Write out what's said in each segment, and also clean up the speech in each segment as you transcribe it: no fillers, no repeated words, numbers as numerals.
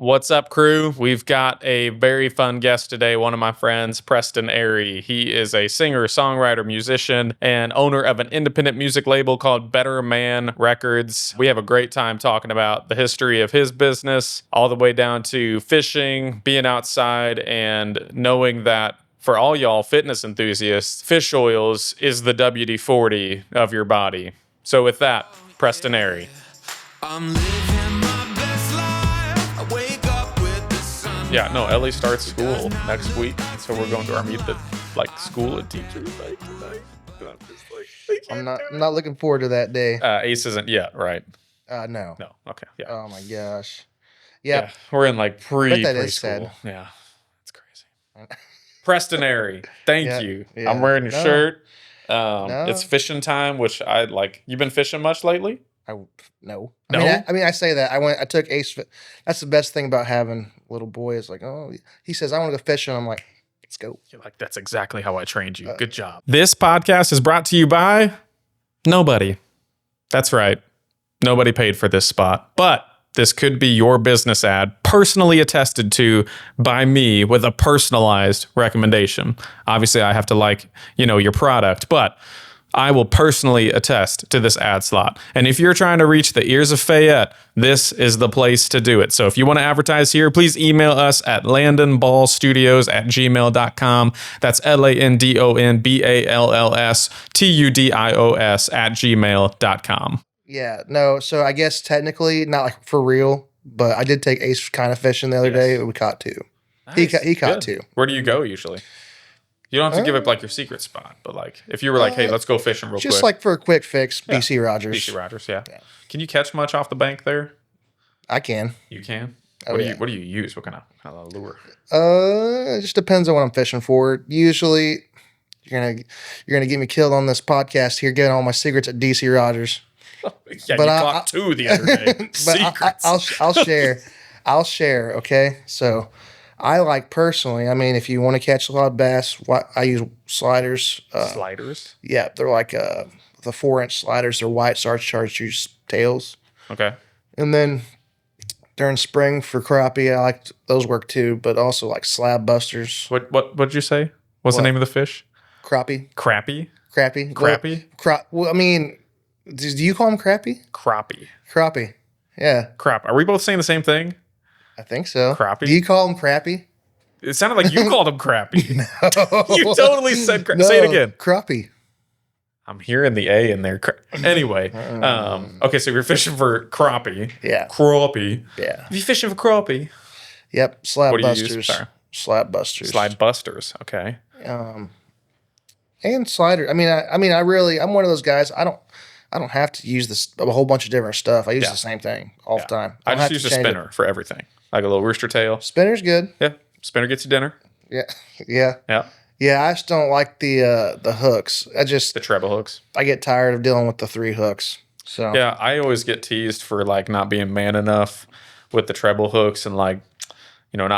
What's up, crew? We've got a very fun guest today, one of my friends, Preston Ary. He is a singer, songwriter, musician, and owner of an independent music label called Better Man Records. We have a great time talking about the history of his business, all the way down to fishing, being outside, and knowing that for all y'all fitness enthusiasts, fish oils is the WD-40 of your body. So with that, Preston Ary. I'm living my best life. I wake up with the sun. Yeah, no, Ellie starts school next week, so we're going to our meet the school and teachers night tonight. I'm not looking forward to that day. Ace isn't yet, right? No. No. Okay. Yeah. Oh my gosh. Yep. Yeah. We're in preschool. Sad. Yeah. It's crazy. Preston Ary, thank you. Yeah. I'm wearing your shirt. No. It's fishing time, which I like. You been fishing much lately? No. No? I mean, I say that. I took Ace. That's the best thing about having a little boy is he says, I want to go fishing. I'm like, let's go. You're like, that's exactly how I trained you. Good job. This podcast is brought to you by nobody. That's right. Nobody paid for this spot, but this could be your business ad, personally attested to by me with a personalized recommendation. Obviously, I have to like, your product, but I will personally attest to this ad slot. And if you're trying to reach the ears of Fayette, this is the place to do it. So if you want to advertise here, please email us at landonballstudios@gmail.com. That's LandonBallstudios@gmail.com. Yeah. No. So I guess technically not like for real, but I did take Ace kind of fishing the other day. We caught two. Nice. He caught two. Where do you go usually? You don't have to give up your secret spot, but if you were hey, let's go fishing real quick. Just for a quick fix, yeah. BC Rogers. BC Rogers, yeah. Can you catch much off the bank there? I can. You can? Oh, what do you use? What kind of lure? It just depends on what I'm fishing for. Usually you're gonna get me killed on this podcast here, getting all my secrets at DC Rogers. Yeah, but you caught two the other day. Secrets. I'll share. I'll share, okay? So I like personally, if you want to catch a lot of bass, I use sliders. Sliders? Yeah, they're the 4-inch sliders. They're white chartreuse tails. Okay. And then during spring for crappie, I like those work too, but also like slab busters. What'd you say? What's the name of the fish? Crappie. Crappie? Crappie. Crappie? Do you call them crappie? Crappie. Crappie. Yeah. Crap. Are we both saying the same thing? I think so. Crappie? Do you call them crappie? It sounded like you called them crappie. No. You totally said No, say it again. Crappie. I'm hearing the A in there. Anyway. Okay, so you're fishing for crappie. Yeah. Crappie. Yeah. If you're fishing for crappie. Yep. Slab what do busters. You use? Sorry. Slab busters. Slide busters. Okay. And sliders. I'm one of those guys. I don't have to use a whole bunch of different stuff. I use the same thing all the time. I just use a spinner for everything. Like a little rooster tail. Spinner's good. Yeah. Spinner gets you dinner. Yeah. Yeah. Yeah. Yeah, I just don't like the hooks. The treble hooks. I get tired of dealing with the 3 hooks. So yeah, I always get teased for not being man enough with the treble hooks and not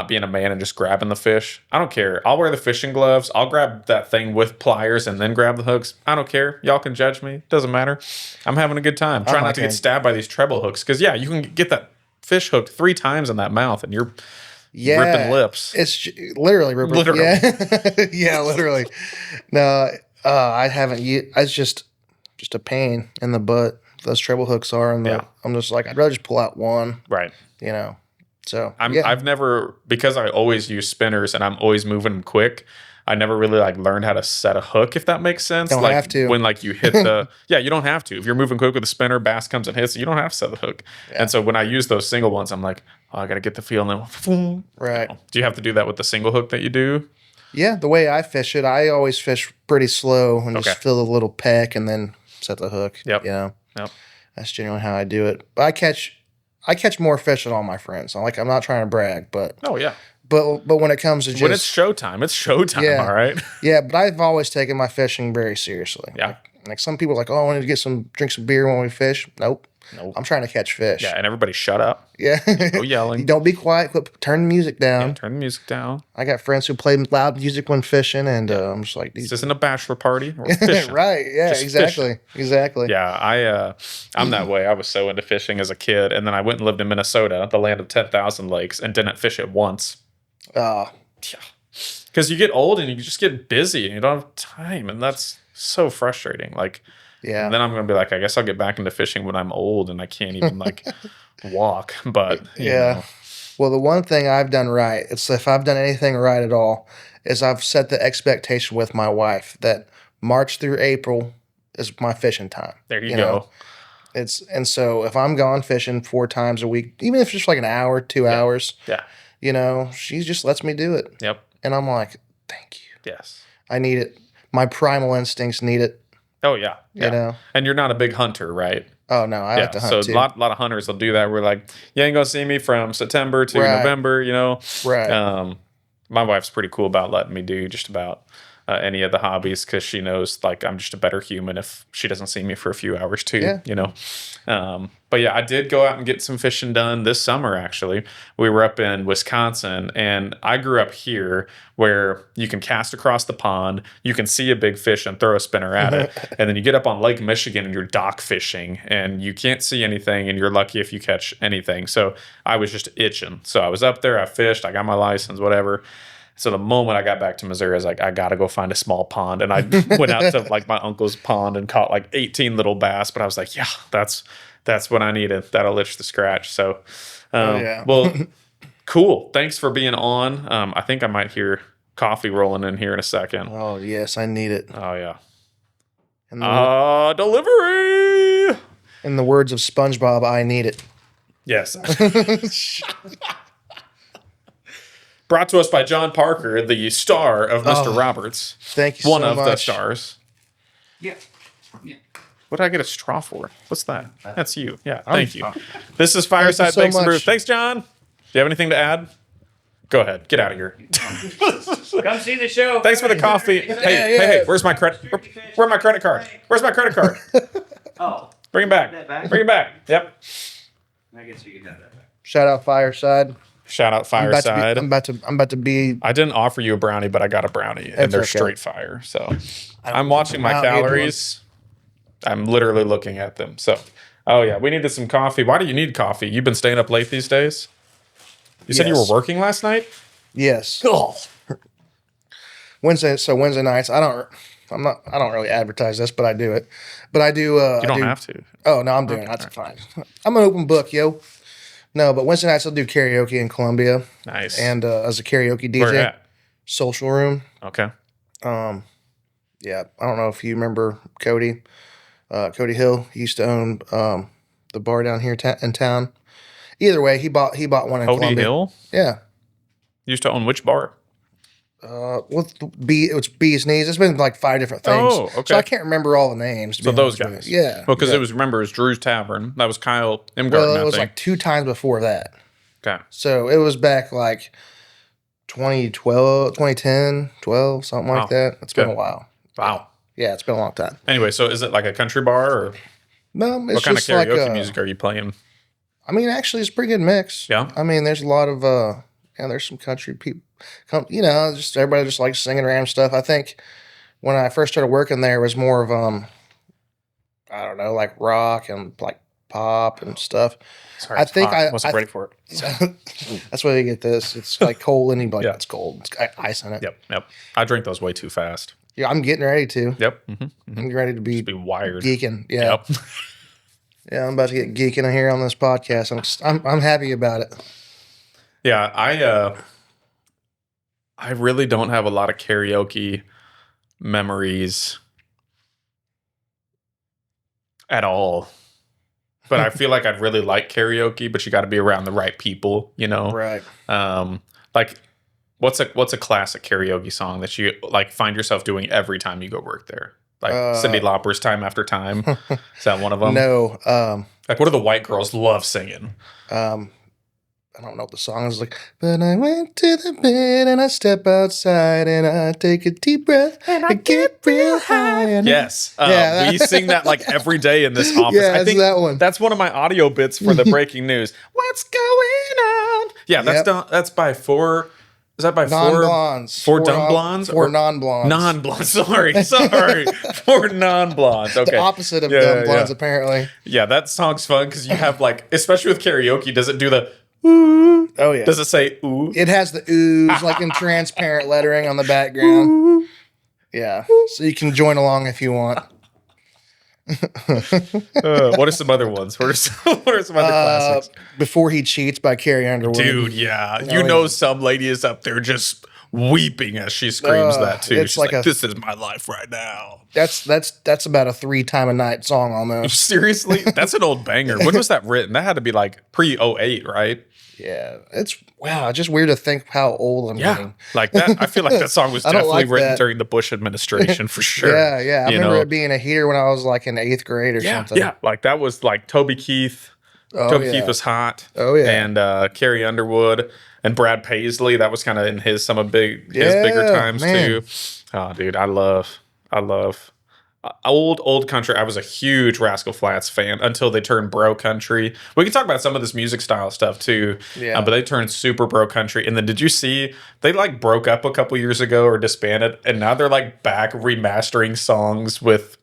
being a man and just grabbing the fish. I don't care. I'll wear the fishing gloves. I'll grab that thing with pliers and then grab the hooks. I don't care. Y'all can judge me. Doesn't matter. I'm having a good time. Try not to get stabbed by these treble hooks because you can get that fish hooked 3 times in that mouth and you're ripping lips. It's literally ripping. Literally. Yeah, yeah, literally. No, I haven't. It's just a pain in the butt. Those treble hooks are, and I'm just I'd rather just pull out one. Right. So I've never, because I always use spinners and I'm always moving them quick. I never really learned how to set a hook, if that makes sense. Don't have to. When you hit the you don't have to. If you're moving quick with a spinner, bass comes and hits, you don't have to set the hook. Yeah. And so when I use those single ones, I'm like, I gotta get the feel, and then boom. Right. Do you have to do that with the single hook that you do? Yeah, the way I fish it, I always fish pretty slow and just feel a little peck and then set the hook. Yep. Yep. That's generally how I do it. But I catch more fish than all my friends. I'm not trying to brag, but oh yeah. But when it comes to when it's showtime, it's showtime. Yeah, all right. Yeah, but I've always taken my fishing very seriously. Yeah. Some people are like, oh, I wanted to drink some beer when we fish. Nope. Nope. I'm trying to catch fish. Yeah, and everybody shut up. Yeah. No yelling. Don't be quiet. Turn the music down. Yeah, turn the music down. I got friends who play loud music when fishing, and I'm just like, this isn't a bachelor party. We're fishing. Right? Yeah, Just exactly, fishing. exactly. Yeah, I'm that way. I was so into fishing as a kid, and then I went and lived in Minnesota, the land of 10,000 lakes, and didn't fish it once. Yeah, because you get old and you just get busy and you don't have time, and that's so frustrating. Like, yeah. And then I'm gonna be like, I guess I'll get back into fishing when I'm old and I can't even like walk. But you know. Well, the one thing I've done right, it's if I've done anything right at all, is I've set the expectation with my wife that March through April is my fishing time. There you go. know? So if I'm gone fishing 4 times a week, even if it's just like an hour, 2 hours, she just lets me do it. Yep. And I'm like, thank you. Yes. I need it. My primal instincts need it. Oh yeah. You know. And you're not a big hunter, right? Oh no, I like to hunt too. So a lot of hunters will do that. We're like, you ain't gonna see me from September to November, Right. My wife's pretty cool about letting me do just about any of the hobbies because she knows like I'm just a better human if she doesn't see me for a few hours too. But yeah, I did go out and get some fishing done this summer. Actually, we were up in Wisconsin, and I grew up here where you can cast across the pond, you can see a big fish and throw a spinner at it, and then you get up on Lake Michigan and you're dock fishing, and you can't see anything, and you're lucky if you catch anything. So I was just itching. So I was up there, I fished, I got my license, whatever. So the moment I got back to Missouri, I was like, I got to go find a small pond. And I went out to like my uncle's pond and caught like 18 little bass. But I was like, yeah, that's what I needed. That'll itch the scratch. So, well, cool. Thanks for being on. I think I might hear coffee rolling in here in a second. Oh, yes, I need it. Oh, yeah. And delivery. In the words of SpongeBob, I need it. Yes. Brought to us by John Parker, the star of Mr. Roberts. Thank you One so of much. the stars. Yeah. What did I get a straw for? What's that? That's you. Yeah, thank you. This is Thank Fireside you so Bakes and much. Brews. Thanks, John. Do you have anything to add? Go ahead. Get out of here. Come see the show. Thanks for the coffee. Hey, where's my credit? Where's my credit card? Where's my credit card? Oh, Bring it back. that back? Bring it back. Yep. I guess you can have that back. Shout out Fireside. Shout out Fireside. I'm about to be. I didn't offer you a brownie, but I got a brownie, and they're okay. straight fire. So I'm watching my I'll get one. calories. I'm literally looking at them. So, oh yeah, we needed some coffee. Why do you need coffee? You've been staying up late these days? You said you were Yes. working last night? Yes. Oh. Wednesday nights. I don't really advertise this, but I do it. But I do. You don't have to. Oh no, I'm doing it. That's fine. I'm an open book, yo. No, but Wednesday nights I'll do karaoke in Columbia, Nice. and as a karaoke DJ, Where at? Social Room. Okay. Yeah, I don't know if you remember Cody Hill. He used to own the bar down here in town. Either way, he bought one in Cody Columbia. Hill? Yeah. Used to own which bar? It's Bee's Knees. It's been like 5 different things. Oh, okay. So I can't remember all the names. to So be those honest with guys. you. Yeah. Well, because yeah. it was Drew's Tavern. That was Kyle Imgarten, Well, it I was think. like 2 times before that. Okay. So it was back like 2012, 2010, 12, something Wow. like that. It's been Good. a while. Wow. Yeah, it's been a long time. Anyway, so is it like a country bar, or No, it's what kind of just like karaoke music are you playing? I mean, actually, it's a pretty good mix. Yeah? I mean, there's a lot of there's some country people. Just everybody just likes singing random stuff. I think when I first started working there, it was more of I don't know, like rock and like pop and stuff. Sorry, I it's think hot. I- wasn't I- ready for it. That's why you get this. It's like cold, and you'd be like, Yeah. "It's cold." It's got ice in it. Yep. I drink those way too fast. Yeah, I'm getting ready to. Yep. Mm-hmm. I'm ready to be Be wired. geeking. Yeah, Yep. yeah. I'm about to get geeking in here on this podcast. I'm happy about it. Yeah, I really don't have a lot of karaoke memories at all. But I feel like I'd really like karaoke, but you got to be around the right people, Right. Like what's a classic karaoke song that you like find yourself doing every time you go work there? Like Cyndi Lauper's Time After Time. Is that one of them? No. Like what do the white girls love singing? I don't know what the song is like. But I went to the bed and I step outside and I take a deep breath and I get real high. And Yes. Yeah, We sing that like every day in this office. Yeah, I it's think that one. that's one of my audio bits for the breaking news. What's going on? Yeah, Yep. that's by four. Is that by non-blondes. four dumb blondes? Four Or non-blondes. non-blondes. Sorry. Four non-blondes. Okay. The opposite of Yeah, dumb yeah, blondes, yeah. apparently. Yeah, that song's fun because you have like, especially with karaoke, does it do the ooh? Oh, yeah. Does it say ooh? It has the ooze, like in transparent lettering on the background. Yeah. So you can join along if you want. What are some other ones? What are some other classics? Before He Cheats by Carrie Underwood. Dude, yeah. Oh, You know yeah. some lady is up there just weeping as she screams that too. it's She's like like, a- this is my life right now. That's about a 3-time-a-night song almost. Seriously? That's an old banger. When was that written? That had to be like pre-08, right? Yeah. It's just weird to think how old I'm getting. Like that. I feel like that song was I don't definitely like written that. during the Bush administration for sure. Yeah, yeah. I You remember know? it being a heater when I was like in 8th grade or something. Yeah. Like that was like Toby Keith. Oh, Toby yeah. Keith was hot. Oh, yeah. And Carrie Underwood and Brad Paisley. That was kind of in his bigger Yeah, times man. too. Oh, dude, I love old country. I was a huge Rascal Flatts fan until they turned bro country. We can talk about some of this music style stuff too. Yeah. But they turned super bro country. And then did you see they like broke up a couple years ago or disbanded, and now they're like back remastering songs with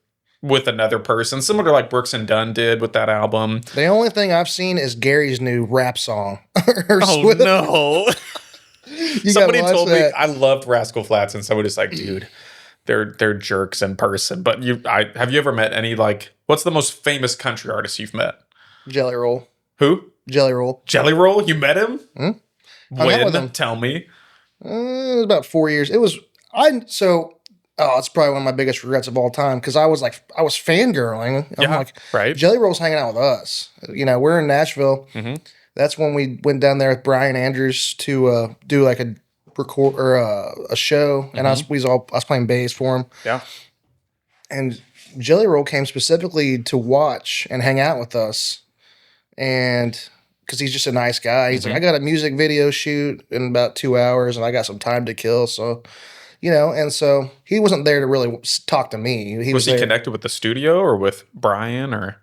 another person, similar to like Brooks and Dunn did with that album. The only thing I've seen is Gary's new rap song. Oh no. You Somebody gotta watch told me that. I loved Rascal Flatts, and somebody's like, dude, they're jerks in person. But have you ever met any, like, what's the most famous country artist you've met? Jelly Roll. Who? Jelly Roll. Jelly Roll? You met him? Hmm? Hung out with him. When? Tell me. It was about 4 years. It's probably one of my biggest regrets of all time because I was fangirling. I'm Yeah, like, right. Jelly Roll's hanging out with us. You know, we're in Nashville. Mhm. That's when we went down there with Brian Andrews to do like a record or a show, and I was playing bass for him. Yeah. And Jelly Roll came specifically to watch and hang out with us, and because he's just a nice guy. He's like, I got a music video shoot in about 2 hours, and I got some time to kill, so. You know, and so he wasn't there to really talk to me. Was he there. connected with the studio or with Brian or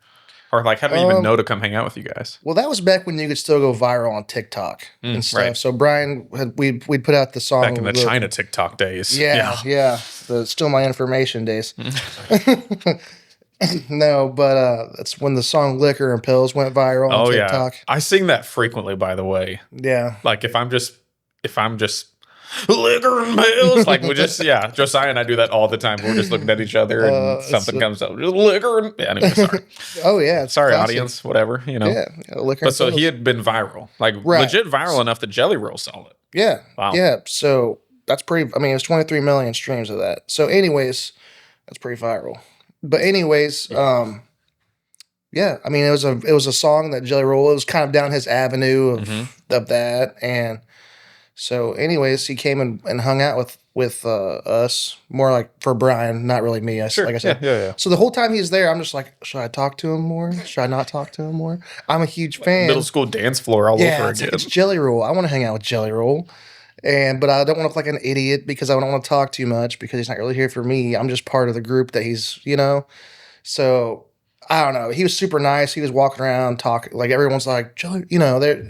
like how did he even know to come hang out with you guys? Well, that was back when you could still go viral on TikTok and stuff. right. So Brian, we'd put out the song. Back in the China TikTok days. Yeah. The Still My Information days. No, but that's when the song Liquor and Pills went viral on Oh TikTok. yeah. I sing that frequently, by the way. Yeah. Like if I'm just liquor and pills, like Josiah and I do that all the time. We're just looking at each other and something comes up. Just liquor and anyway, sorry. Oh, yeah. It's Sorry, classic. audience, whatever, you know. Yeah. Liquor But and so Pills. he had been viral. Like Right. legit viral enough that Jelly Roll saw it. Yeah. Wow. Yeah. So that's pretty, it was 23 million streams of that. So anyways, that's pretty viral. But anyways, it was a song that Jelly Roll, it was kind of down his avenue of that. And so anyways, he came and hung out with us, more like for Brian, not really me. Like I said. Yeah. So the whole time he's there, I'm just like, should I talk to him more? Should I not talk to him more? I'm a huge fan. Middle school dance floor all over It's, again. like, it's Jelly Roll. I want to hang out with Jelly Roll. But I don't want to look like an idiot because I don't want to talk too much because he's not really here for me. I'm just part of the group that he's, So I don't know. He was super nice. He was walking around talking, like everyone's like, Jelly, they're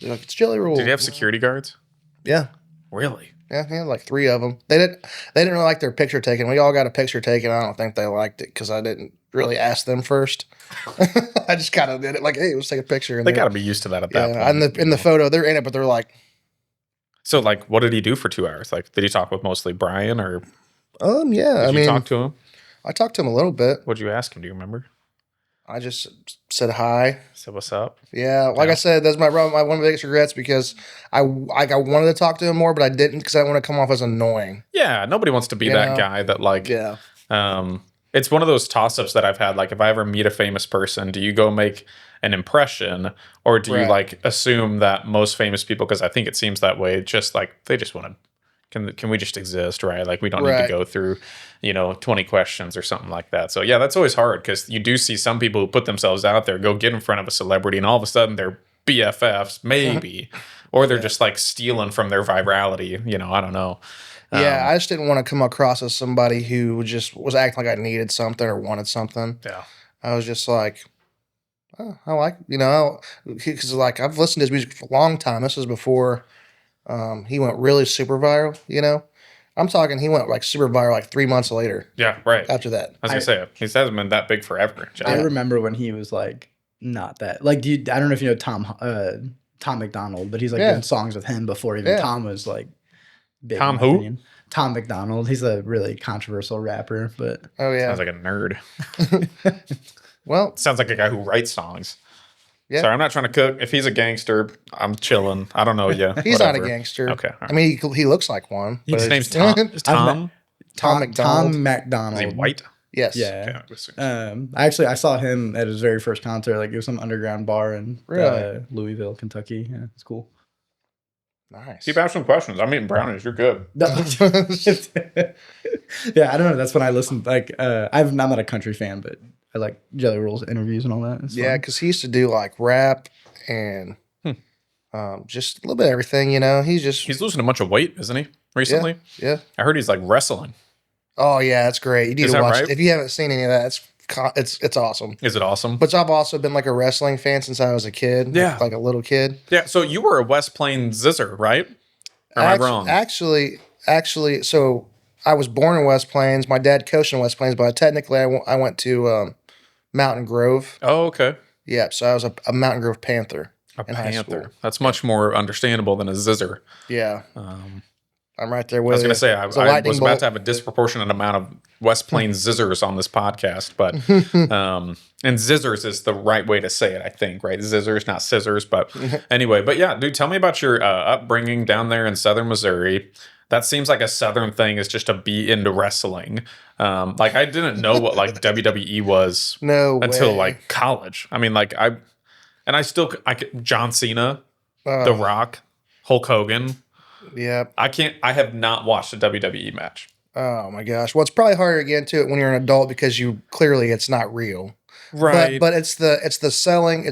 like, it's Jelly Roll. Did he have security guards? Yeah. Really? Yeah, he had like 3 of them. They didn't really like their picture taken. We all got a picture taken. I don't think they liked it because I didn't really ask them first. I just kind of did it like, hey, let's take a picture. And They got to be used to that at that point. And in the photo, they're in it, but they're like, So, like, what did he do for 2 hours? Like, did he talk with mostly Brian or yeah. did you talk to him? I talked to him a little bit. What'd you ask him? Do you remember? I just said hi. Said, what's up? Yeah, like I said, that's my one of my biggest regrets because I wanted to talk to him more, but I didn't because I didn't want to come off as annoying. Yeah, nobody wants to be that guy that, like, Yeah. It's one of those toss-ups that I've had. Like, if I ever meet a famous person, do you go make an impression or do you, Right. like, assume that most famous people, because I think it seems that way, just, like, they just want to, can we just exist, right? Like, we don't need to Right. go through, 20 questions or something like that. So, yeah, that's always hard because you do see some people who put themselves out there, go get in front of a celebrity, and all of a sudden they're BFFs, maybe, or they're just like stealing from their virality. I don't know. Yeah, I just didn't want to come across as somebody who just was acting like I needed something or wanted something. Yeah. I was just like, oh, I like, because like I've listened to his music for a long time. This was before he went really super viral. I'm talking he went like super viral like 3 months later. Yeah, right. After that. I was gonna say he hasn't been that big forever. I remember when he was like not that like. I don't know if you know Tom McDonald, but he's like doing songs with him before even Tom was like big. Tom who? Tom McDonald. He's a really controversial rapper, but sounds like a nerd. Well, sounds like a guy who writes songs. Yeah. Sorry, I'm not trying to cook. If he's a gangster, I'm chilling. I don't know you. He's not a gangster. Okay. Right. I mean, he looks like one. His name's Tom. Tom? Tom McDonald. Tom McDonald. Is he white? Yes. Yeah. Actually, I saw him at his very first concert. Like it was some underground bar in Louisville, Kentucky. Yeah, it's cool. Nice. Keep asking questions. I'm eating brownies. You're good. Yeah, I don't know. That's when I listened. Like, I'm not a country fan, but I like Jelly Roll's interviews and all that. It's yeah, because he used to do like rap and just a little bit of everything. He's losing a bunch of weight, isn't he? Recently. Yeah. I heard he's like wrestling. Oh yeah, that's great. You need to watch right? it. If you haven't seen any of that, it's awesome. Is it awesome? But I've also been like a wrestling fan since I was a kid. Yeah, like a little kid. Yeah. So you were a West Plains Zizzer, right? Or am I wrong? Actually, so I was born in West Plains. My dad coached in West Plains, but technically I went to Mountain Grove. Oh, okay. Yeah, so I was a Mountain Grove Panther in high school. That's much more understandable than a Zizzer. Yeah. I'm right there with I was going to say, I was about bolt. to have a disproportionate amount of West Plains Zizzers on this podcast, but and Zizzers is the right way to say it, I think, right? Zizzers, not scissors, but anyway. But yeah, dude, tell me about your upbringing down there in Southern Missouri. That seems like a Southern thing is just to be into wrestling. Like I didn't know what like WWE was until like college. I mean, like John Cena, The Rock, Hulk Hogan. Yeah. I have not watched a WWE match. Oh my gosh. Well, it's probably harder to get into it when you're an adult because it's not real. Right. But it's the selling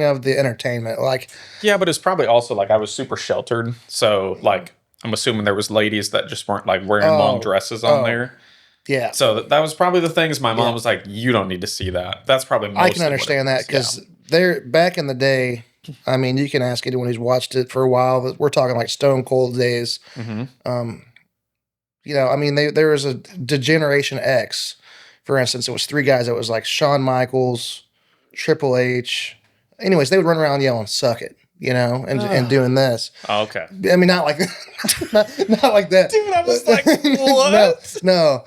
of the entertainment. Like yeah, but it's probably also like I was super sheltered. So like I'm assuming there was ladies that just weren't like wearing long dresses on there. Yeah. So that was probably the things my mom was like, you don't need to see that. That's probably most I can understand that because they're back in the day. I mean, you can ask anyone who's watched it for a while. We're talking like Stone Cold days. Mm-hmm. I mean, there was a Generation X, for instance. It was 3 guys. It was like Shawn Michaels, Triple H. Anyways, they would run around yelling, "Suck it," and doing this. Oh, okay. I mean, not like not like that. Dude, I was like, what? No.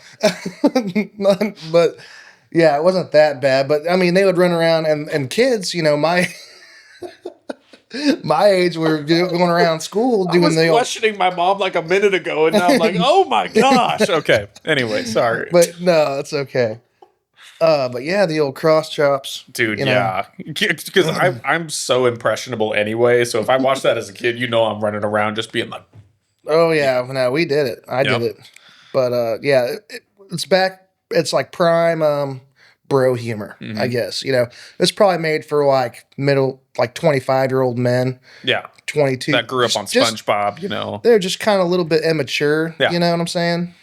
But yeah, it wasn't that bad. But I mean, they would run around and kids, my age were going around school doing I was questioning my mom like a minute ago, and now I'm like, oh my gosh. Okay. Anyway, sorry. But no, it's okay. But yeah, the old cross chops, dude. Yeah, because I'm so impressionable anyway. So if I watched that as a kid, I'm running around just being like, oh yeah, no, we did it. I did it. But yeah, it's back. It's like prime bro humor, I guess. It's probably made for like middle, like 25-year-old men. Yeah, 22 that grew up on SpongeBob. They're just kind of a little bit immature. Yeah. You know what I'm saying?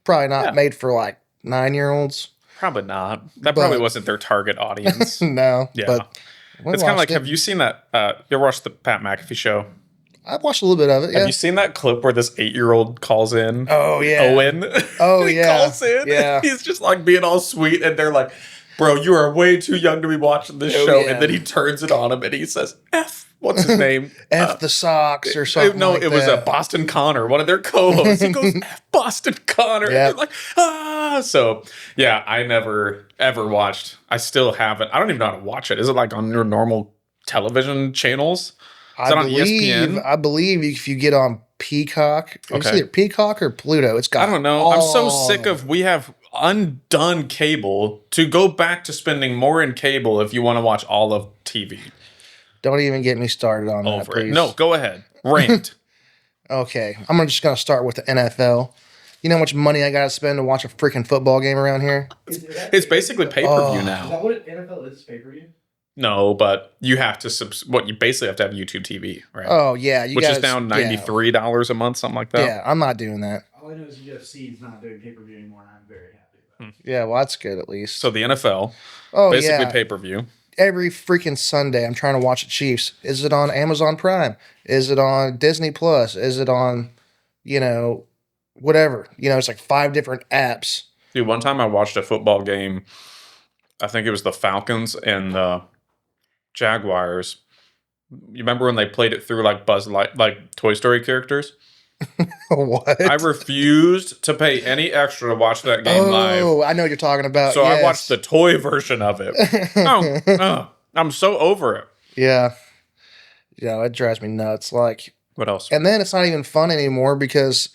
Probably not made for like 9-year-olds. Probably not. That probably wasn't their target audience. No. Yeah. But it's kind of like, have you seen that? You ever watched the Pat McAfee show? I've watched a little bit of it. Yeah. Have you seen that clip where this 8-year-old calls in? Oh yeah, Owen. Oh he yeah, calls in. Yeah. He's just like being all sweet, and they're like, "Bro, you are way too young to be watching this show." Yeah. And then he turns it on him, and he says, "F." What's his name? F the socks or something. No, it was Boston Connor, one of their co-hosts. He goes, F Boston Connor. Yep. And you're like, ah. So, yeah, I never, ever watched. I still haven't. I don't even know how to watch it. Is it like on your normal television channels? Is it on ESPN? I believe if you get on Peacock, it's either Peacock or Pluto. It's got. I don't know. I'm so sick of we have undone cable to go back to spending more in cable if you want to watch all of TV. Don't even get me started on that, please. No, go ahead. Rant. Okay. I'm just going to start with the NFL. You know how much money I got to spend to watch a freaking football game around here? It's basically pay-per-view now. Is that what NFL is, pay-per-view? No, but you have to you basically have to have YouTube TV, right? Oh yeah, Which is now $93 a month, something like that. Yeah, I'm not doing that. All I know is UFC is not doing pay-per-view anymore, and I'm very happy about it. Yeah, well, that's good at least. So the NFL, basically pay-per-view. Every freaking Sunday, I'm trying to watch the Chiefs. Is it on Amazon Prime? Is it on Disney Plus? Is it on, whatever? It's like 5 different apps. Dude, one time I watched a football game. I think it was the Falcons and the Jaguars. You remember when they played it through like like Toy Story characters? What? I refused to pay any extra to watch that game live. Oh, I know what you're talking about. So yes. I watched the toy version of it. I'm so over it. Yeah. Yeah, it drives me nuts. Like, what else? And then it's not even fun anymore because,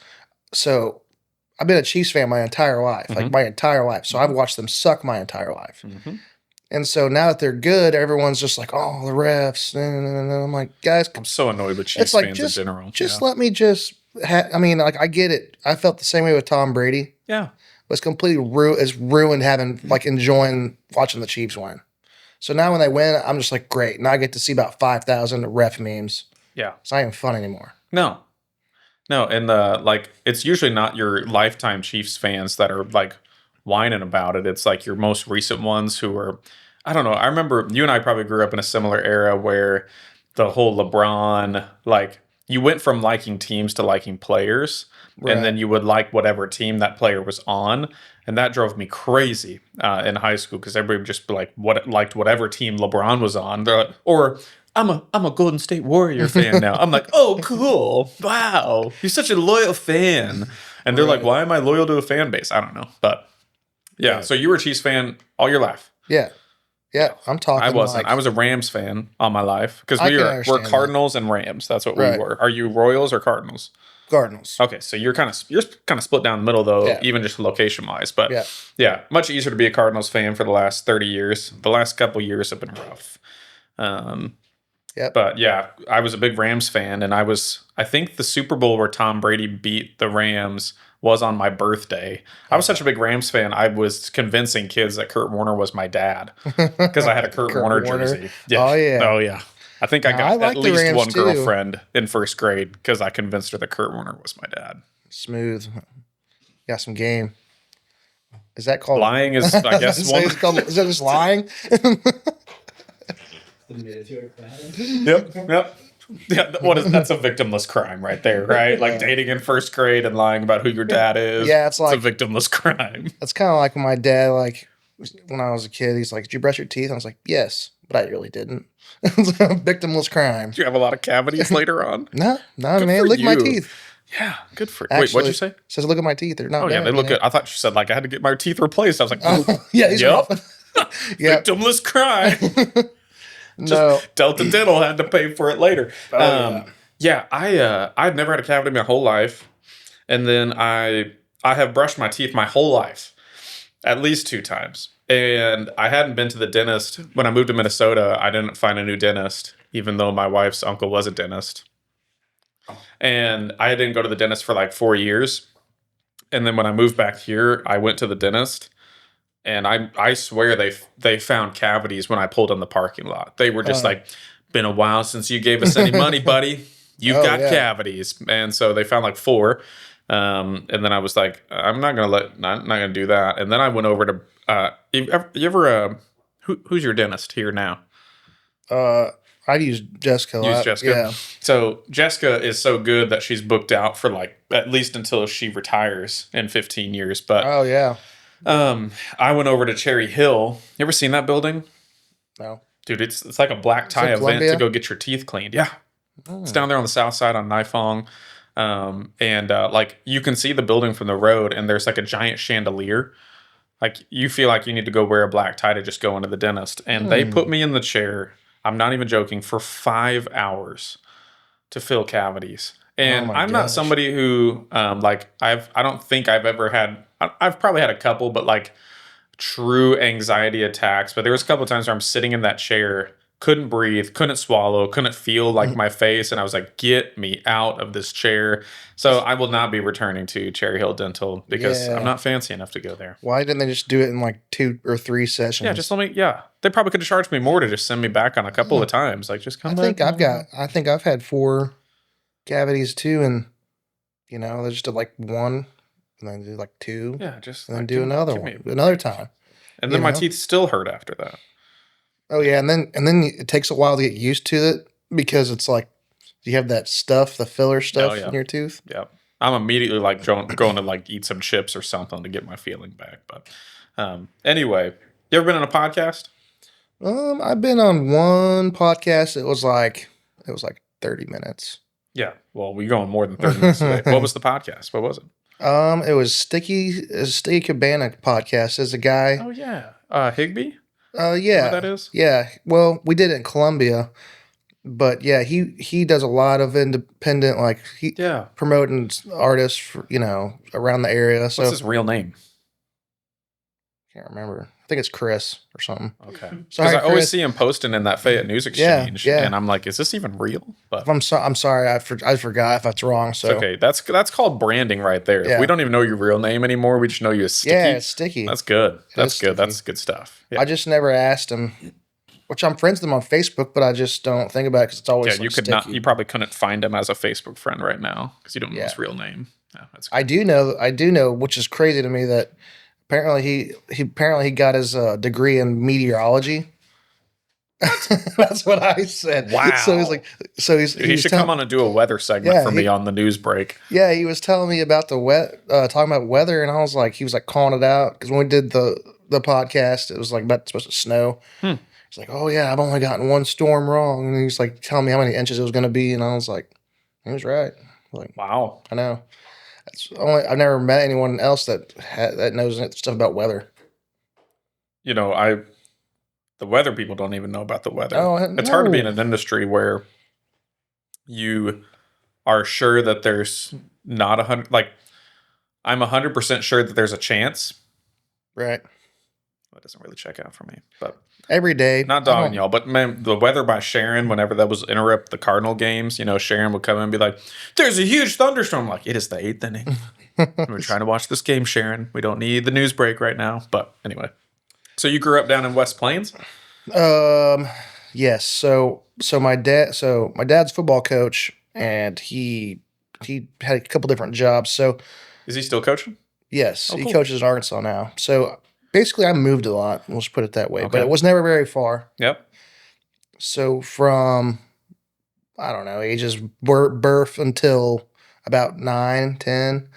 I've been a Chiefs fan my entire life, like my entire life. So I've watched them suck my entire life. Mm-hmm. And so now that they're good, everyone's just like, oh, the refs. And I'm like, guys. I'm so annoyed with Chiefs fans in general. Just let me I get it. I felt the same way with Tom Brady. Yeah. But it's completely ruined having, enjoying watching the Chiefs win. So now when they win, I'm just like, great. Now I get to see about 5,000 ref memes. Yeah. It's not even fun anymore. No, and it's usually not your lifetime Chiefs fans that are whining about it. It's like your most recent ones who are, I don't know. I remember you and I probably grew up in a similar era where the whole LeBron, you went from liking teams to liking players, right. And then you would like whatever team that player was on, and that drove me crazy in high school because everybody would just be liked whatever team LeBron was on, or I'm a Golden State Warrior fan now. I'm like, oh, cool. Wow. You're such a loyal fan. And they're like, why am I loyal to a fan base? I don't know. But yeah. So you were a Chiefs fan all your life. Yeah. Yeah. I'm talking. I wasn't. I was a Rams fan all my life because we're Cardinals and Rams. That's what we were. Are you Royals or Cardinals? Cardinals. Okay. So you're kind of split down the middle though, even just location wise. But yeah, much easier to be a Cardinals fan for the last 30 years. The last couple years have been rough. Yep. But yeah, I was a big Rams fan, and I think the Super Bowl where Tom Brady beat the Rams was on my birthday. I was such a big Rams fan, I was convincing kids that Kurt Warner was my dad because I had a Kurt Warner jersey. Yeah. Oh yeah. I think I got at least one girlfriend in first grade because I convinced her that Kurt Warner was my dad. Smooth. Got some game. Is that called lying? Is I guess one. Is that just lying? Yep. Yeah, that's a victimless crime right there, right? Like dating in first grade and lying about who your dad is. Yeah, it's a victimless crime. It's kind of like when my dad, when I was a kid, he's like, "Did you brush your teeth?" I was like, "Yes," but I really didn't. It's a victimless crime. Do you have a lot of cavities later on? No, man. Look at my teeth. Yeah, good for you. Wait, what'd you say? Says, look at my teeth. They're not. Oh, yeah, they look good. I thought you said, I had to get my teeth replaced. I was like, yeah, these are victimless crime. No. Delta Dental had to pay for it later. I'd never had a cavity my whole life. And then I have brushed my teeth my whole life, at least 2 times. And I hadn't been to the dentist. When I moved to Minnesota, I didn't find a new dentist, even though my wife's uncle was a dentist. And I didn't go to the dentist for 4 years. And then when I moved back here, I went to the dentist. And I swear they found cavities when I pulled in the parking lot. They were just been a while since you gave us any money, buddy. You've got cavities. And so they found 4. And then I was like, I'm not gonna do that. And then I went over to who's your dentist here now? I'd use Jessica. Yeah. So Jessica is so good that she's booked out for at least until she retires in 15 years. But oh yeah. I went over to Cherry Hill. You ever seen that building? No. Dude, it's like a black tie event to go get your teeth cleaned. Yeah. Oh. It's down there on the south side on Nifong. And you can see the building from the road, and there's a giant chandelier. You feel like you need to go wear a black tie to just go into the dentist. And they put me in the chair, I'm not even joking, for 5 hours to fill cavities. And I'm not somebody who I don't think I've ever had. I've probably had a couple, but true anxiety attacks. But there was a couple of times where I'm sitting in that chair couldn't breathe, couldn't swallow, couldn't feel like my face. And I was like, get me out of this chair. So I will not be returning to Cherry Hill Dental because I'm not fancy enough to go there. Why didn't they just do it in like 2 or 3 sessions? Yeah, just let me. Yeah, they probably could have charged me more to just send me back on a couple of times. Like, just come back. I think I've had 4 cavities too, and they just did like 1, and then do like 2. Yeah, just and then like, do another one another time. And then my teeth still hurt after that. Oh yeah, and then it takes a while to get used to it because it's like you have that stuff, the filler stuff in your tooth. Yeah, I'm immediately like going to like eat some chips or something to get my feeling back. But anyway, you ever been on a podcast? I've been on one podcast. It was like 30 minutes. Yeah, well, we're going more than 30 minutes today. What was the podcast? What was it? It was Sticky Cabana podcast. There's a guy. Oh yeah, Higby. Yeah, You know what that is? Yeah. Well, we did it in Columbia, but yeah, he does a lot of independent, like promoting artists, for, around the area. So what's his real name? Can't remember. I think it's Chris or something. Okay. Sorry, Because I always Chris. see him posting in that Fayette News Exchange, and I'm like, is this even real? But I'm sorry, I forgot if that's wrong. So it's okay. That's called branding right there. Yeah. We don't even know your real name anymore. We just know you as Sticky. Yeah, it's Sticky. That's good. That's is good. Sticky. That's good stuff. Yeah. I just never asked him, which I'm friends with him on Facebook, but I just don't think about it because it's always Yeah, you like could Sticky. not. You probably couldn't find him as a Facebook friend right now because you don't know his real name. Yeah, that's I do know, which is crazy to me, that apparently he got his degree in meteorology. That's what I said. Wow. So he's like, he should come on and do a weather segment for me on the news break. Yeah, he was telling me about talking about weather, and I was like, he was like calling it out because when we did the podcast, it was like supposed to snow. He's like, oh yeah, I've only gotten 1 storm wrong, and he's like telling me how many inches it was going to be, and I was like, he was right. Like, wow, I know. I've never met anyone else that knows stuff about weather. The weather people don't even know about the weather. Oh, it's hard to be in an industry where you are sure that there's not 100. Like, I'm 100% sure that there's a chance. Right. That doesn't really check out for me, but every day. Not dogging y'all, but man, the weather by Sharon, whenever that was interrupt the Cardinal games, Sharon would come in and be like, there's a huge thunderstorm. I'm like, it is the 8th inning. We're trying to watch this game, Sharon. We don't need the news break right now. But anyway. So you grew up down in West Plains? Yes. So my dad's a football coach, and he had a couple different jobs. So is he still coaching? Yes, Oh, he cool. coaches in Arkansas now. So basically, I moved a lot. We'll just put it that way. But it was never very far. Yep. So from, I don't know, ages birth until about 9, 10,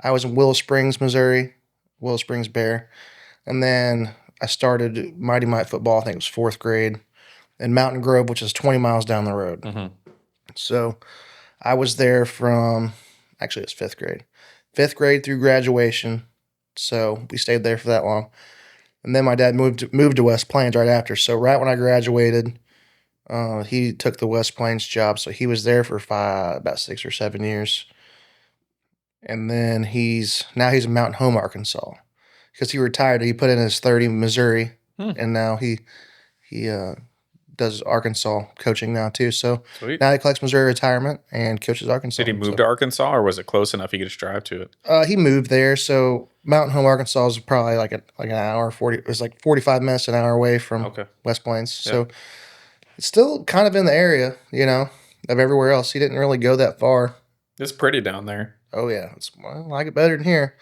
I was in Willow Springs, Missouri, Willow Springs Bear. And then I started Mighty Might football, I think it was 4th grade, in Mountain Grove, which is 20 miles down the road. Mm-hmm. So I was there from, actually it's 5th grade. 5th grade through graduation. So we stayed there for that long. And then my dad moved to West Plains right after. So right when I graduated, he took the West Plains job. So he was there for about 6 or 7 years. And then he's in Mountain Home, Arkansas. Because he retired. He put in his 30 in Missouri. And now he does Arkansas coaching now too. So Sweet. Now he collects Missouri retirement and coaches Arkansas. Did he move to Arkansas, or was it close enough he could just drive to it? He moved there. So Mountain Home, Arkansas is probably like an hour 40. It was like 45 minutes, an hour away from West Plains. So it's still kind of in the area, of everywhere else. He didn't really go that far. It's pretty down there. Oh yeah, I like it better than here.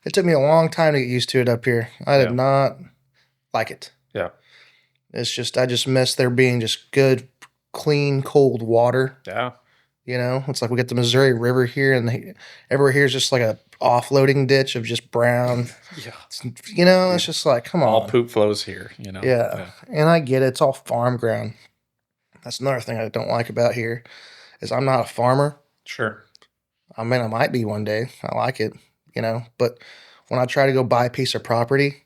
It took me a long time to get used to it up here. I did not like it. Yeah. It's just, I just miss there being just good, clean, cold water. Yeah. It's like we got the Missouri River here, and everywhere here is just like a offloading ditch of just brown. It's just like, come on. All poop flows here, Yeah. And I get it. It's all farm ground. That's another thing I don't like about here is I'm not a farmer. Sure. I mean, I might be one day. I like it, but when I try to go buy a piece of property,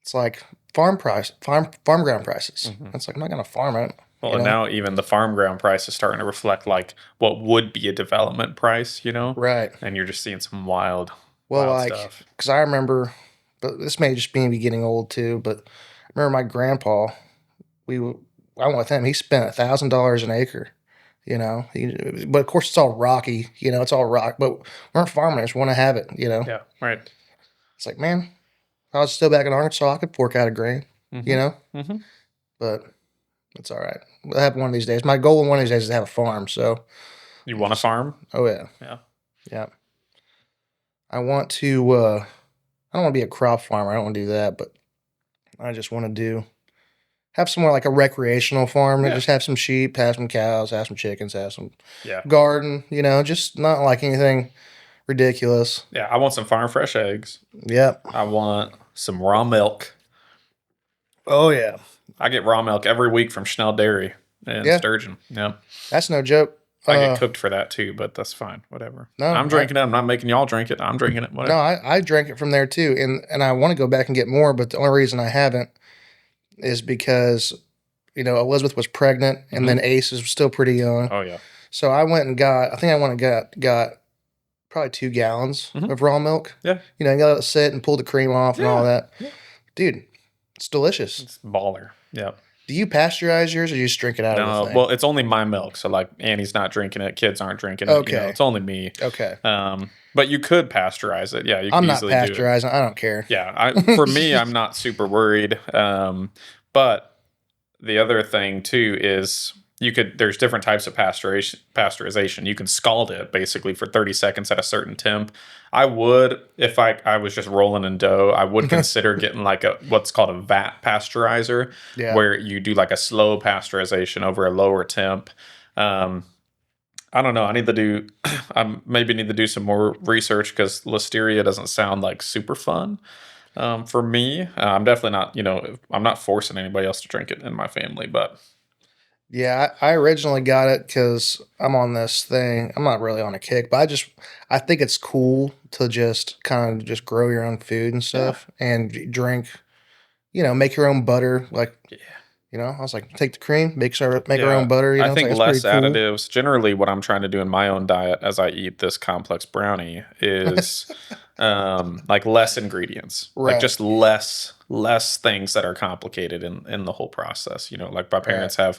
it's like farm ground prices. Mm-hmm. It's like, I'm not going to farm it. Well, and now even the farm ground price is starting to reflect like what would be a development price, Right. And you're just seeing some wild stuff. Because I remember, but this may just be me getting old too, but I remember my grandpa, we I went with him. He spent $1,000 an acre. But of course it's all rocky. It's all rock. But we're farmers. Want to have it. Yeah, right. It's like, man, if I was still back in Arkansas, I could fork out a grain. Mm-hmm. But it's all right. We'll have one of these days. My goal one of these days is to have a farm. So you want a farm? Oh yeah, yeah. I want to. I don't want to be a crop farmer. I don't want to do that. But I just want to have somewhere like a recreational farm and just have some sheep, have some cows, have some chickens, have some garden. Just not like anything ridiculous. Yeah, I want some farm fresh eggs. Yep. I want some raw milk. Oh yeah. I get raw milk every week from Schnell Dairy in Sturgeon. Yeah. That's no joke. I get cooked for that too, but that's fine. Whatever. No, I'm drinking it. I'm not making y'all drink it. I'm drinking it. Whatever. No, I drank it from there too. And I want to go back and get more, but the only reason I haven't is because, Elizabeth was pregnant and then Ace is still pretty young. Oh yeah. So I went and got probably 2 gallons of raw milk. Yeah. You let it sit and pull the cream off and all that. Yeah. Dude, it's delicious. It's baller. Yeah. Do you pasteurize yours or you just drink it out of the thing? Well, it's only my milk. So like Annie's not drinking it. Kids aren't drinking it. Okay. It's only me. Okay. But you could pasteurize it. Yeah. You I'm can not easily pasteurizing. do it. I don't care. Yeah. For me, I'm not super worried. But the other thing too is there's different types of pasteurization. You can scald it basically for 30 seconds at a certain temp. I would, if I was just rolling in dough, I would consider getting like what's called a vat pasteurizer, where you do like a slow pasteurization over a lower temp. I don't know. I maybe need to do some more research because listeria doesn't sound like super fun. For me, I'm definitely not, I'm not forcing anybody else to drink it in my family, but. Yeah, I originally got it because I'm on this thing. I'm not really on a kick, but I think it's cool to just kind of just grow your own food and stuff and drink, make your own butter. Like, I was like, take the cream, make our own butter. I think less additives. Generally, what I'm trying to do in my own diet as I eat this complex brownie is like less ingredients, like just less things that are complicated in the whole process. Like my parents have.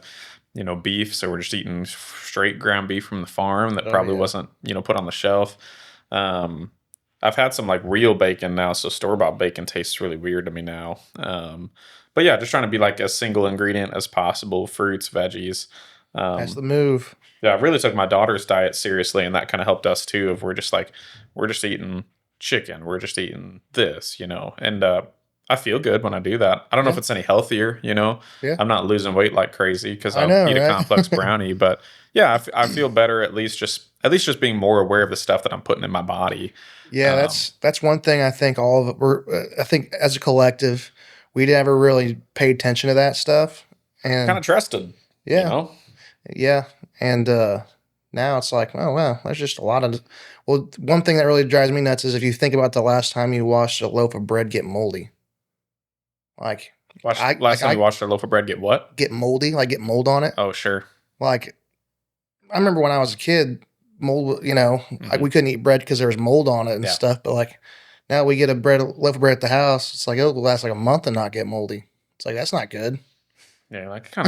Beef. So we're just eating straight ground beef from the farm that probably wasn't, put on the shelf. I've had some like real bacon now. So store-bought bacon tastes really weird to me now. But yeah, just trying to be like as single ingredient as possible, fruits, veggies. That's the move. Yeah. I really took my daughter's diet seriously. And that kind of helped us too. If we're just eating chicken. We're just eating this, and, I feel good when I do that. I don't know if it's any healthier, Yeah. I'm not losing weight like crazy because I eat a complex brownie, but yeah, I feel better at least just being more aware of the stuff that I'm putting in my body. Yeah, that's one thing I think all of it. I think as a collective, we never really paid attention to that stuff and kind of trusted. Yeah, yeah, and now it's like, oh wow, there's just a lot of. Well, one thing that really drives me nuts is if you think about the last time you watched a loaf of bread get moldy. Like last time you watched a loaf of bread get what? Get moldy, like get mold on it. Oh, sure. Like I remember when I was a kid, mold, like we couldn't eat bread because there was mold on it and stuff. But like now we get a loaf of bread at the house. It's like it'll last like a month and not get moldy. It's like that's not good. Yeah, like kind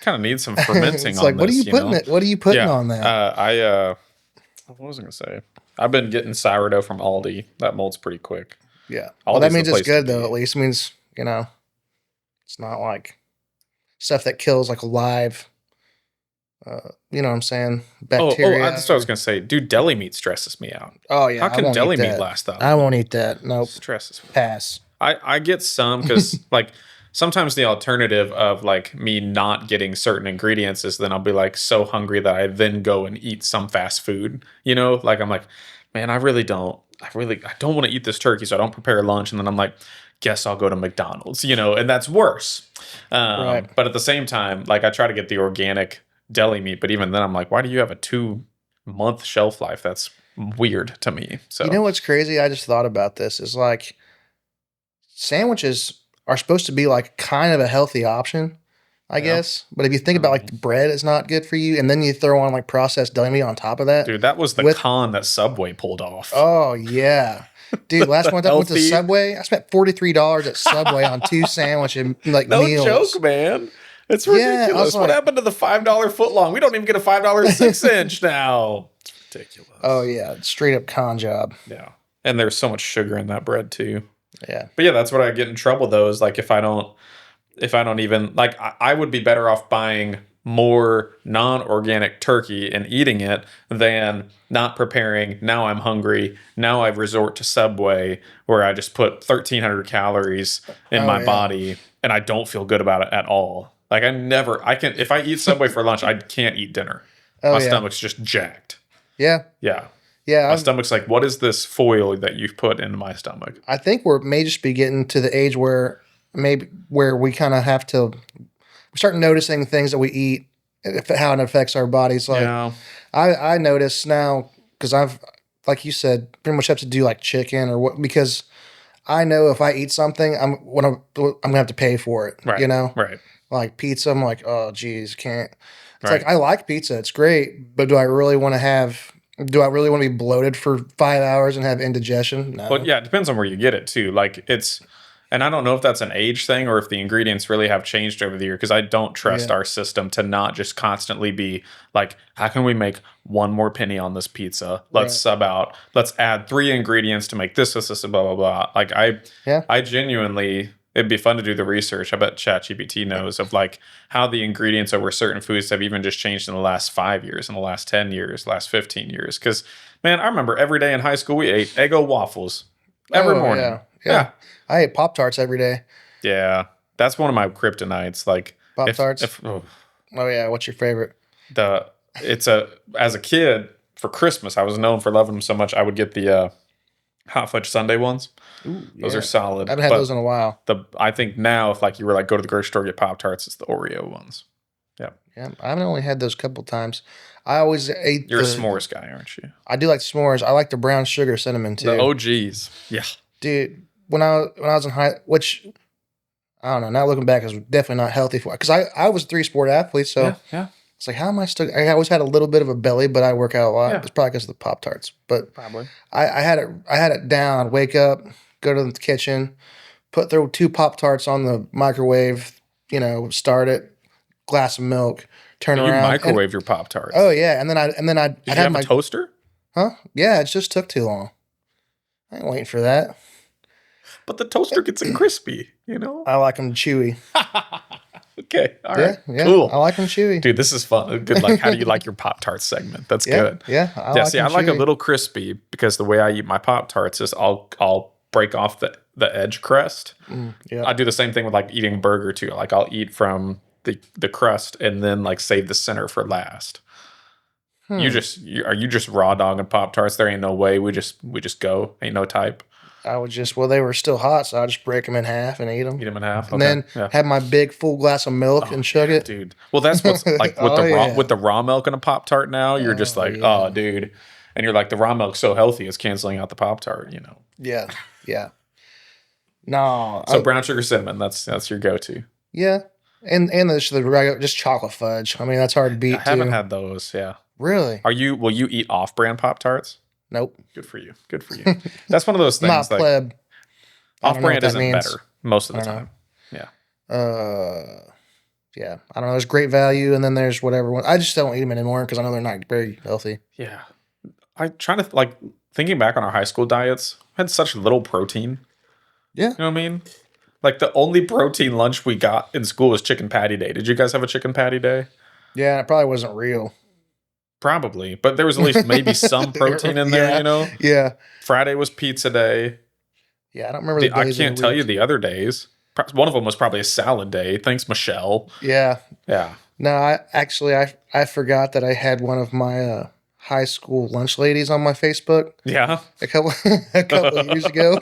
of needs some fermenting. It's like on what this, are you putting it? What are you putting on that? What was I gonna say? I've been getting sourdough from Aldi. That molds pretty quick. Yeah. Well, that means it's good though. At least it means it's not like stuff that kills like live. You know what I'm saying? Bacteria. That's what I was gonna say. Dude, deli meat stresses me out. Oh yeah. How can deli meat last that? I won't eat that. Nope. Stresses me. Pass. I get some because like sometimes the alternative of like me not getting certain ingredients is then I'll be like so hungry that I then go and eat some fast food. Like I'm like, man, I don't want to eat this turkey, so I don't prepare lunch, and then I'm like, guess I'll go to McDonald's, and that's worse. Right. But at the same time, like I try to get the organic deli meat, but even then I'm like, why do you have a 2-month shelf life? That's weird to me. So what's crazy? I just thought about this is like sandwiches are supposed to be like kind of a healthy option, I guess. But if you think about like bread is not good for you, and then you throw on like processed deli meat on top of that. Dude, that was the con that Subway pulled off. Oh yeah. Dude, last one I went to Subway, I spent $43 at Subway on 2 sandwiches like no meals. joke, man. It's Yeah, ridiculous. What happened to the $5 footlong? We don't even get a $5 6-inch now. It's ridiculous. Oh yeah, straight up con job. Yeah. And there's so much sugar in that bread too. Yeah. But yeah, that's what I get in trouble though, is like if I don't even like I would be better off buying more non-organic turkey and eating it than not preparing. Now I'm hungry. Now I resort to Subway where I just put 1,300 calories in my body and I don't feel good about it at all. Like if I eat Subway for lunch, I can't eat dinner. My stomach's just jacked. Yeah. Yeah. Yeah. My stomach's like, what is this foil that you've put into my stomach? I think we may just be getting to the age where we kind of have to start noticing things that we eat, how it affects our bodies. Like I notice now, because I've, like you said, pretty much have to do like chicken or what, because I know if I eat something, I'm gonna have to pay for it. Right. You know, right? Like pizza, I'm like, oh geez, can't. It's Right. like I like pizza, it's great, but do I really want to be bloated for 5 hours and have indigestion? No. But yeah, it depends on where you get it too. Like and I don't know if that's an age thing or if the ingredients really have changed over the year, because I don't trust our system to not just constantly be like, how can we make one more penny on this pizza? Let's sub out. Let's add 3 ingredients to make this, blah, blah, blah. Like I genuinely, it'd be fun to do the research. I bet ChatGPT knows of like how the ingredients over certain foods have even just changed in the last 5 years, in the last 10 years, last 15 years. Because man, I remember every day in high school we ate Eggo waffles every morning. Yeah. I ate Pop-Tarts every day. Yeah, that's one of my kryptonites. Like Pop-Tarts. Oh yeah, what's your favorite? As a kid for Christmas, I was known for loving them so much. I would get the hot fudge sundae ones. Ooh, those are solid. I haven't had those in a while. I think now if like you were like go to the grocery store get Pop-Tarts, it's the Oreo ones. Yeah. Yeah, I've only had those a couple times. I always ate. You're a s'mores guy, aren't you? I do like s'mores. I like the brown sugar cinnamon too. The OGs. Yeah. Dude, when I was in which I don't know, now looking back, is definitely not healthy for, because I was a 3-sport athlete, so yeah. It's like, how am I still? I always had a little bit of a belly, but I work out a lot. Yeah. It's probably because of the Pop-Tarts. But Probably. I had it down. Wake up, go to the kitchen, throw 2 Pop-Tarts on the microwave. Start it, glass of milk, turn You around. microwave your Pop-Tarts. Oh yeah, and then I'd Did you have a toaster? Huh? Yeah, it just took too long. I ain't waiting for that. But the toaster gets it crispy, I like them chewy. Okay. All right. Yeah. Cool. I like them chewy. Dude, this is fun. Good. Like, how do you like your Pop-Tarts segment? That's good. Yeah. I like a little crispy, because the way I eat my Pop-Tarts is I'll break off the edge crust. Yeah. I do the same thing with like eating a burger too. Like I'll eat from the crust and then like save the center for last. Are you just raw dogging Pop-Tarts? There ain't no way. We just go. Ain't no type. I would they were still hot, so I just break them in half and eat them. Eat them in half. And then have my big full glass of milk and chug it. Dude. Well, that's what's like with the raw milk in a Pop-Tart now. You're just like, oh, dude. And you're like, the raw milk's so healthy, it's canceling out the Pop-Tart, Yeah. No. So brown sugar cinnamon, that's your go-to. Yeah. And the regular, just chocolate fudge. I mean, that's hard to beat, I haven't had those, yeah. Really? Will you eat off-brand Pop-Tarts? Nope. Good for you. That's one of those things. Not like, pleb. Off-brand isn't better most of the time. Yeah. Yeah. I don't know. There's great value, and then there's whatever one. I just don't eat them anymore because I know they're not very healthy. Yeah. I trying to like thinking back on our high school diets, we had such little protein. Yeah. You know what I mean? Like the only protein lunch we got in school was chicken patty day. Did you guys have a chicken patty day? Yeah, it probably wasn't real. Probably, but there was at least maybe some protein in there, Yeah. Friday was pizza day. Yeah, I don't remember the days. I can't tell you the other days. One of them was probably a salad day. Thanks, Michelle. Yeah. Yeah. No, I forgot that I had one of my high school lunch ladies on my Facebook. Yeah. A couple of years ago.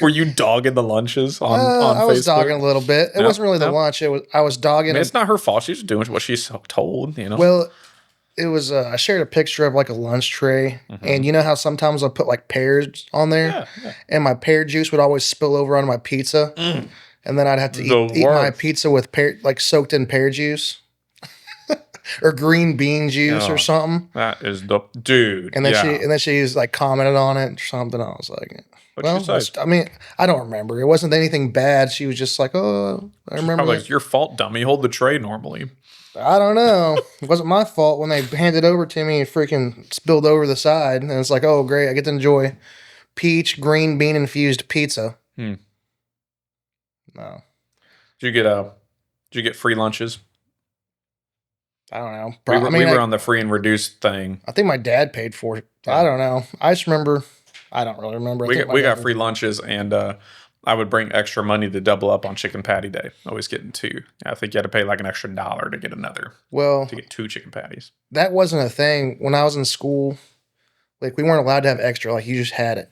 Were you dogging the lunches on I was Facebook? dogging a little bit. It wasn't really the lunch. I was dogging. It's not her fault. She's doing what she's told. Well, it was. I shared a picture of like a lunch tray, and you know how sometimes I'll put like pears on there, and my pear juice would always spill over onto my pizza, and then I'd have to eat my pizza with soaked in pear juice. or green bean juice or Oh, something. That is the dude. And then yeah. she's like commented on it or something. I was like, What'd well, she say? I mean, I don't remember. It wasn't anything bad. She was just like, oh, I remember Probably this. like, your fault, dummy. Hold the tray normally. I don't know. It wasn't my fault when they handed it over to me and freaking spilled over the side. And it's like, oh, great. I get to enjoy peach green bean infused pizza. Hmm. No, Did you get free lunches? I don't know. We were on the free and reduced thing. I think my dad paid for it. Yeah. I don't know. I just remember. I don't really remember. We got free lunches, and I would bring extra money to double up on chicken patty day. Always getting two. I think you had to pay like an extra $1 to get Well, to get 2 chicken patties. that wasn't a thing when I was in school. Like we weren't allowed to have extra. Like you just had it.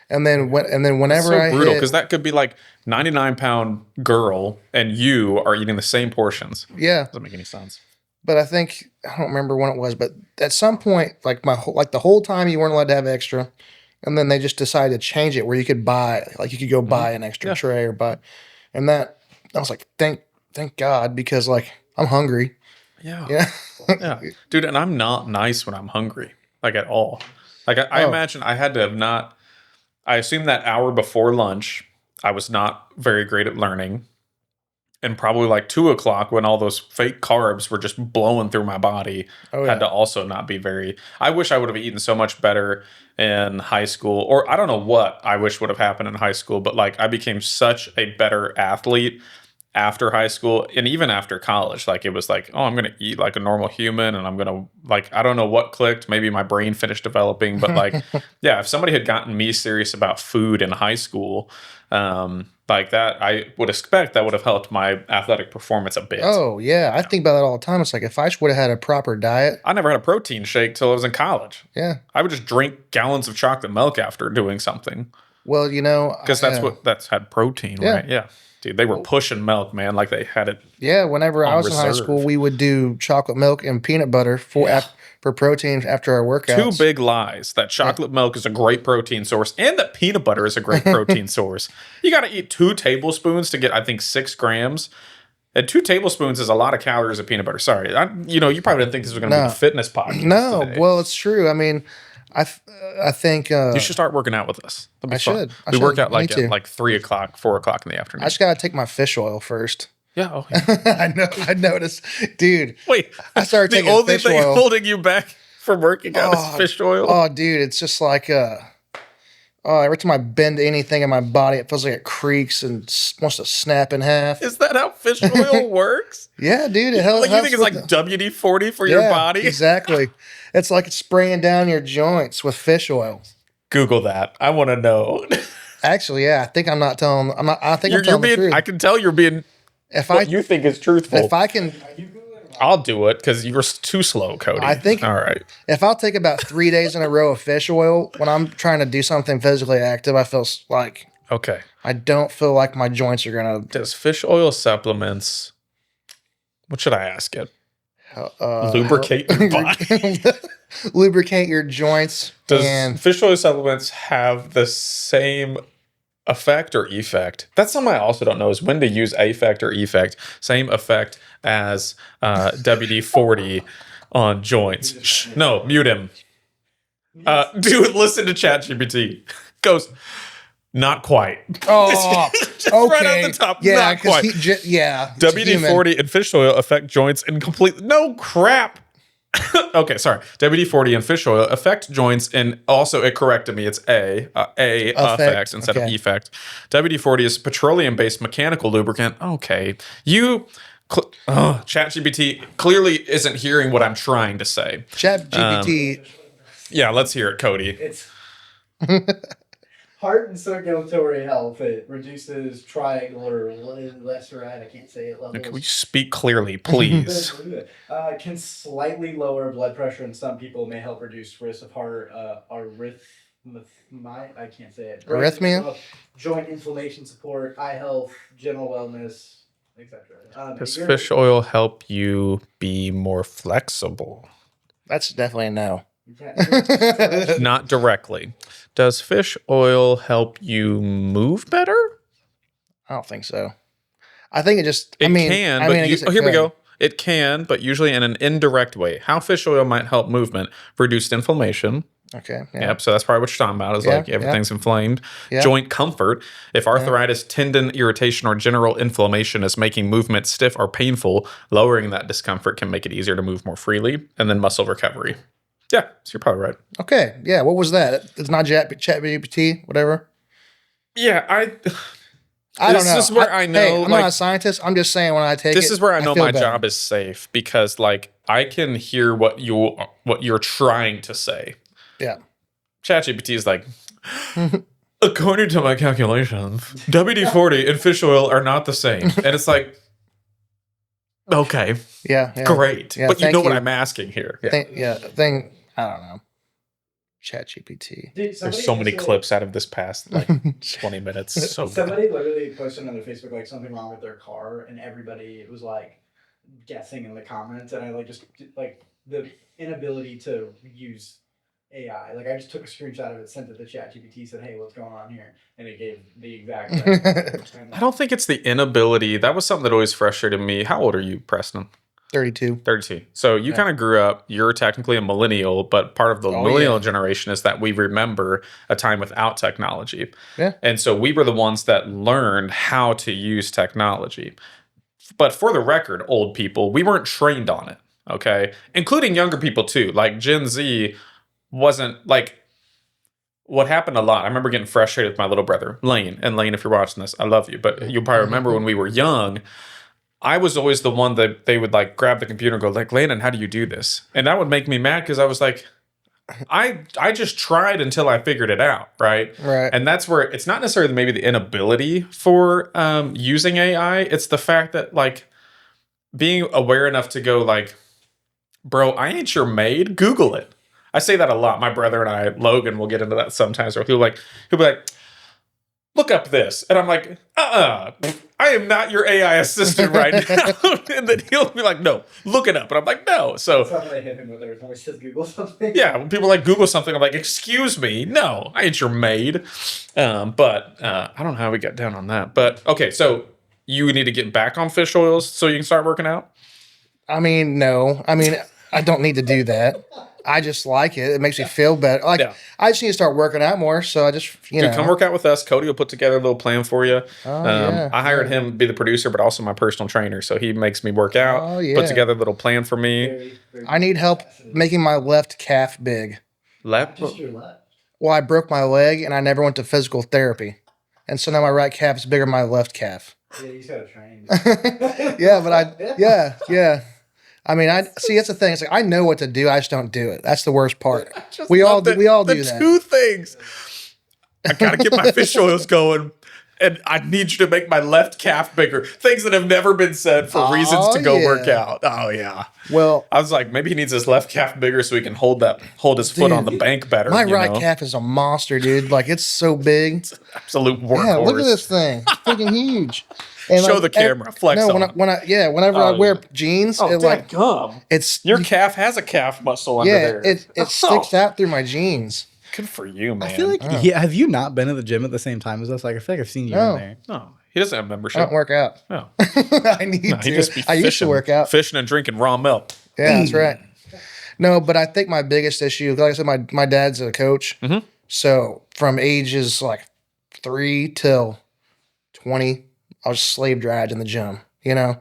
And then whenever So I brutal, hit, because that could be like 99-pound girl and you are eating the same portions. yeah. Doesn't make any sense. But I think I don't remember when it was. But at some point, like the whole time you weren't allowed to have extra, and then they just decided to change it where you could buy, like you could go buy an extra Yeah. tray or buy, and that I was like, thank God, because like I'm hungry. Yeah. Yeah. Yeah. Dude, and I'm not nice when I'm hungry, like at all. Like I Oh. imagine I had to have not, I assume that hour before lunch, I was not very great at learning. And probably like 2 o'clock when all those fake carbs were just blowing through my body, Oh, had yeah. to also not be very, I wish I would have eaten so much better in high school, or I don't know what I wish would have happened in high school, but like I became such a better athlete after high school and even after college. Like it was like, oh, I'm going to eat like a normal human, and I'm going to like, I don't know what clicked. Maybe my brain finished developing, but like, yeah, if somebody had gotten me serious about food in high school, like that, I would expect that would have helped my athletic performance a bit. Oh yeah, I think about that all the time. It's like if I would have had a proper diet. I never had a protein shake till I was in college. Yeah. I would just drink gallons of chocolate milk after doing something Well, because that's had protein, Yeah. right? Yeah. Dude, they were pushing milk, man, like they had it. Yeah, whenever I On was in high reserve. school, we would do chocolate milk and peanut butter for protein after our workouts. Two big lies that chocolate milk is a great protein source and that peanut butter is a great protein source. You got to eat 2 tablespoons to get, I think, 6 grams. And 2 tablespoons is a lot of calories of peanut butter. Sorry. You probably didn't think this was going to be No. a fitness podcast. No, today. well, it's true. I mean, I think You should start working out with us. That'd be I fun. should. I We work should. out I like need to. at like 3 o'clock, 4 o'clock in the afternoon. I just gotta take my fish oil first. yeah. Oh, yeah. I know. I noticed, dude. Wait. I started The taking only fish thing oil. holding you back from working out is fish oil. Oh, dude, it's just like every time I bend anything in my body, it feels like it creaks and wants to snap in half. Is that how fish oil works? Yeah, dude, it helps. Like you think it's like WD-40 for your body? Exactly. It's like it's spraying down your joints with fish oil. Google that. I want to know. Actually, yeah, I think I'm not telling. I'm not. I think I'm You're telling the being. truth. I can tell you're being. If What you think is truthful. if I can, I'll do it because you're too slow, Cody. I think- All right. if I'll take about 3 days in a row of fish oil when I'm trying to do something physically active, I feel like Okay. I don't feel like my joints are gonna Does fish oil supplements? What should I ask it? Lubricate your body. lubricate your joints. Does and fish oil supplements have the same effect or effect? That's something I also don't know is when to use affect or effect. Same effect as WD-40 on joints. Shh, no, mute him. Dude, listen to ChatGPT. Goes, not quite. oh, Just okay, right off the top, yeah, not 'cause quite. yeah, it's human. WD-40 and fish oil affect joints in complete. No crap. Okay, sorry. WD-40 and fish oil affect joints, and also it corrected me. It's affect instead of okay. effect. WD-40 is petroleum-based mechanical lubricant. Okay, ChatGPT clearly isn't hearing what I'm trying to say. ChatGPT. Yeah, let's hear it, Cody. It's heart and circulatory health. It reduces triangular glyceride. I can't say it. Levels. Can we speak clearly, please? Can slightly lower blood pressure in some people. May help reduce risk of heart I can't say it. Arrhythmia? Joint inflammation support, eye health, general wellness, etc. Does fish oil help you be more flexible? That's definitely a no. Not directly. Does fish oil help you move better? I don't think so. I think it just. It I mean, can, I but mean, I guess it here we could. go. It can, but usually in an indirect way. How fish oil might help movement, reduced inflammation. Okay. Yeah. Yep. So that's probably what you're talking about is like everything's inflamed. Yeah. Joint comfort. If arthritis, tendon irritation, or general inflammation is making movement stiff or painful, lowering that discomfort can make it easier to move more freely. And then muscle recovery. Yeah. So you're probably right. Okay. Yeah. What was that? It's not ChatGPT, whatever. Yeah. I don't know. This is where I know. Hey, I'm not a scientist. I'm just saying when I take this is where I know feel my better. job is safe because like I can hear what you're trying to say. Yeah. ChatGPT is like, according to my calculations, WD-40 and fish oil are not the same. And it's like, okay, Yeah. great. Yeah, But you thank know what you. I'm asking here. Yeah. I don't know. ChatGPT. There's so many clips out of this past like 20 minutes. So good. Somebody literally posted on their Facebook like something wrong with their car, and everybody was like guessing in the comments, and I like just like the inability to use AI. Like I just took a screenshot of it, sent it to ChatGPT, said, "Hey, what's going on here?" And it gave the exact. I don't think it's the inability. That was something that always frustrated me. How old are you, Preston? 32. 32. So you kind of grew up, you're technically a millennial, but part of the millennial generation is that we remember a time without technology. Yeah. And so we were the ones that learned how to use technology. But for the record, old people, we weren't trained on it, okay? Including younger people too. Like Gen Z wasn't like, what happened a lot, I remember getting frustrated with my little brother, Lane. And Lane, if you're watching this, I love you. But you'll probably remember when we were young, I was always the one that they would like grab the computer and go like, Landon, how do you do this? And that would make me mad because I was like, I just tried until I figured it out, right? Right. And that's where it's not necessarily maybe the inability for using AI. It's the fact that like being aware enough to go like, bro, I ain't your maid. Google it. I say that a lot. My brother and I, Logan, will get into that sometimes. Or he'll be like, look up this. And I'm like, I am not your AI assistant right now. And then he'll be like, no, look it up. And I'm like, no. So That's not what I hit him with every time he says Google something. yeah, when people like Google something, I'm like, excuse me, no, I ain't your maid. But I don't know how we got down on that. But okay, so you need to get back on fish oils so you can start working out? I mean, no. I mean, I don't need to do that. I just like it. It makes me feel better. Like I just need to start working out more. So I just, Dude, come work out with us. Cody will put together a little plan for you. Yeah. I hired him to be the producer, but also my personal trainer. So he makes me work out, put together a little plan for me. I need help making my left calf big. Left? Just your left. Well, I broke my leg and I never went to physical therapy. And so now my right calf is bigger than my left calf. Yeah, you just gotta train. Yeah, but yeah. I mean, see. That's the thing. It's like I know what to do. I just don't do it. That's the worst part. We all do that. Two things. I gotta get my fish oils going, and I need you to make my left calf bigger. Things that have never been said for reasons to go work out. Oh yeah. Well, I was like, maybe he needs his left calf bigger so he can hold his foot on the bank better. my right calf is a monster, dude. Like it's so big. It's an absolute workhorse. Yeah, look at this thing. It's freaking huge. And Show the camera. Flex on it. Whenever I wear jeans, it like gum. it's Your calf has a calf muscle under there. it sticks out through my jeans. Good for you, man. I feel like have you not been at the gym at the same time as us? Like I feel like I've seen you in there. no, he doesn't have membership. I don't work out. No. I need He to. just be I used to work out. fishing and drinking raw milk. Yeah, that's right. No, but I think my biggest issue, like I said, my dad's a coach. Mm-hmm. So from ages like 3 till 20, I was slave dragged in the gym. You know,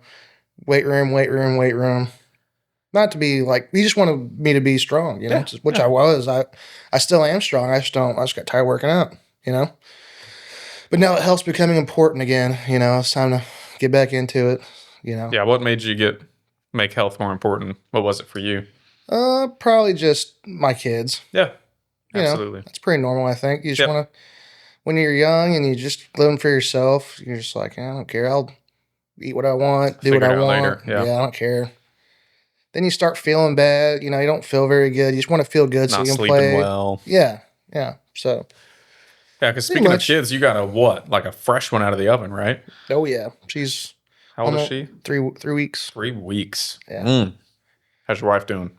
weight room. Not to be like, he just wanted me to be strong, you know, which I was. I still am strong. I just got tired working out, you know. But now health's becoming important again. You know, it's time to get back into it, you know. Yeah, what made you make health more important? What was it for you? Probably just my kids. Yeah, You know, absolutely. that's pretty normal, I think. You just want to, when you're young and you're just living for yourself, you're just like, I don't care. I'll eat what I want, do what I want. Later. Yeah, I don't care. Then you start feeling bad. You know, you don't feel very good. You just want to feel good so you can sleeping play. well. Yeah. So. Yeah, because speaking of kids, you got like a fresh one out of the oven, right? Oh yeah, she's. How old is she? 3 weeks. 3 weeks. Yeah. How's your wife doing?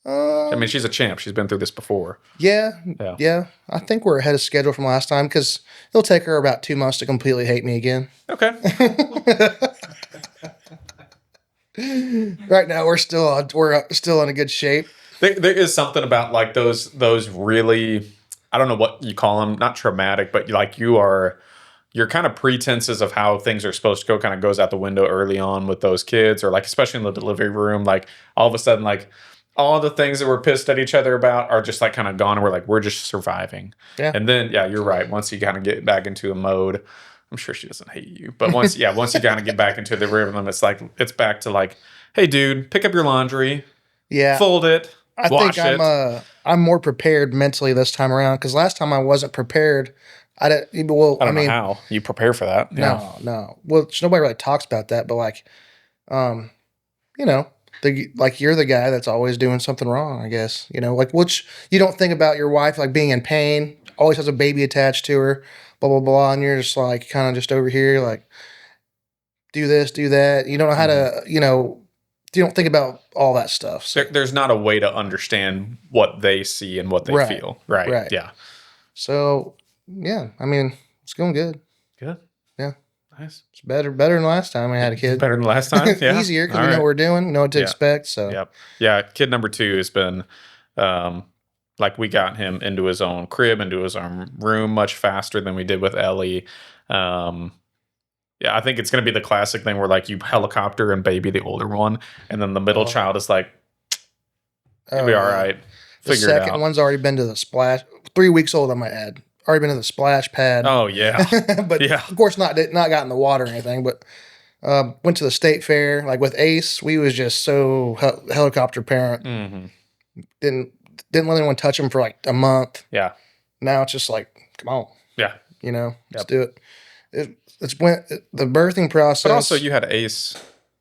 I mean, she's a champ. She's been through this before. Yeah. I think we're ahead of schedule from last time because it'll take her about 2 months to completely hate me again. Okay. Right now, we're still in a good shape. There is something about like those really, I don't know what you call them, not traumatic, but like your kind of pretenses of how things are supposed to go kind of goes out the window early on with those kids, or like especially in the delivery room, like all of a sudden like all the things that we're pissed at each other about are just like kind of gone, and we're like we're just surviving. Yeah. And then you're right. Once you kind of get back into a mode, I'm sure she doesn't hate you, but once you kind of get back into the rhythm, it's like it's back to like, hey dude, pick up your laundry, Yeah, fold it, I wash think it. I'm more prepared mentally this time around because last time I wasn't prepared. I didn't. Well, I don't mean, know how you prepare for that. no. Well, nobody really talks about that, but like, you know, like you're the guy that's always doing something wrong. I guess like which you don't think about your wife like being in pain, always has a baby attached to her, blah blah blah, and you're just like kind of just over here like do this, do that. You don't know how to, you don't think about all that stuff. So, There's not a way to understand what they see and what they Right, feel. Right. right. Yeah. so yeah, I mean, it's going good. Good. Yeah. Nice. It's better than last time I had a kid. Better than last time. Yeah. Easier because All we know right. what we're doing, we know what to Yeah. expect. So Yep. Yeah. Kid number 2 has been, like we got him into his own crib, into his own room much faster than we did with Ellie. Yeah, I think it's going to be the classic thing where like you helicopter and baby the older one, and then the middle child is like, it'll be all right. The Figure it second out. one's already been to the splash. 3 weeks old, I might add. Already been to the splash pad. Oh yeah. But Yeah. of course not got in the water or anything. But went to the state fair. Like with Ace, we was just so helicopter parent. Hmm. Didn't let anyone touch him for like a month. Yeah. Now it's just like, come on, Yeah. let's do it. It's when the birthing process. But also, you had Ace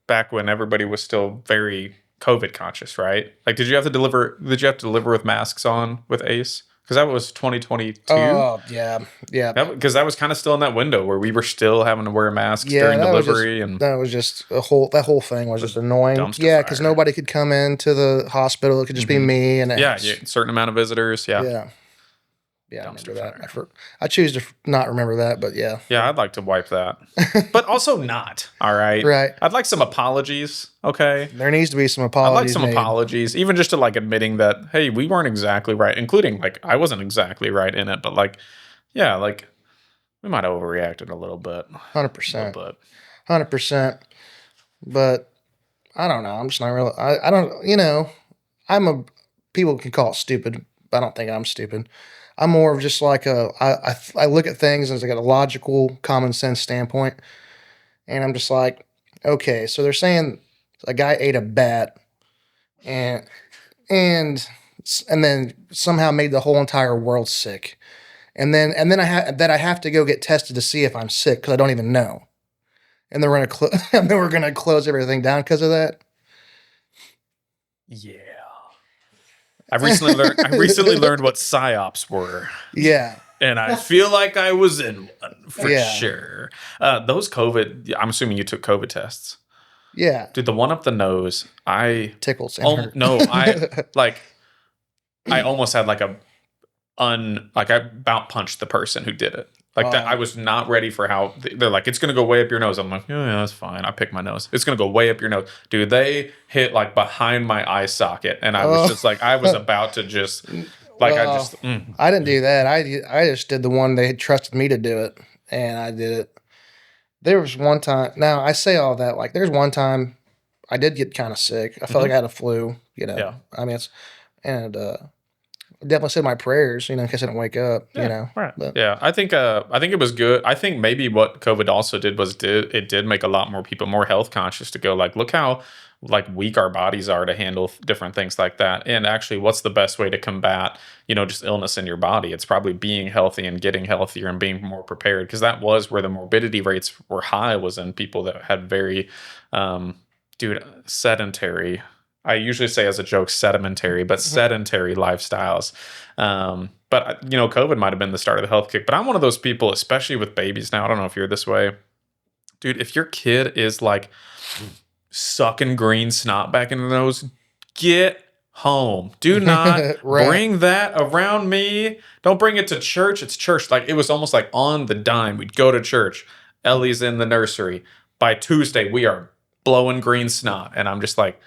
back when everybody was still very COVID conscious, right? Like, did you have to deliver? Did you have to deliver with masks on with Ace? Because that was 2022. Oh yeah. Because that was kind of still in that window where we were still having to wear masks during that was delivery, just, and that was just that whole thing was just annoying. dumpster Yeah, because fire. nobody could come into the hospital. It could just be me and yeah, certain amount of visitors. Yeah, yeah. I Dumpster remember that. fire. I choose to not remember that, but yeah. yeah. I'd like to wipe that, but also not. All right, Right. I'd like some apologies. Okay. There needs to be some I'd apologies. like some made. apologies, even just to like admitting that, hey, we weren't exactly right, including like I wasn't exactly right in it, but like, yeah, like we might have overreacted a little bit. 100%. But 100%. But I don't know. I'm just not really. I don't. People can call it stupid, but I don't think I'm stupid. I'm more of just like I look at things as like a logical, common sense standpoint, and I'm just like, okay, so they're saying a guy ate a bat, and then somehow made the whole entire world sick, and then I have to go get tested to see if I'm sick because I don't even know, and then we're gonna close everything down because of that. yeah, I recently learned what psyops were. Yeah. And I feel like I was in one for Yeah. sure. Those COVID, I'm assuming you took COVID tests. Yeah. Dude, the one up the nose, Tickles and hurt. no, I almost had like I about punched the person who did it. Like that, I was not ready for how they're like, it's gonna go way up your nose. I'm like, yeah, that's fine. I pick my nose. It's gonna go way up your nose, dude. They hit like behind my eye socket, and I was just like, I was about to just like, I didn't do that. I just did the one they had trusted me to do it, and I did it. There was one time. Now I say all that like there's one time I did get kind of sick. I felt like I had a flu. Yeah. I mean, definitely said my prayers. In case I didn't wake up. right. But, Yeah, I think it was good. I think maybe what COVID also did was it did make a lot more people more health conscious to go like, look how like weak our bodies are to handle different things like that. And actually, what's the best way to combat, just illness in your body? It's probably being healthy and getting healthier and being more prepared, because that was where the morbidity rates were high, was in people that had very, sedentary. I usually say as a joke, sedimentary, but sedentary lifestyles. But COVID might have been the start of the health kick. But I'm one of those people, especially with babies now. I don't know if you're this way, dude. If your kid is like sucking green snot back in the nose, get home. Do not Right. bring that around me. Don't bring it to church. It's church. Like, it was almost like on the dime. We'd go to church. Ellie's in the nursery. By Tuesday, we are blowing green snot. And I'm just like,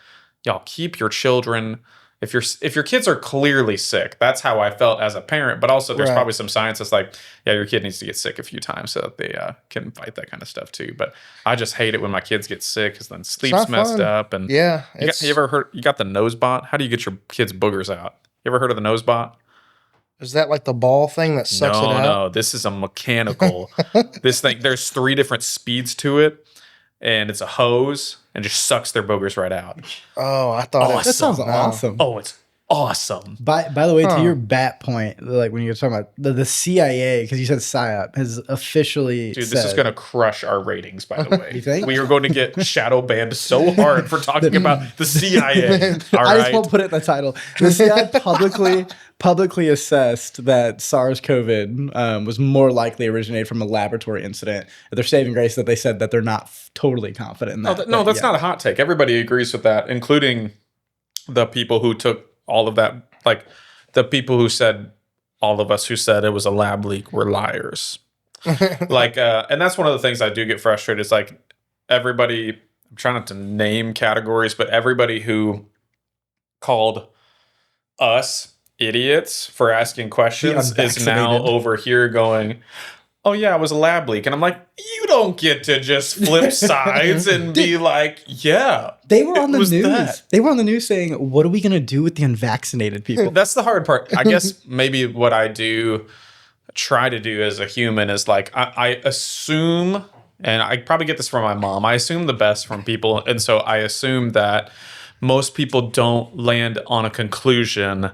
y'all keep your children. If your kids are clearly sick, that's how I felt as a parent. But also, there's Right. probably some science that's like, yeah, your kid needs to get sick a few times so that they can fight that kind of stuff too. But I just hate it when my kids get sick because then sleep's not messed fun. up. And Yeah. you ever heard? You got the nose bot? How do you get your kids' boogers out? You ever heard of the nose bot? Is that like the ball thing that sucks it out? No. This is a mechanical. This thing. There's 3 different speeds to it, and it's a hose and just sucks their boogers right out. Oh, I thought Awesome. it. That sounds No. awesome. Oh, it's awesome. By the way, Huh. to your bat point, like when you were talking about the CIA, because you said PSYOP, has officially Dude, said, this is going to crush our ratings, by the way. You think? We are going to get shadow banned so hard for talking about the CIA. All I just right. won't put it in the title. The CIA publicly assessed that SARS-CoV was more likely originated from a laboratory incident. Their saving grace that they said that they're not totally confident in that. No, but that's yeah. not a hot take. Everybody agrees with that, including the people who took all of that. Like the people who said, all of us who said it was a lab leak were liars. Like, and that's one of the things I do get frustrated. Is like everybody, I'm trying not to name categories, but everybody who called us idiots for asking questions is now unvaccinated. over here going, oh yeah, it was a lab leak. And I'm like, you don't get to just flip sides and be like, yeah. They were on it the was news. that. They were on the news saying, "What are we going to do with the unvaccinated people?" That's the hard part. I guess maybe what I try to do as a human is like, I assume, and I probably get this from my mom, I assume the best from people. And so I assume that most people don't land on a conclusion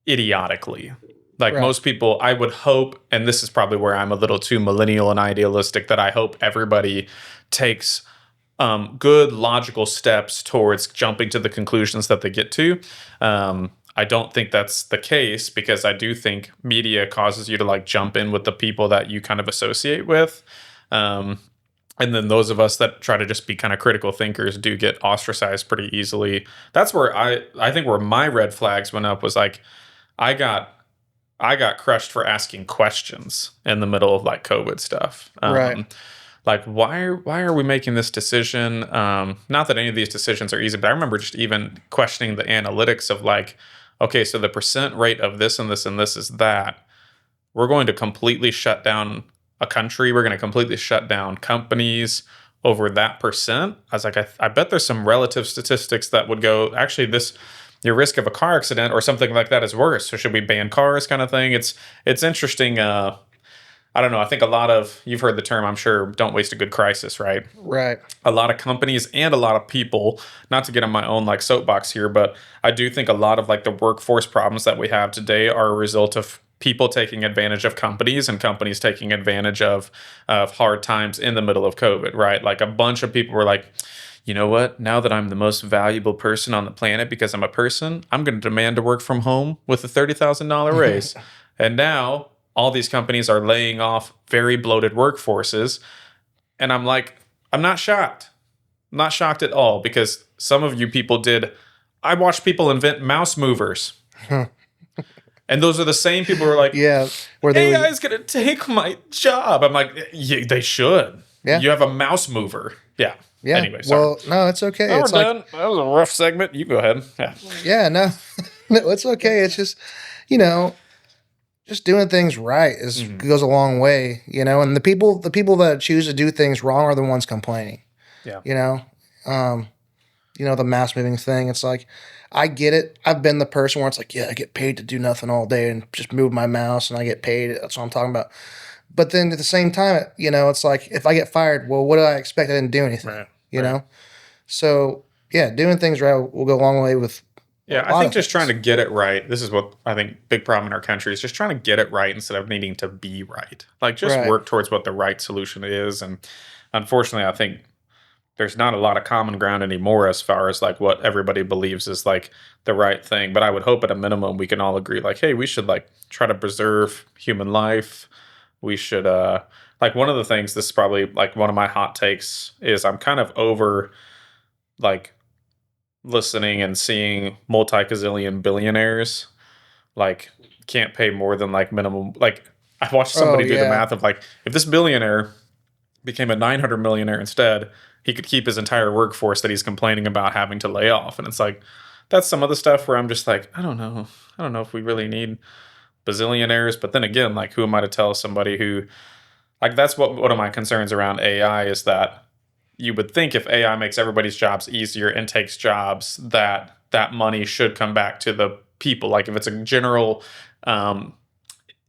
idiotically. Like Right. most people, I would hope, and this is probably where I'm a little too millennial and idealistic, that I hope everybody takes good logical steps towards jumping to the conclusions that they get to. I don't think that's the case because I do think media causes you to like jump in with the people that you kind of associate with. And then those of us that try to just be kind of critical thinkers do get ostracized pretty easily. That's where I think where my red flags went up was like, I got crushed for asking questions in the middle of like COVID stuff. Right. Like why are we making this decision? Not that any of these decisions are easy, but I remember just even questioning the analytics of like, okay, so the percent rate of this and this and this is that. We're going to completely shut down a country. We're going to completely shut down companies over that percent. I was like, I bet there's some relative statistics that would go, actually your risk of a car accident or something like that is worse. So should we ban cars kind of thing? It's interesting. I don't know. I think a lot of, you've heard the term, I'm sure, don't waste a good crisis, right? Right. A lot of companies and a lot of people, not to get on my own like soapbox here, but I do think a lot of like the workforce problems that we have today are a result of people taking advantage of companies and companies taking advantage of hard times in the middle of COVID, right? Like a bunch of people were like, you know what? Now that I'm the most valuable person on the planet because I'm a person, I'm going to demand to work from home with a $30,000 raise. And now all these companies are laying off very bloated workforces. And I'm like, I'm not shocked. I'm not shocked at all because some of you people did. I watched people invent mouse movers. And those are the same people who are like, Yeah. Where they AI is going to take my job. I'm like, yeah, they should. Yeah. You have a mouse mover. Yeah. Yeah. Anyway, sorry. Well, no, it's okay. Oh, It's we're like, done. That was a rough segment. You go ahead. Yeah. yeah, no, no, it's okay. It's just, just doing things right goes a long way, and the people that choose to do things wrong are the ones complaining. Yeah. The mass moving thing. It's like, I get it. I've been the person where it's like, yeah, I get paid to do nothing all day and just move my mouse and I get paid. That's what I'm talking about. But then at the same time, it's like, if I get fired, well, what do I expect? I didn't do anything, Right. So yeah, doing things right will go a long way with. Yeah, I think just trying to get it right. This is what I think big problem in our country is just trying to get it right instead of needing to be right. Like just Right. work towards what the right solution is. And unfortunately, I think there's not a lot of common ground anymore as far as like what everybody believes is like the right thing. But I would hope at a minimum we can all agree like, hey, we should like try to preserve human life. We should like one of the things, this is probably like one of my hot takes is I'm kind of over like listening and seeing multi-gazillion billionaires like can't pay more than like minimum. Like I watched somebody do the math of like if this billionaire became a 900 millionaire instead, he could keep his entire workforce that he's complaining about having to lay off. And it's like, that's some of the stuff where I'm just like, I don't know. I don't know if we really need bazillionaires. But then again, like, who am I to tell somebody who, like, that's what one of my concerns around AI is that you would think if AI makes everybody's jobs easier and takes jobs, that money should come back to the people. Like, if it's a general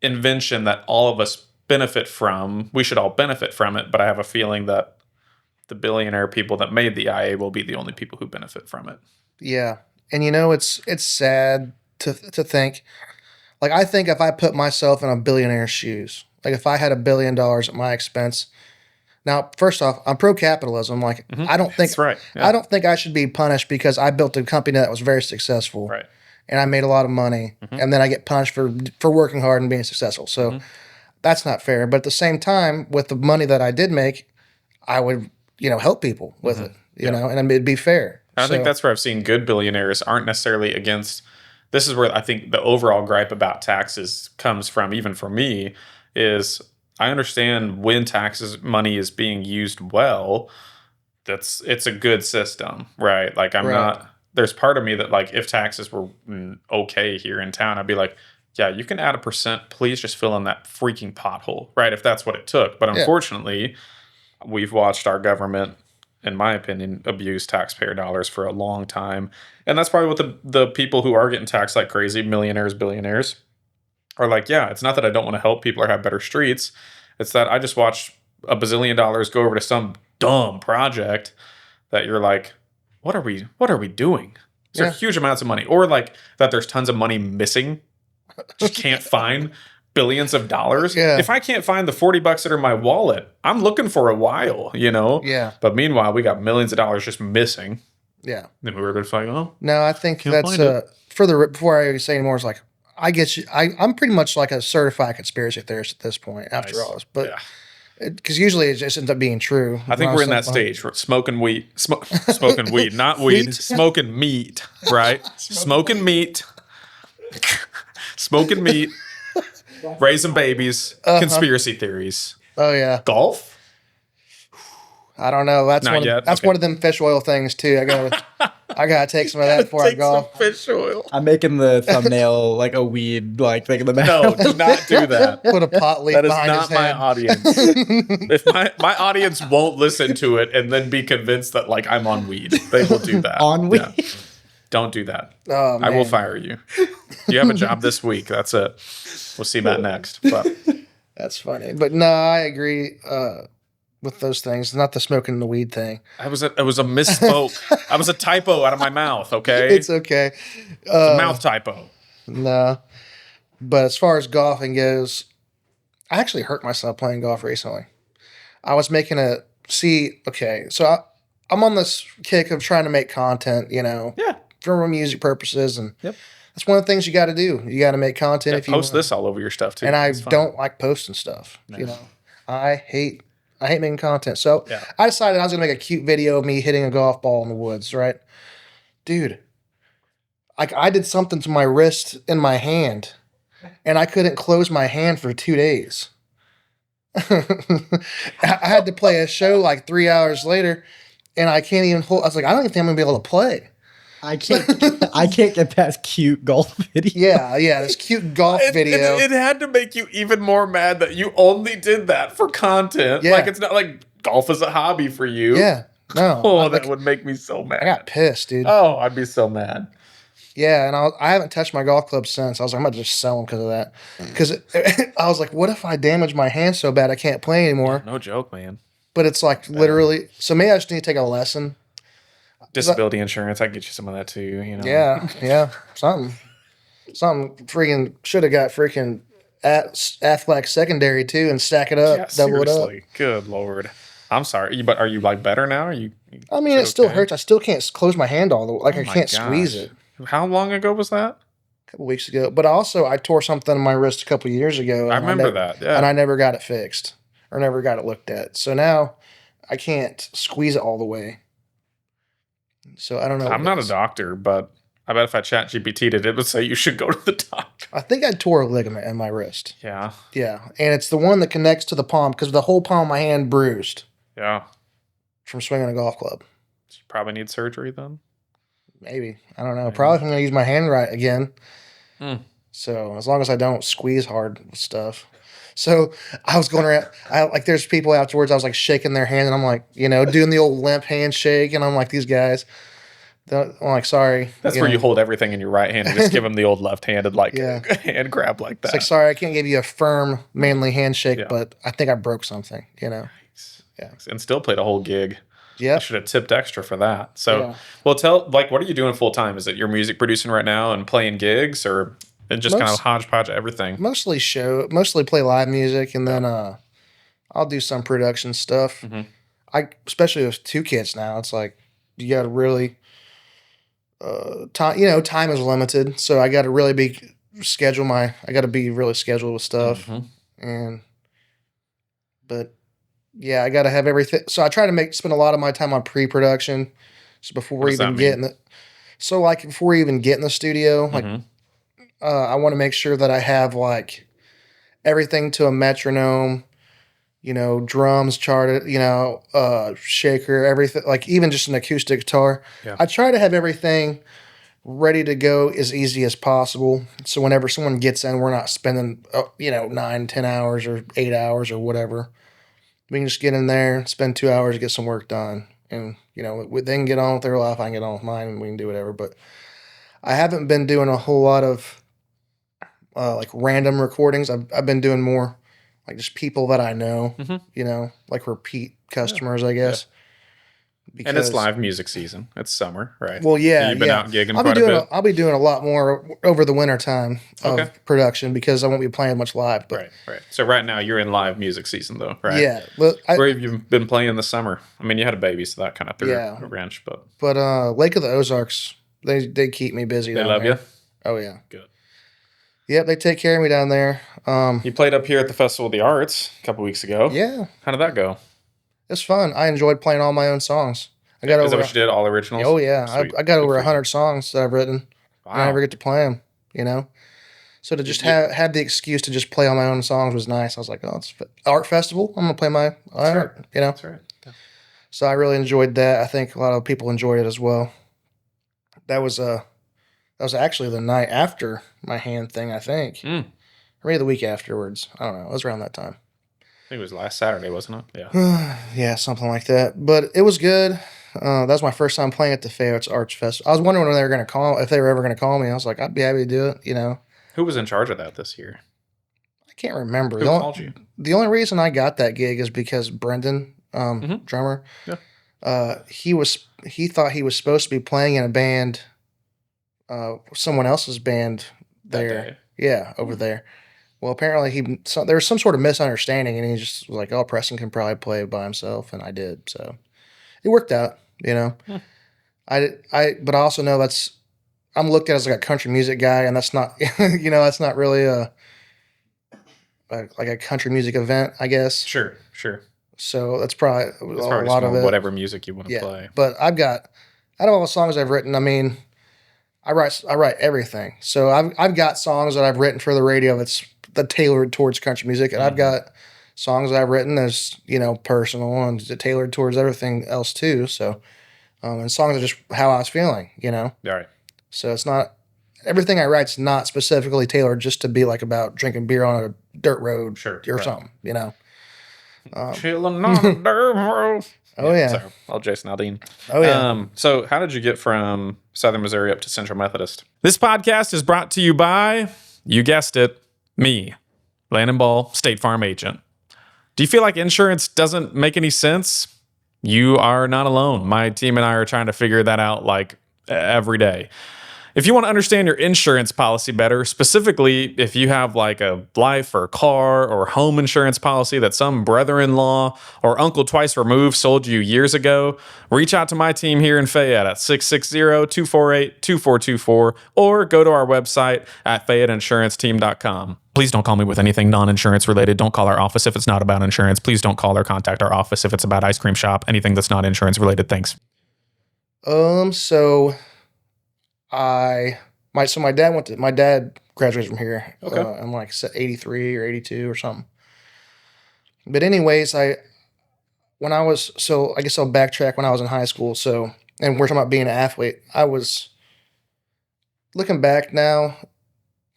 invention that all of us benefit from, we should all benefit from it. But I have a feeling that the billionaire people that made the IA will be the only people who benefit from it. Yeah. And it's sad to think, like, I think if I put myself in a billionaire's shoes, like if I had $1 billion at my expense. Now, first off, I'm pro-capitalism. Like, I don't think That's right. Yeah. I don't think I should be punished because I built a company that was very successful, Right. and I made a lot of money, and then I get punished for working hard and being successful. So that's not fair. But at the same time, with the money that I did make, I would help people with it, you know, and it'd be fair. I think that's where I've seen good billionaires aren't necessarily against. This is where I think the overall gripe about taxes comes from, even for me, is I understand when taxes money is being used well, it's a good system, right? Like I'm not. There's part of me that like if taxes were okay here in town, I'd be like, yeah, you can add 1%. Please just fill in that freaking pothole, right? If that's what it took. But unfortunately, we've watched our government, in my opinion, abuse taxpayer dollars for a long time. And that's probably what the people who are getting taxed like crazy, millionaires, billionaires, are like, yeah, it's not that I don't want to help people or have better streets. It's that I just watched $1 bazillion go over to some dumb project that you're like, what are we doing? There's huge amounts of money. Or like that there's tons of money missing. Just can't find billions of dollars. Yeah. If I can't find the $40 that are in my wallet, I'm looking for a while, Yeah. But meanwhile, we got millions of dollars just missing. Yeah. Then we were just like, oh. No, I think Can't that's find it. before I say any more, it's like I get you. I'm pretty much like a certified conspiracy theorist at this point. After all this, but because usually it just ends up being true. I think we're in that stage. We're smoking weed, smoking weed, not weed, smoking meat, right? Smoking meat, smoking meat, raising babies, conspiracy theories. Oh yeah, golf. I don't know. That's Not one. yet. That's Okay. one of them fish oil things too. I gotta take some of that before I golf. Fish oil. I'm making the thumbnail like a weed like thing in the back. No, do not do that. Put a pot leaf That is behind not his my head. audience. If my audience won't listen to it and then be convinced that like I'm on weed, they will do that. On weed? Yeah. Don't do that. Oh, I will man. fire you. You have a job this week. That's it. We'll see Matt next. But That's funny, but no, I agree with those things. Not the smoking the weed thing. it was a misspoke. I was a typo out of my mouth. Okay, It's okay. It's a mouth typo. No, but as far as golfing goes, I actually hurt myself playing golf recently. I was making so I'm on this kick of trying to make content, Yeah. for music purposes, and that's one of the things you got to do. You got to make content if you Post this all over your stuff too. And I It's fun. don't like posting stuff. I hate making content. So I decided I was gonna make a cute video of me hitting a golf ball in the woods, right? Dude, like I did something to my wrist and my hand, and I couldn't close my hand for 2 days. I had to play a show like 3 hours later, and I can't even hold. I was like, I don't even think I'm gonna be able to play. I can't get past cute golf video. Yeah, this cute golf video. It had to make you even more mad that you only did that for content. Yeah. Like it's not like golf is a hobby for you. Yeah, no. Oh, that would make me so mad. I got pissed, dude. Oh, I'd be so mad. Yeah, and I haven't touched my golf club since. I was like, I'm gonna just sell them because of that. Because I was like, what if I damage my hand so bad I can't play anymore? No joke, man. But it's like literally. So maybe I just need to take a lesson. Disability insurance, I can get you some of that too. Yeah, something freaking should have got freaking athletic secondary too and stack it up, Yeah, double it up. seriously. Good Lord. I'm sorry, but are you like better now? Are you? I mean, it still hurts. I still can't close my hand all the way. Like I Oh my can't squeeze gosh. it. How long ago was that? A couple weeks ago, but I tore something in my wrist a couple years ago. I and remember never- that. Yeah. And I never got it fixed or never got it looked at. So now I can't squeeze it all the way. So I don't know. I'm not a doctor, but I bet if I chat GPT'd it would say you should go to the doctor. I think I tore a ligament in my wrist. from swinging a golf club. You probably need surgery then. Maybe. I don't know. Probably if I'm going to use my hand right again. Mm. So as long as I don't squeeze hard with stuff. So I was going around, there's people afterwards, I was like shaking their hand and I'm like, doing the old limp handshake. And I'm like, these guys, I'm like, sorry. That's where you hold everything in your right hand and just give them the old left-handed hand grab like that. It's like, sorry, I can't give you a firm, manly handshake, but I think I broke something, Nice. Yeah. And still played a whole gig. Yeah. I should have tipped extra for that. So, well, what are you doing full time? Is it your music producing right now and playing gigs, or just kind of hodgepodge of everything? Mostly play live music, and then I'll do some production stuff. Mm-hmm. Especially with 2 kids now, it's like you got to really time is limited, so I got to really be really scheduled with stuff, but. Yeah, I got to have everything. So I try to spend a lot of my time on pre-production. So before we even get in the studio, I want to make sure that I have everything to a metronome, drums charted, shaker, everything, even just an acoustic guitar. Yeah. I try to have everything ready to go as easy as possible. So whenever someone gets in, we're not spending, 9, 10 hours or 8 hours or whatever. We can just get in there, spend 2 hours, get some work done. And, they can get on with their life, I can get on with mine, and we can do whatever. But I haven't been doing a whole lot of, random recordings. I've been doing more, just people that I know, repeat customers, I guess. And it's live music season. It's summer, right? Well, yeah. So you've been out gigging quite a bit. I'll be doing a lot more over the winter time of production because I won't be playing much live. But. Right. So right now you're in live music season, though, right? Yeah. But where have you been playing this summer? I mean, you had a baby, so that kind of threw a wrench. But Lake of the Ozarks, they keep me busy. They love you? Oh, yeah. Good. Yep, they take care of me down there. You played up here at the Festival of the Arts a couple weeks ago. Yeah. How did that go? It's fun. I enjoyed playing all my own songs. Is that what you did, all originals? Oh, yeah. I got over 100 songs that I've written. Wow. And I never get to play them, So to just have the excuse to just play all my own songs was nice. I was like, oh, it's art festival. I'm going to play my art, That's right. Yeah. So I really enjoyed that. I think a lot of people enjoyed it as well. That was actually the night after my hand thing, I think. Or maybe the week afterwards. I don't know. It was around that time. I think it was last Saturday, wasn't it? Yeah. Yeah, something like that. But it was good. That was my first time playing at the Fayette's Arts Festival. I was wondering when they were going to if they were ever going to call me. I was like, I'd be happy to do it, Who was in charge of that this year? I can't remember. Who called you? The only reason I got that gig is because Brendan, drummer, he thought he was supposed to be playing in a band, someone else's band there. Yeah, over there. Well, apparently there was some sort of misunderstanding, and he just was like, "Oh, Preston can probably play by himself," and I did. So it worked out, But I also know I'm looked at as like a country music guy, and that's not, that's not really a country music event, I guess. Sure. So that's probably a lot of it. Whatever music you want to play. But out of all the songs I've written, I mean, I write everything. So I've got songs that I've written for the radio that's tailored towards country music, and I've got songs that I've written as personal and tailored towards everything else too. So, and songs are just how I was feeling, All right. So it's not everything I write's not specifically tailored just to be about drinking beer on a dirt road, or something, Chilling on a dirt road. Oh yeah. Sorry, all Jason Aldean. Oh yeah. So how did you get from Southern Missouri up to Central Methodist? This podcast is brought to you by, you guessed it, me, Landon Ball, State Farm agent. Do you feel like insurance doesn't make any sense? You are not alone. My team and I are trying to figure that out every day. If you want to understand your insurance policy better, specifically if you have a life or car or home insurance policy that some brother-in-law or uncle twice removed sold you years ago, reach out to my team here in Fayette at 660-248-2424 or go to our website at FayetteInsuranceTeam.com. Please don't call me with anything non-insurance related. Don't call our office if it's not about insurance. Please don't call or contact our office if it's about ice cream shop, anything that's not insurance related. Thanks. So my dad graduated from here. Okay. I'm 83 or 82 or something. But anyways, when I was, so I guess I'll backtrack when I was in high school. So, and we're talking about being an athlete. I was, looking back now,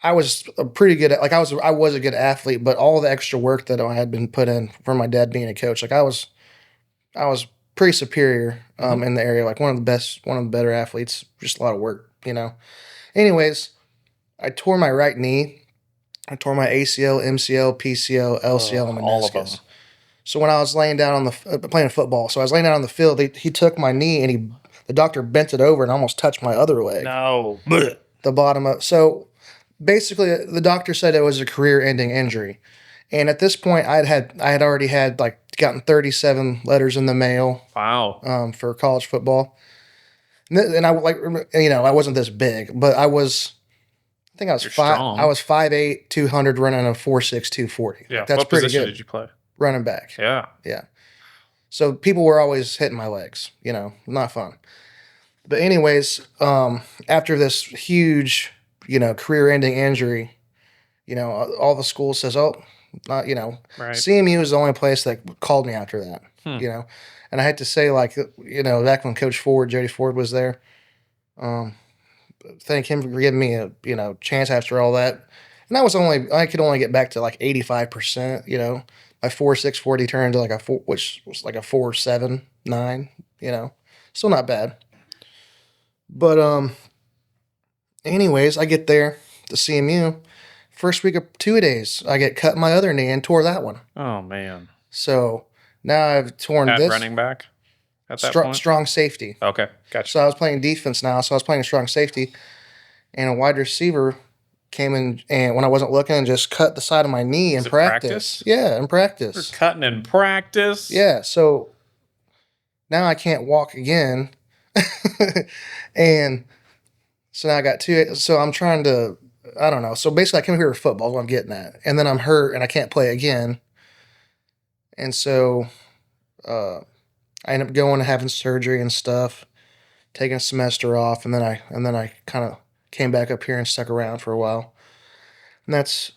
I was a pretty good, like I was a good athlete, but all the extra work that I had been put in from my dad being a coach, like I was pretty superior in the area, like one of the better athletes, just a lot of work, you know. Anyways, I tore my right knee. I tore my ACL, MCL, PCL, LCL, and all of them. meniscus. So when I was laying down on the playing football, so I was laying down on the field. He took my knee and the doctor bent it over and almost touched my other leg, No. the bottom of. So basically, the doctor said it was a career-ending injury, and at this point, I had already had like gotten 37 letters in the mail Wow. for college football, and I like, you know, I wasn't this big, but I was. I think I was You're five. strong. I was 5'8", 200, running a 4'6", 240. Yeah. That's what pretty position good. did you play? Running back. Yeah. Yeah. So people were always hitting my legs. You know, not fun. But anyways, after this huge, you know, career-ending injury, you know, all the school says, oh, you know, Right. CMU is the only place that called me after that. Hmm. You know, and I had to say, like, you know, back when Coach Ford, Jody Ford was there, thank him for giving me a, you know, chance after all that. And I could only get back to like 85%, you know. My 4.6 40 turned to like a 4, which was like a 4.79, you know. Still not bad. But anyways, I get there to CMU. First week of 2 days, I get cut in my other knee and tore that one. Oh man. So now I've torn At this running back at that point? strong safety. Okay. Gotcha. So I was playing defense now, so I was playing strong safety, and a wide receiver came in, and when I wasn't looking, just cut the side of my knee in it practice. practice? Yeah, in We're practice. cutting in practice. Yeah, so now I can't walk again, and so now I got two. So I'm trying to, I don't know. So basically, I came here for football. Is what I'm getting at, and then I'm hurt, and I can't play again, and so I end up going and having surgery and stuff, taking a semester off, and then I kind of came back up here and stuck around for a while. And that's,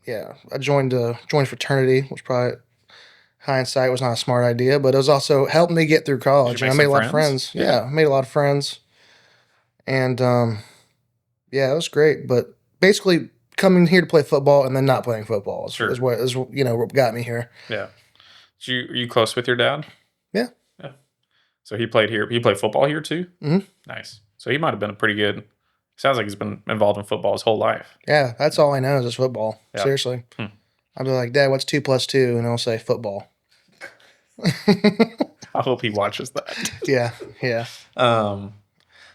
yeah, I joined fraternity, which probably hindsight was not a smart idea, but it was also helped me get through college. Did you And I make made a some lot of friends. friends? Yeah, I made a lot of friends. And yeah, it was great. But basically coming here to play football and then not playing football Sure. is what what got me here. Yeah. Are you close with your dad? Yeah. Yeah. So he played here. He played football here too? Mhm. Nice. So he might have been a pretty good. Sounds like he's been involved in football his whole life. Yeah, that's all I know is just football. Yeah. Seriously. Hmm. I'll be like, Dad, what's 2 + 2? And he'll say football. I hope he watches that. Yeah, yeah.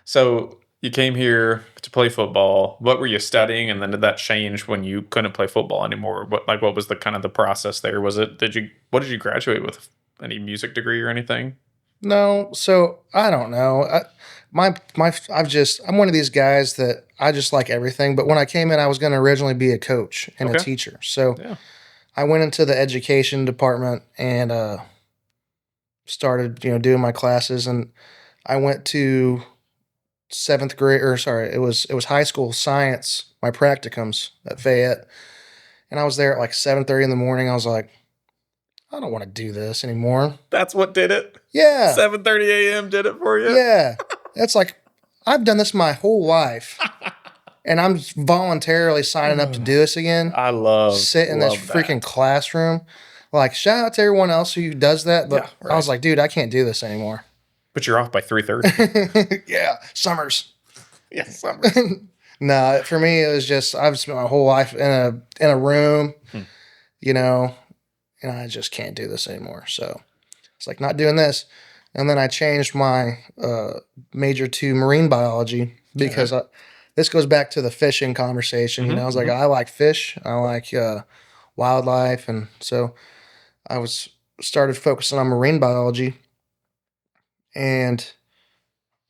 So you came here to play football. What were you studying, and then did that change when you couldn't play football anymore? What was the kind of the process there? What did you graduate with? Any music degree or anything? No, so I don't know. I'm one of these guys that I just like everything. But when I came in, I was going to originally be a coach and a Okay. teacher. So Yeah. I went into the education department and started, doing my classes. And I went to 7th grade, or sorry, it was high school science, my practicums at Fayette. And I was there at like 7:30 in the morning. I was like, I don't want to do this anymore. That's what did it. Yeah. 7:30 a.m. did it for you. Yeah. It's like, I've done this my whole life. And I'm voluntarily signing up to do this again. I love Sit in this freaking classroom. Like, shout out to everyone else who does that. But Yeah, right. I was like, dude, I can't do this anymore. But you're off by 3:30. Yeah. Summers. Yeah, summer. No, for me, it was just, I've spent my whole life in a room, and I just can't do this anymore. So it's like, not doing this. And then I changed my major to marine biology because this goes back to the fishing conversation. I was like, I like fish. I like wildlife. And so I started focusing on marine biology. And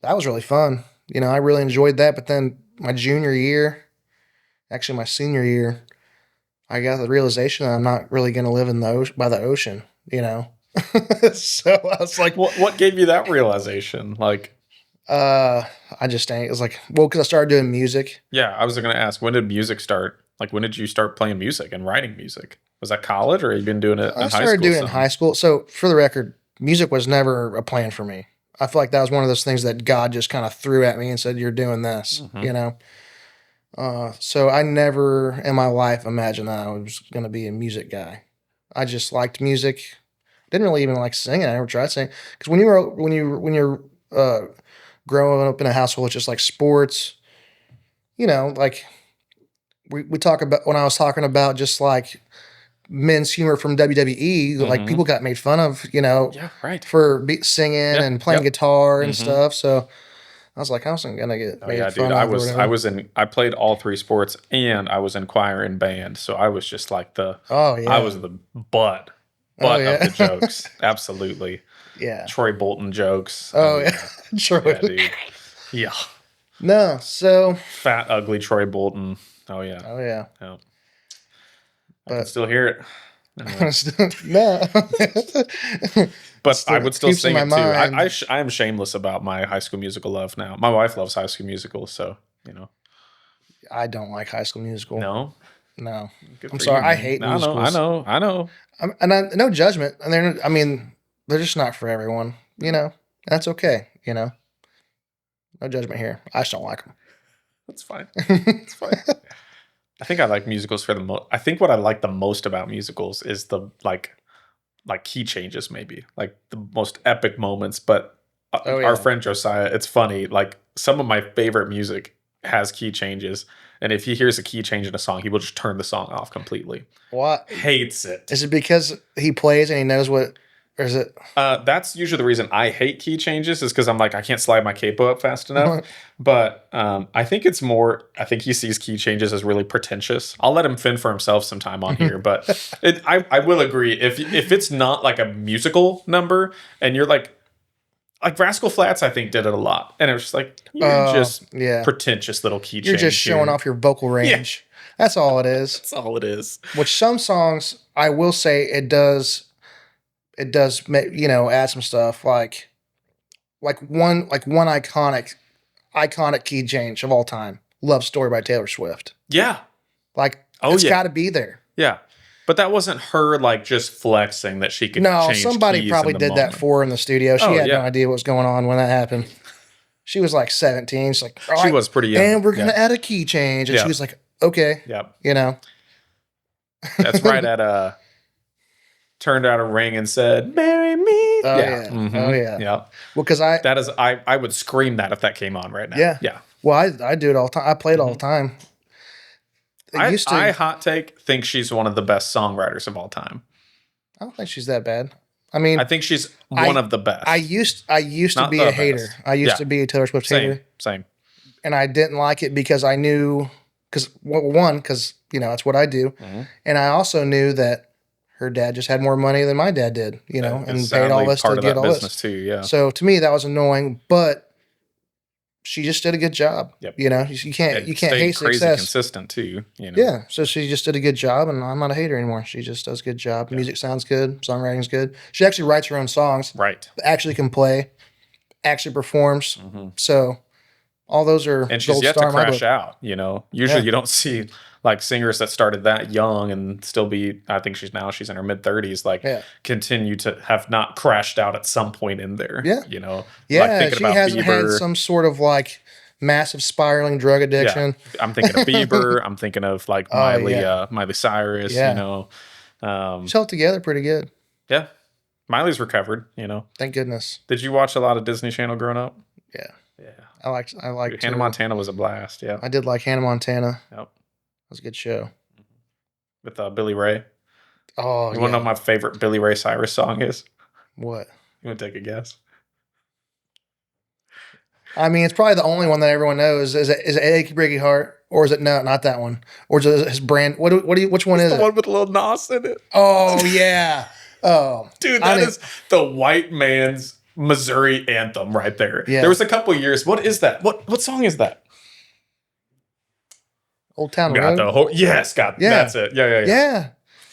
that was really fun. I really enjoyed that. But then my junior year, actually my senior year, I got the realization that I'm not really going to live by the ocean, So I was like, What gave you that realization? Like, I just ain't. It was like, well, because I started doing music. yeah, I was going to ask, when did music start Like, when did you start playing music and writing music? Was that college, or have you been doing it in high school? I started doing it in some? high school. So for the record, music was never a plan for me. I feel like that was one of those things that God just kind of threw at me and said, "You're doing this," you know. So I never in my life imagined that I was going to be a music guy. I just liked music. Didn't really even like singing. I never tried singing because when you're growing up in a household with just like sports, you know, like we talk about when I was talking about just like men's humor from WWE, like people got made fun of, you know, Yeah, right. for singing and playing guitar and stuff. So I was like, I wasn't gonna get made fun dude. of. I played all 3 sports, and I was in choir and band. So I was just like I was the butt of the jokes. Absolutely. Yeah. Troy Bolton jokes. Oh yeah. Troy. Yeah, dude. Yeah. No, so Fat, ugly Troy Bolton. Oh yeah. Oh yeah. Yeah. I can still hear it. No. But I would still keeps sing in it my too. mind. I am shameless about my High School Musical love now. My wife loves High School Musical, so you know. I don't like High School Musical. No, No. good I'm for sorry. you, I man. hate I musicals. know. No judgment. And they're just not for everyone. You know, that's okay. You know, no judgment here. I just don't like them. That's fine. It's fine. I think I like musicals for the most. I think what I like the most about musicals is the like key changes, maybe like the most epic moments. But our friend Josiah, it's funny. Like some of my favorite music has key changes, and if he hears a key change in a song, he will just turn the song off completely. What? Hates it. Is it because he plays and he knows what, or is it? That's usually the reason I hate key changes, is because I'm like, I can't slide my capo up fast enough. But I think it's more, I think he sees key changes as really pretentious. I'll let him fend for himself sometime on here. But I will agree, if it's not like a musical number and you're like Rascal Flatts, I think did it a lot. And it was just like, you're just pretentious little key change. You're just showing off your vocal range. Yeah. That's all it is. That's all it is. Which some songs, I will say it does, you know, add some stuff like one iconic key change of all time. Love Story by Taylor Swift. Yeah. Like, it's got to be there. Yeah. But that wasn't her like just flexing that she could change somebody keys probably in the did moment. that for her in the studio. She had no idea what was going on when that happened. She was like 17. She's like, all right, she was pretty young. And we're going to add a key change. And she was like, okay. Yep. You know. That's right at turned out a ring and said, "Marry me." Oh yeah. Oh yeah. Yeah. Well, because I would scream that if that came on right now. Yeah. Yeah. Well, I do it all the time. I play it all the time. I hot take think she's one of the best songwriters of all time. I don't think she's that bad. I mean, I think she's one of the best. I used to be a hater. Best. I used to be a Taylor Swift hater. Same. And I didn't like it because I knew, because you know, that's what I do. And I also knew that her dad just had more money than my dad did, you know, and paid all this to get all this. Too, yeah. So to me, that was annoying, but she just did a good job. Yep. You know, you can't hate crazy success. Consistent too. You know. Yeah. So she just did a good job, and I'm not a hater anymore. She just does a good job. Music sounds good. Songwriting's good. She actually writes her own songs. Right. Actually can play. Actually performs. So all those are. And she's yet to crash out. You know, usually you don't see like singers that started that young and still be. I think she's in her mid-30s. Like continue to have not crashed out at some point in there. Yeah. You know. Yeah. Like thinking she about hasn't had Bieber. some sort of like massive spiraling drug addiction. Yeah. I'm thinking of Bieber. I'm thinking of like Miley Cyrus. You know. She's held together pretty good. Yeah. Miley's recovered. You know. Thank goodness. Did you watch a lot of Disney Channel growing up? Yeah. Yeah. I liked Hannah Montana was a blast. Yeah. I did like Hannah Montana. Yep. It was a good show. With Billy Ray. Oh, you want to know what my favorite Billy Ray Cyrus song is? What? You want to take a guess? I mean, it's probably the only one that everyone knows. Is it Achy Breaky Heart? Or is it not that one? Or is it his brand? Which one is it? The one with Lil Nas in it. Oh, yeah. Oh. Dude, that is the white man's Missouri anthem right there. Yeah. There was a couple years. What is that? What song is that? Old Town Road? That's it. Yeah. Yeah.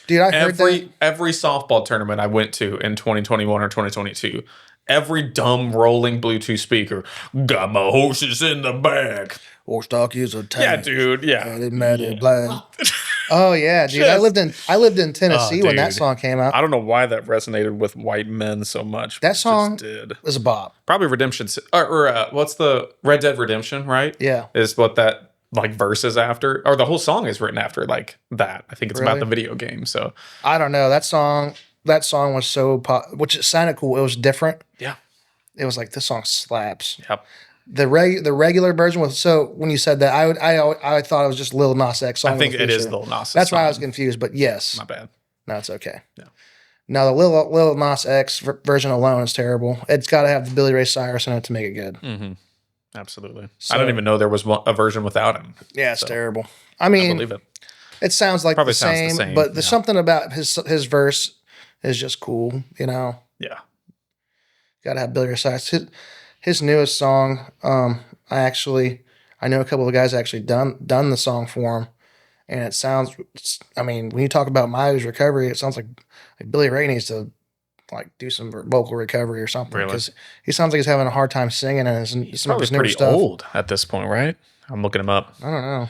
Dude, I heard that. Every softball tournament I went to in 2021 or 2022, every dumb rolling Bluetooth speaker. Got my horses in the back. Horse stock is a tank. Yeah, dude. Yeah. And it mattered Yeah. blind. Oh yeah, dude. Just- I lived in Tennessee when that dude. song came out. I don't know why that resonated with white men so much. but That it just song did. was a bop. Probably Redemption or what's the Red Dead Redemption, right? Yeah. Is what that like verse is after, or the whole song is written after like that. I think it's about Really? the video game. So I don't know. That song was so which it sounded cool. It was different. yeah, It was like this song slaps. yep. The regular version was so when you said that I thought it was just Lil Nas X song. I think with it is Fisher. Lil Nas. That's why I was song. confused. But yes, My bad. no, it's okay. Yeah. No, the Lil Nas X version alone is terrible. It's got to have the Billy Ray Cyrus in it to make it good. Mm-hmm. Absolutely. So- I didn't even know there was a version without him. Yeah, it's So, terrible. I I mean, believe it. it sounds like Probably the sounds same, the same, but there's yeah. something about his verse is just cool. You know, Yeah. got to have Billy Ray Cyrus. His newest song, I know a couple of guys actually done the song for him, and it sounds. I mean, when you talk about mileage recovery, it sounds like Billy Ray needs to like do some vocal recovery or something Really? because he sounds like he's having a hard time singing and He's some of probably his newer pretty stuff. old at this point, right? I'm looking him up. I don't know.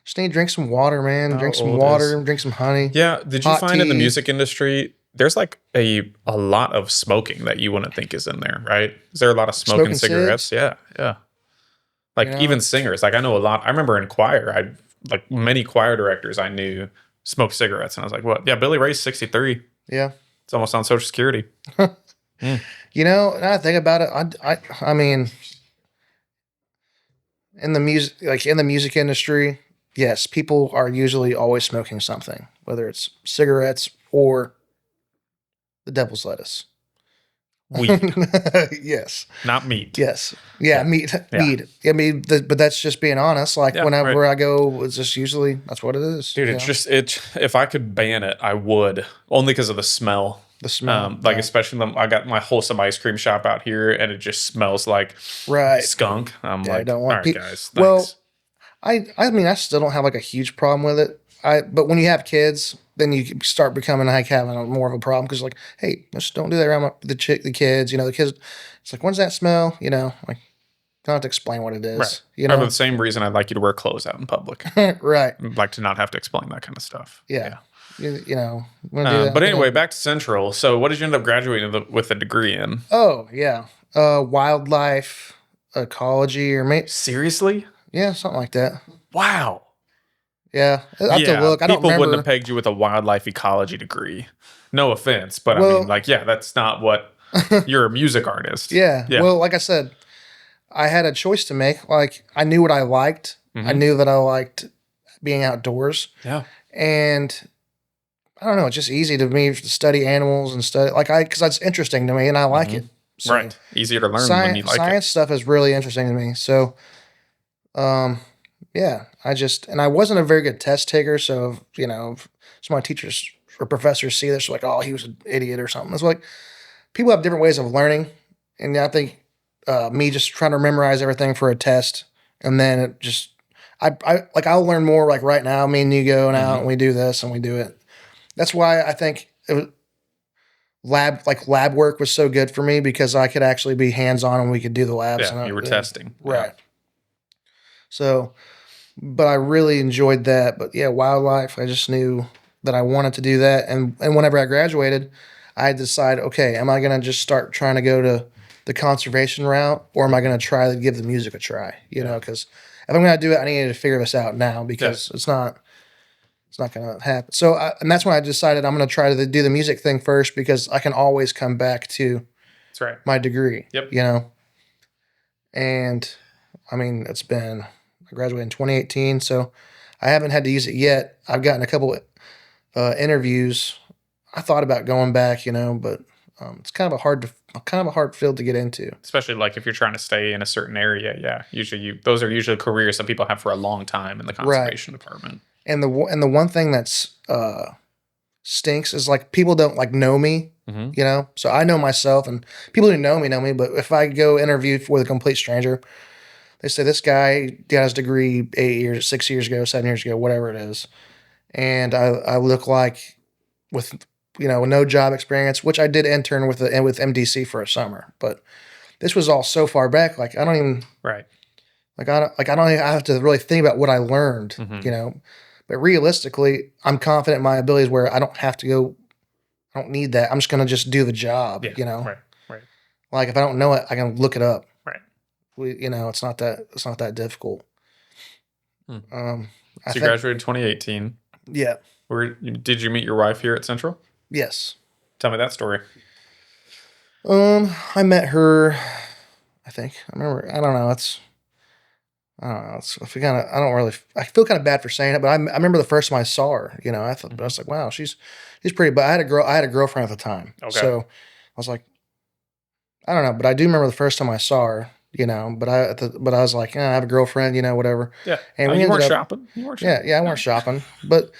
Just need to drink some water, man. How Drink some old water. is- Drink some honey. Yeah. Did you Hot find in the tea. music industry, there's like a lot of smoking that you wouldn't think is in there, right? Is there a lot of smoking Smoking cigarettes? Yeah. Yeah. Like Yeah. even singers. Like I know a lot. I remember in choir, like many choir directors I knew smoked cigarettes. And I was like, what? Yeah, Billy Ray's 63. Yeah. It's almost on Social Security. You know, now I think about it, I mean, in the music industry, yes, people are usually always smoking something, whether it's cigarettes or the devil's lettuce. Weed, Yes. not meat. Yes. Yeah. Meat. I mean, but that's just being honest. Like Yeah, whenever right. I go, it's just usually that's what it is. Dude, you it's know? just if I could ban it, I would. Only because of the smell. the smell. Like yeah. especially I got my wholesome ice cream shop out here, and it just smells like Right. skunk. I'm Yeah, I like, don't all want right, peop- guys. Thanks. Well, I mean, I still don't have like a huge problem with it. But when you have kids, then you start becoming like having more of a problem because like, hey, just don't do that around the kids. You know, the kids. It's like, when's that smell? You know, like, don't have to explain what it is. right. You For know, the same reason I'd like you to wear clothes out in public. right? I'd like to not have to explain that kind of stuff. Yeah. You know, wanna do that, But you know? anyway, back to Central. So, what did you end up graduating with a degree in? Oh yeah, wildlife ecology or maybe Seriously? something like that. Wow. Yeah, I have to look. I don't people wouldn't remember. have pegged you with a wildlife ecology degree. No offense, but I Well- mean, like, yeah, that's not what you're a music artist. Yeah. Yeah. Well, like I said, I had a choice to make. Like I knew what I liked. I Mhm. knew that I liked being outdoors, Yeah. and I don't know. It's just easy to me to study animals and study because that's interesting to me, and I like Mhm. it. So Right. Easier to learn when Science, you like science stuff is really interesting to me. So, yeah, I wasn't a very good test taker. So, you know, if some of my teachers or professors see this, like, oh, he was an idiot or something. It's like people have different ways of learning. And I think me just trying to memorize everything for a test and then it just, I'll learn more like right now, me and you going out and we do this and we do it. That's why I think lab work was so good for me because I could actually be hands-on and we could do the labs. it. Yeah, and you were testing. Right. So, but I really enjoyed that. But yeah, wildlife, I just knew that I wanted to do that. And whenever I graduated, I decided, okay, am I going to just start trying to go to the conservation route or am I going to try to give the music a try? You know, because if I'm going to do it, I need to figure this out now because it's not going to happen. So, and that's when I decided I'm going to try to do the music thing first because I can always come back to That's right. my degree. Yep. You know, and I mean, I graduated in 2018, so I haven't had to use it yet. I've gotten a couple interviews. I thought about going back, you know, but it's kind of a hard field to get into. Especially like if you're trying to stay in a certain area. Yeah. Usually those are usually careers that people have for a long time in the conservation department. And the one thing that's stinks is like people don't like know me, Mm-hmm. you know. So I know myself, and people who know me. But if I go interview with a complete stranger, they say this guy got his degree 8 years, 6 years ago, 7 years ago, whatever it is, and I look like with with no job experience, which I did intern with MDC for a summer, but this was all so far back. Like I don't even Right. I don't even have to really think about what I learned, Mhm. But realistically, I'm confident in my abilities where I don't have to go. I don't need that. I'm just gonna just do the job, Yeah. Right. Right. Like if I don't know it, I can look it up. Right. It's not that difficult. Hmm. I So you think, graduated 2018. yeah, Did you meet your wife here at Central? yes. Tell me that story. I met her. I think I remember. I don't know. I don't know. I feel kind of. I don't really. I feel kind of bad for saying it, but I remember the first time I saw her. I was like, wow, she's pretty. But I had a girl. I had a girlfriend at the time, Okay. so I was like, I don't know. But I do remember the first time I saw her. But I was like, I have a girlfriend. Whatever. Yeah. And Oh, we you ended weren't up. shopping. You weren't Yeah, shopping. yeah, I weren't shopping, but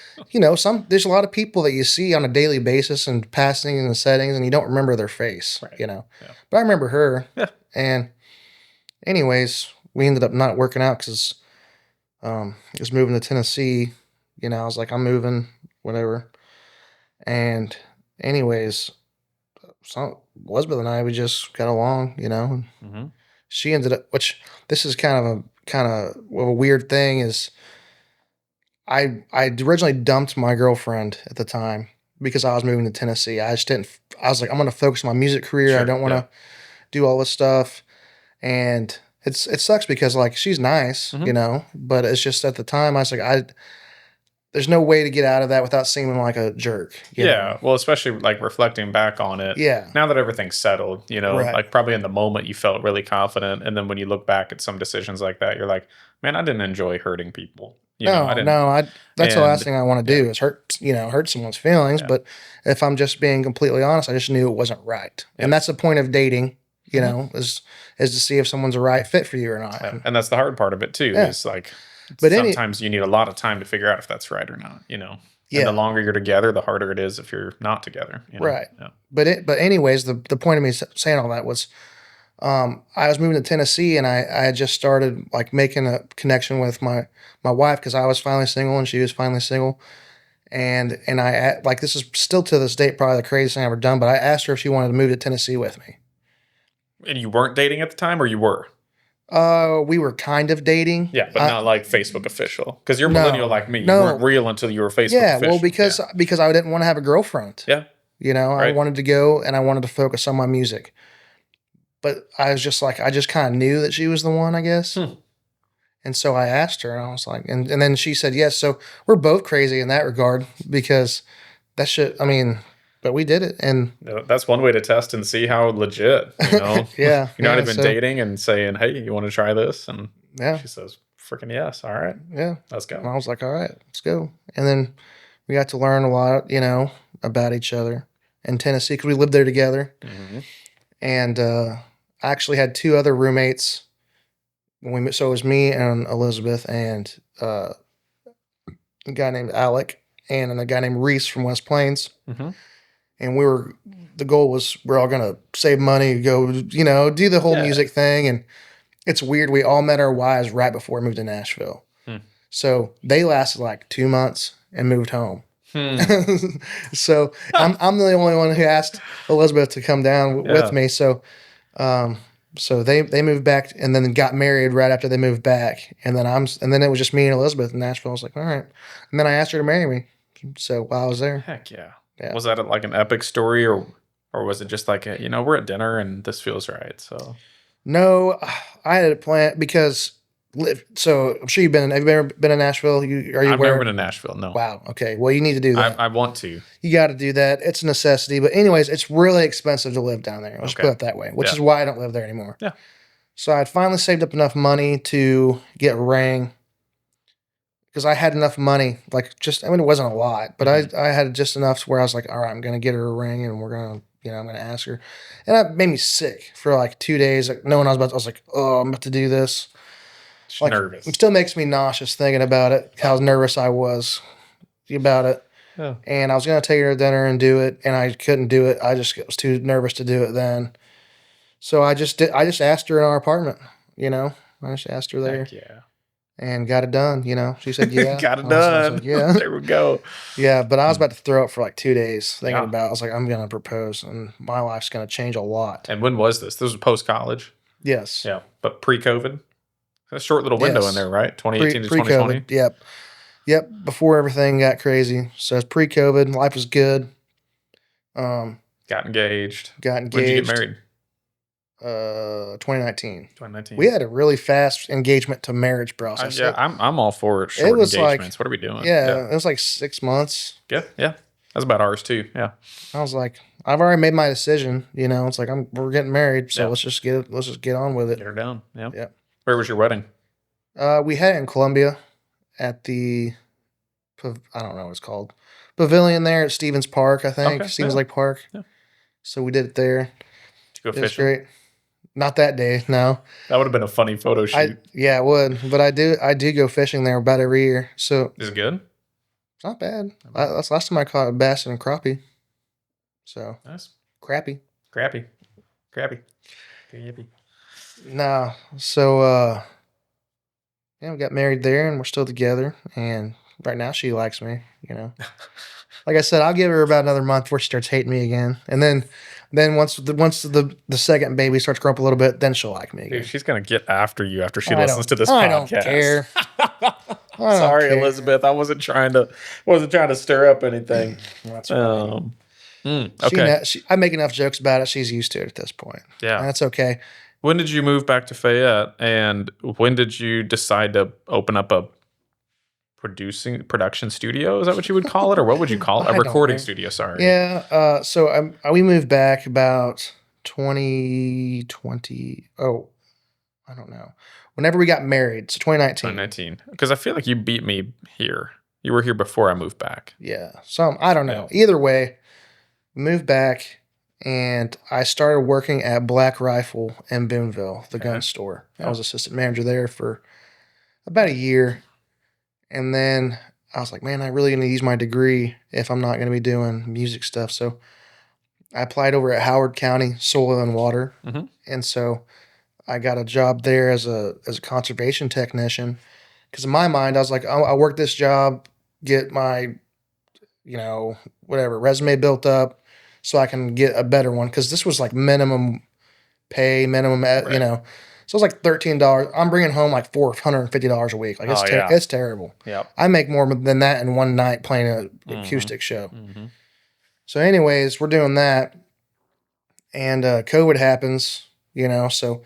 there's a lot of people that you see on a daily basis and passing in the settings, and you don't remember their face. Right. Yeah. But I remember her. Yeah. And anyways, we ended up not working out because it was moving to Tennessee. I was like, I'm moving, whatever. And anyways, Elizabeth and I, we just got along. Mm-hmm. She ended up, which this is kind of a weird thing is. I originally dumped my girlfriend at the time because I was moving to Tennessee. I just didn't. I was like, I'm going to focus on my music career. I Sure. don't want to do all this stuff, and it sucks because like she's nice, Mhm. but it's just at the time I was like, there's no way to get out of that without seeming like a jerk. Yeah. Well, especially like reflecting back on it. Yeah. Now that everything's settled, Right. like probably in the moment you felt really confident. And then when you look back at some decisions like that, you're like, man, I didn't enjoy hurting people. I No, didn't. no, that's the last And thing I want to yeah, do is hurt someone's feelings. yeah, But if I'm just being completely honest, I just knew it wasn't right, yeah. and that's the point of dating. Mhm. Is to see if someone's a right fit for you or not. Yeah. And that's the hard part of it too, Yeah, is like but sometimes you need a lot of time to figure out if that's right or not. And the yeah, longer you're together, the harder it is if you're not together. right. Yeah. But anyways, the point of me saying all that was, I was moving to Tennessee, and I had just started like making a connection with my wife because I was finally single and she was finally single. And like this is still to this date probably the craziest thing I've ever done. But I asked her if she wanted to move to Tennessee with me. And you weren't dating at the time, or you were? We were kind of dating. Yeah, but not like Facebook official. Because you're No, millennial like me. You no. weren't real until you were Facebook Yeah, official. well, because I didn't want to have a girlfriend. Yeah. I Right. wanted to go and I wanted to focus on my music. But I was just like, I just kind of knew that she was the one, I guess. Hmm. And so I asked her, and I was like, and then she said yes. So we're both crazy in that regard because that shit. I mean, but we did it, and That's one way to test and see how legit, yeah, You're not yeah, even so, dating and saying, hey, you want to try this? And yeah, she says, freaking yes. All right, yeah. let's And go. I was like, all right, let's go. And then we got to learn a lot, about each other in Tennessee because we lived there together. Hmm. And I actually had two other roommates when we met. So it was me and Elizabeth and a guy named Alec and a guy named Reese from West Plains. Hmm. And the goal was we're all gonna save money, go, do the whole Yeah. music thing. And it's weird. We all met our wives right before we moved to Nashville. Hmm. So they lasted like 2 months and moved home. Hmm. So I'm the only one who asked Elizabeth to come down Yeah. with me. So they moved back and then got married right after they moved back. And then it was just me and Elizabeth in Nashville. I was like, all right. And then I asked her to marry me. So while I was there. Heck yeah. Yeah. Was that like an epic story, or was it just like, we're at dinner and this feels right? So No, I had a plan because so I'm sure have you ever been in Nashville? Are you I've aware? never been to Nashville. No. Wow. Okay. Well, you need to do that. I want to. You got to do that. It's a necessity. But anyways, it's really expensive to live down there. Let's Okay. put it that way, which Yeah. is why I don't live there anymore. Yeah. So I'd finally saved up enough money to get a ring because I had enough money. It wasn't a lot, but Mhm. I had just enough to where I was like, all right, I'm going to get her a ring and we're going to, I'm going to ask her. And that made me sick for like 2 days. Like knowing I was like, oh, I'm about to do this. She's nervous. It still makes me nauseous thinking about it, how nervous I was about it. Yeah. And I was going to take her to dinner and do it, and I couldn't do it. I just was too nervous to do it then. So I just asked her in our apartment, I just asked her there. Heck yeah. and got it done. You know, she said, yeah. Got it I was done. like, yeah. There we go. Yeah, but I was about to throw up for like 2 days thinking Yeah. about it. I was like, I'm going to propose and my life's going to change a lot. And when was this? This was post college. Yes. Yeah, but pre-COVID. A short little window Yes. in there, right? 2018 to 2020. Pre-COVID. Yep. Yep. Before everything got crazy. So it's pre-COVID. Life was good. Got engaged. Got When did you get engaged. married? 2019. 2019. We had a really fast engagement to marriage process. Yeah, I'm all for short was like- engagements. What are we doing? Yeah, it was like 6 months. Yeah. That's about ours too. Yeah. I was like, I've already made my decision. You know, it's like we're getting married, so Yeah. let's just get on with Get it. her down. Yeah. Yeah. Where was your wedding? We had it in Columbia at the I don't know what it's called, pavilion there at Stevens Park, I think. Okay, Stevens yeah. Lake Park. Yeah. So we did it there. Did you go It was fishing? great. Not that day, no. That would have been a funny photo shoot. Yeah, it would. But I do go fishing there about every year. So Is it good? it's not bad. That's the last time I caught a bass and a crappie. So Nice. crappie. Crappy. No. So yeah, we got married there and we're still together. And right now she likes me, you know. Like I said, I'll give her about another month before she starts hating me again. And then once the second baby starts growing up a little bit, then she'll like me again. Dude, she's gonna get after you after she I listens to this I podcast. don't care. I don't Sorry, care. Elizabeth. I wasn't trying to stir up anything. That's right. Okay. I make enough jokes about it. She's used to it at this point. Yeah. That's okay. When did you move back to Fayette, and when did you decide to open up a production studio? Is that what you would call it, or what would you call it? I A don't recording know. studio. Sorry. Yeah. So we moved back about 2020. Oh, I don't know. Whenever we got married, so 2019. 2019. Because I feel like you beat me here. You were here before I moved back. Yeah. I don't know. Either way, moved back and I started working at Black Rifle in Boonville, the gun store. I was assistant manager there for about a year. And then I was like, man, I really need to use my degree if I'm not going to be doing music stuff. So I applied over at Howard County Soil and Water. Mhm. And so I got a job there as a conservation technician. Because in my mind, I was like, I'll work this job, get my, resume built up so I can get a better one. Because this was like minimum pay, So it was like $13. I'm bringing home like $450 a week. Like it's terrible. Yep. I make more than that in one night playing an acoustic show. Mm-hmm. So anyways, we're doing that. And COVID happens, so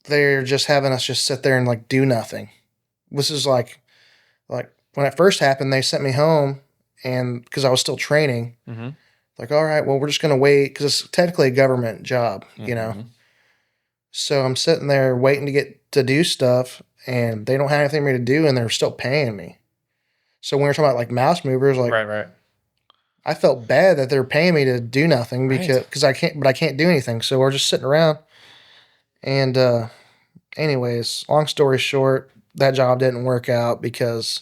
they're just having us just sit there and like do nothing. This is like when it first happened, they sent me home and because I was still training, Mm-hmm. like, all right, well, we're just going to wait because it's technically a government job, Mm-hmm. So I'm sitting there waiting to get to do stuff and they don't have anything for me to do and they're still paying me. So when we're talking about like mouse movers, like Right. I felt bad that they're paying me to do nothing because I can't do anything. So we're just sitting around. And anyways, long story short, that job didn't work out because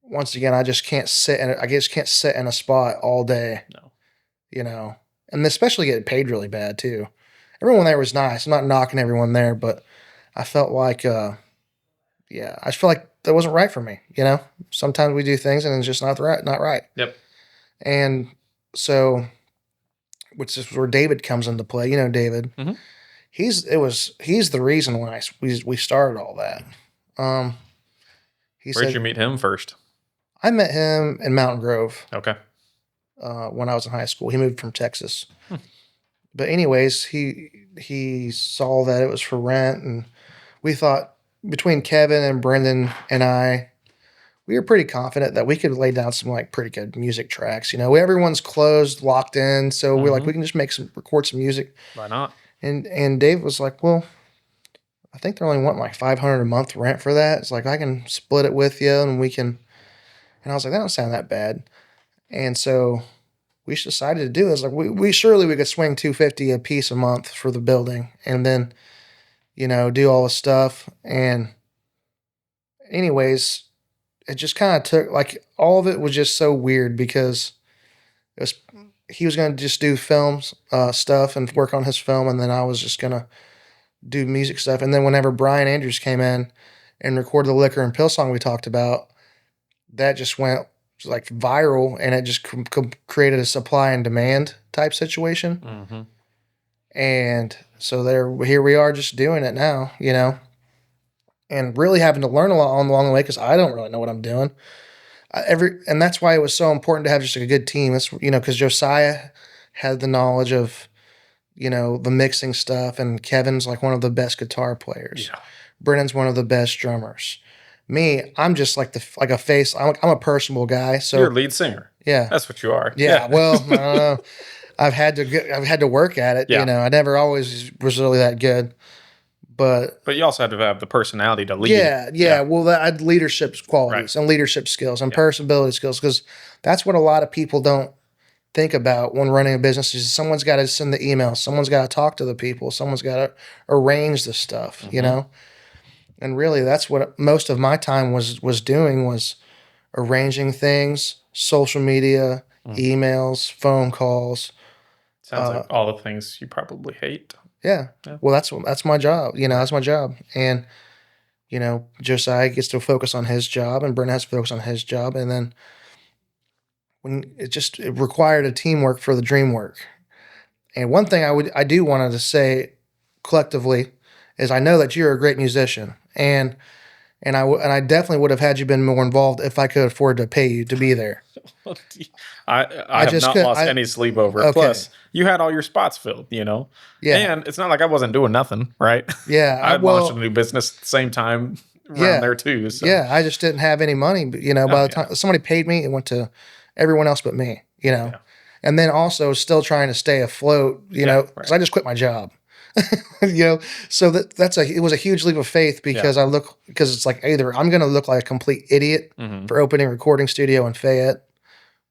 once again, I just can't sit in a spot all day. No. And especially getting paid really bad too. Everyone there was nice. I'm not knocking everyone there, but I felt like, I just feel like that wasn't right for me. Sometimes we do things and it's just not right. Yep. And so, which is where David comes into play. David. Mhm. He's the reason why we started all that. Where'd you meet him first? I met him in Mountain Grove Okay. when I was in high school. He moved from Texas. But anyways, he saw that it was for rent, and we thought between Kevin and Brendan and I, we were pretty confident that we could lay down some like pretty good music tracks. Everyone's closed, locked in, so we're like, we can just record some music. Why not? And Dave was like, well, I think they're only wanting like $500 a month rent for that. It's like, I can split it with you and we can. And I was like, that don't sound that bad. And so we just decided to do it. It's like, we surely we could swing $250 a piece a month for the building and then, do all the stuff. And anyways, it just kind of took like all of it was just so weird because he was going to just do films, stuff and work on his film. And then I was just going to do music stuff. And then whenever Brian Andrews came in and recorded the Liquor and Pill song we talked about, that just went like viral, and it just created a supply and demand type situation. Mm-hmm. And so here we are just doing it now, you know, and really having to learn a lot along the way because I don't really know what I'm doing. And that's why it was so important to have just a good team. It's, you know, because Josiah had the knowledge of, you know, the mixing stuff, and Kevin's like one of the best guitar players. Yeah. Brennan's one of the best drummers. Me, I'm just like a face. I'm a personable guy. So You're a lead singer. yeah, That's what you are. yeah. Well, I don't know. I've had to work at it. Yeah. You know, I never always was really that good, but you also had to have the personality to lead. yeah. Well, I had leadership qualities and leadership skills and personability skills, because that's what a lot of people don't think about when running a business. Is someone's got to send the email, someone's got to talk to the people, someone's got to arrange the stuff. You know, and really that's what most of my time was doing, was arranging things, social media, emails, phone calls. Sounds like all the things you probably hate. Yeah. Well, that's my job. You know, that's my job. And, you know, Josiah gets to focus on his job, and Brent has to focus on his job. And then when it required a teamwork for the dream work. And one thing I do wanted to say collectively is, I know that you're a great musician, and I definitely would have had you been more involved if I could afford to pay you to be there. I have not lost any sleep over it. Okay. Plus, you had all your spots filled, you know? Yeah. And it's not like I wasn't doing nothing, right? Yeah. I launched a new business at the same time around there too. So. Yeah. I just didn't have any money. But, you know, by the time somebody paid me, it went to everyone else but me, you know? Yeah. And then also still trying to stay afloat, you know, because I just quit my job. You know, so it was a huge leap of faith, because because it's like, either I'm going to look like a complete idiot for opening a recording studio in Fayette,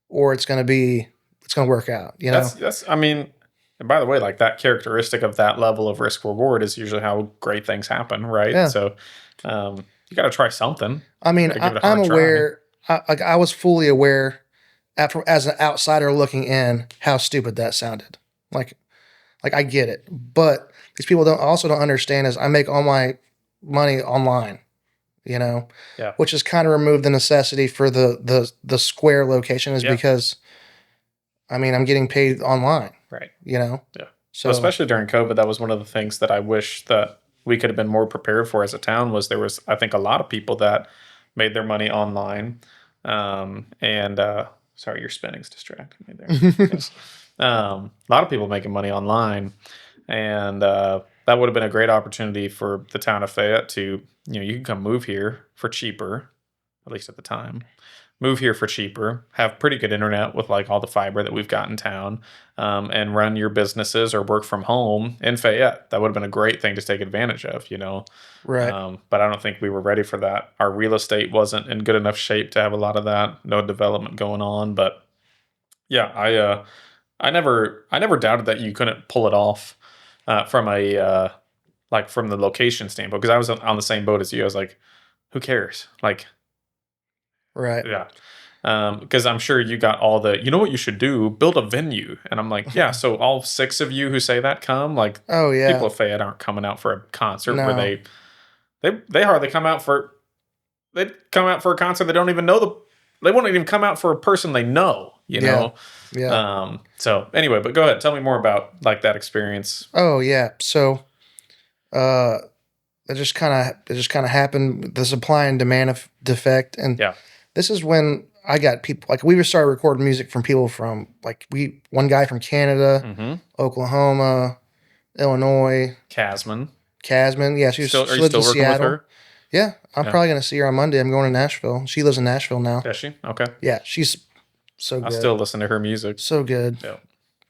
or it's going to work out, you know? I mean, and by the way, like, that characteristic of that level of risk reward is usually how great things happen, right? Yeah. So you got to try something. I mean, I'm aware, I was fully aware as an outsider looking in how stupid that sounded. Like I get it, but these people don't understand is I make all my money online, you know, which has kind of removed the necessity for the Square location, is because, I mean, I'm getting paid online, right? You know, So especially during COVID, that was one of the things that I wish that we could have been more prepared for as a town. Was there was, I think, a lot of people that made their money online, sorry, your spinning's distracting me there. A lot of people making money online, and that would have been a great opportunity for the town of Fayette to, you know, you can come move here for cheaper, at least at the time. Move here for cheaper, have pretty good internet with like all the fiber that we've got in town, and run your businesses or work from home in Fayette. That would have been a great thing to take advantage of, you know. Right. But I don't think we were ready for that. Our real estate wasn't in good enough shape to have a lot of that. No development going on, but yeah, I never doubted that you couldn't pull it off from a from the location standpoint, because I was on the same boat as you. I was like, who cares? Like, right. Yeah. Because I'm sure you got all the, you know what you should do? Build a venue. And I'm like, yeah, so all 6 of you who say that come, like, oh yeah, people of Fayette aren't coming out for a concert where they hardly come out for, they'd come out for a concert they don't even know they won't even come out for a person they know, you know? Yeah. So anyway, but go ahead. Tell me more about like that experience. Oh yeah. So, it just kind of happened. The supply and demand defect. And this is when I got people, like, we started recording music from people from, like, one guy from Canada, Oklahoma, Illinois. Casman. Yeah. She still, lives in Seattle. With her? Yeah. I'm probably going to see her on Monday. I'm going to Nashville. She lives in Nashville now. Does she? Okay. Yeah. She's so good. I still listen to her music. So good. Yeah.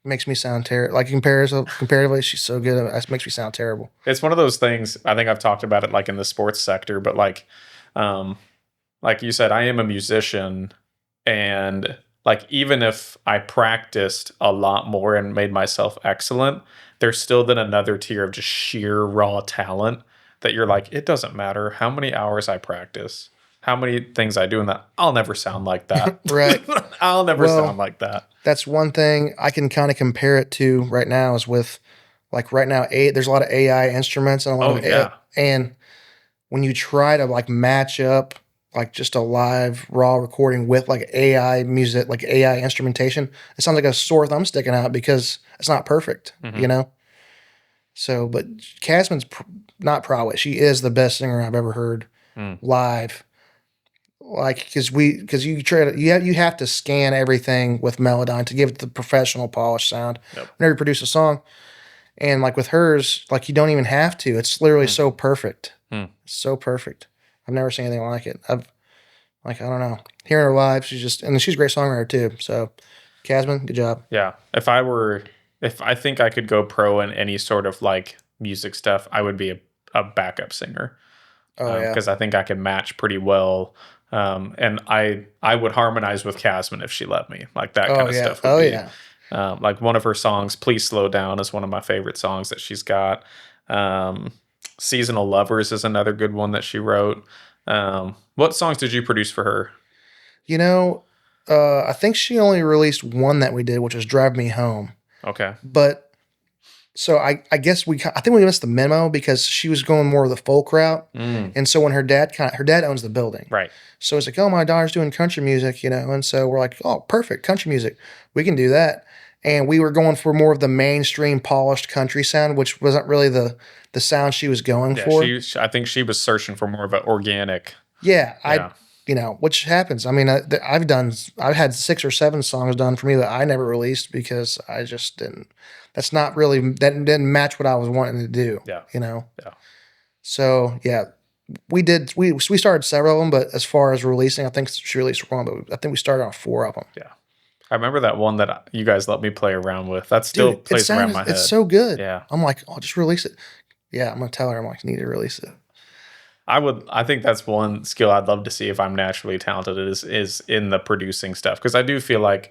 Makes me sound terrible. Like, comparatively, she's so good. It makes me sound terrible. It's one of those things. I think I've talked about it like in the sports sector, but like you said, I am a musician, and like, even if I practiced a lot more and made myself excellent, there's still then another tier of just sheer raw talent that you're like, it doesn't matter how many hours I practice, how many things I do, and that I'll never sound like that. Right. I'll never sound like that. That's one thing I can kind of compare it to right now, is with Like right now, there's a lot of AI instruments and a lot Oh of yeah. and when you try to like match up like just a live raw recording with like AI music, like AI instrumentation, it sounds like a sore thumb sticking out because it's not perfect, Mhm. you know? So, but Casman's not prowess. She is the best singer I've ever heard Mm. live. Like, because you try to, you have to scan everything with Melodyne to give it the professional polished sound. Yep. Whenever you produce a song, and like with hers, like you don't even have to. It's literally Mm. so perfect, Mm. so perfect. I've never seen anything like it. I don't know. Hearing her live, she's a great songwriter too. So, Casman, good job. Yeah. If I think I could go pro in any sort of like music stuff, I would be a backup singer. Oh yeah. Because I think I can match pretty well. And I would harmonize with Casman if she let me. Like that kind Oh of yeah. stuff would Oh be yeah. like one of her songs, Please Slow Down, is one of my favorite songs that she's got. Um, Seasonal Lovers is another good one that she wrote. What songs did you produce for her? You know, I think she only released one that we did, which was "Drive Me Home." Okay. But so I guess I think we missed the memo because she was going more of the folk route, Mm, and so when her dad owns the building, right. so it's like, oh, my daughter's doing country music, you know, and so we're like, oh, perfect, country music, we can do that. And we were going for more of the mainstream polished country sound, which wasn't really the sound she was going Yeah, for. I think she was searching for more of an organic. Yeah, Yeah. you know, which happens. I mean, I've had 6 or 7 songs done for me that I never released because I just didn't. That didn't match what I was wanting to do. Yeah. You know. Yeah. So yeah, we did. We started several of them, but as far as releasing, I think she released one, but I think we started on 4 of them. Yeah. I remember that one that you guys let me play around with. That still Dude, plays around my head. it's so good. Yeah. I'm like, I'll just release it. Yeah, I'm gonna tell her. I'm like, you need to release it. I think that's one skill I'd love to see if I'm naturally talented is in the producing stuff. Because I do feel like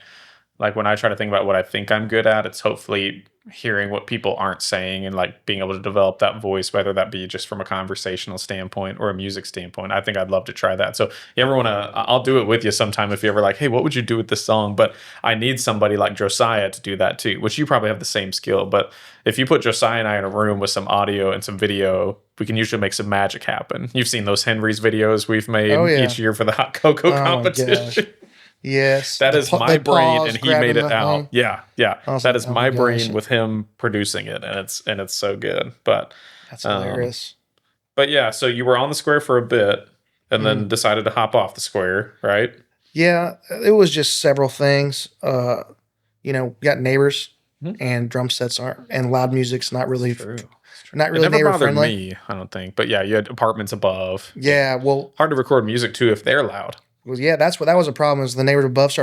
when I try to think about what I think I'm good at, it's hopefully hearing what people aren't saying and like being able to develop that voice, whether that be just from a conversational standpoint or a music standpoint. I think I'd love to try that. So you ever want to, I'll do it with you sometime if you ever like, hey, what would you do with this song? But I need somebody like Josiah to do that too, which you probably have the same skill. But if you put Josiah and I in a room with some audio and some video, we can usually make some magic happen. You've seen those Henry's videos we've made Oh, yeah. each year for the hot cocoa Oh, my competition. gosh. Yes, That is my they brain, pause, and he grabbing made it the out. thing. Yeah, yeah. I was That like, is oh my my brain gosh. with him producing it, and it's so good. But That's um, hilarious. but yeah. So you were on the square for a bit, and then Mm. decided to hop off the square, right? Yeah, it was just several things. You know, got neighbors, Mhm. and drum sets aren't, and loud music's not really, It's true. not It really never neighbor bothered friendly. me, I don't think. But yeah, you had apartments above. Yeah, well, Hard to record music too if they're loud. yeah, that was a problem. Is the neighbors above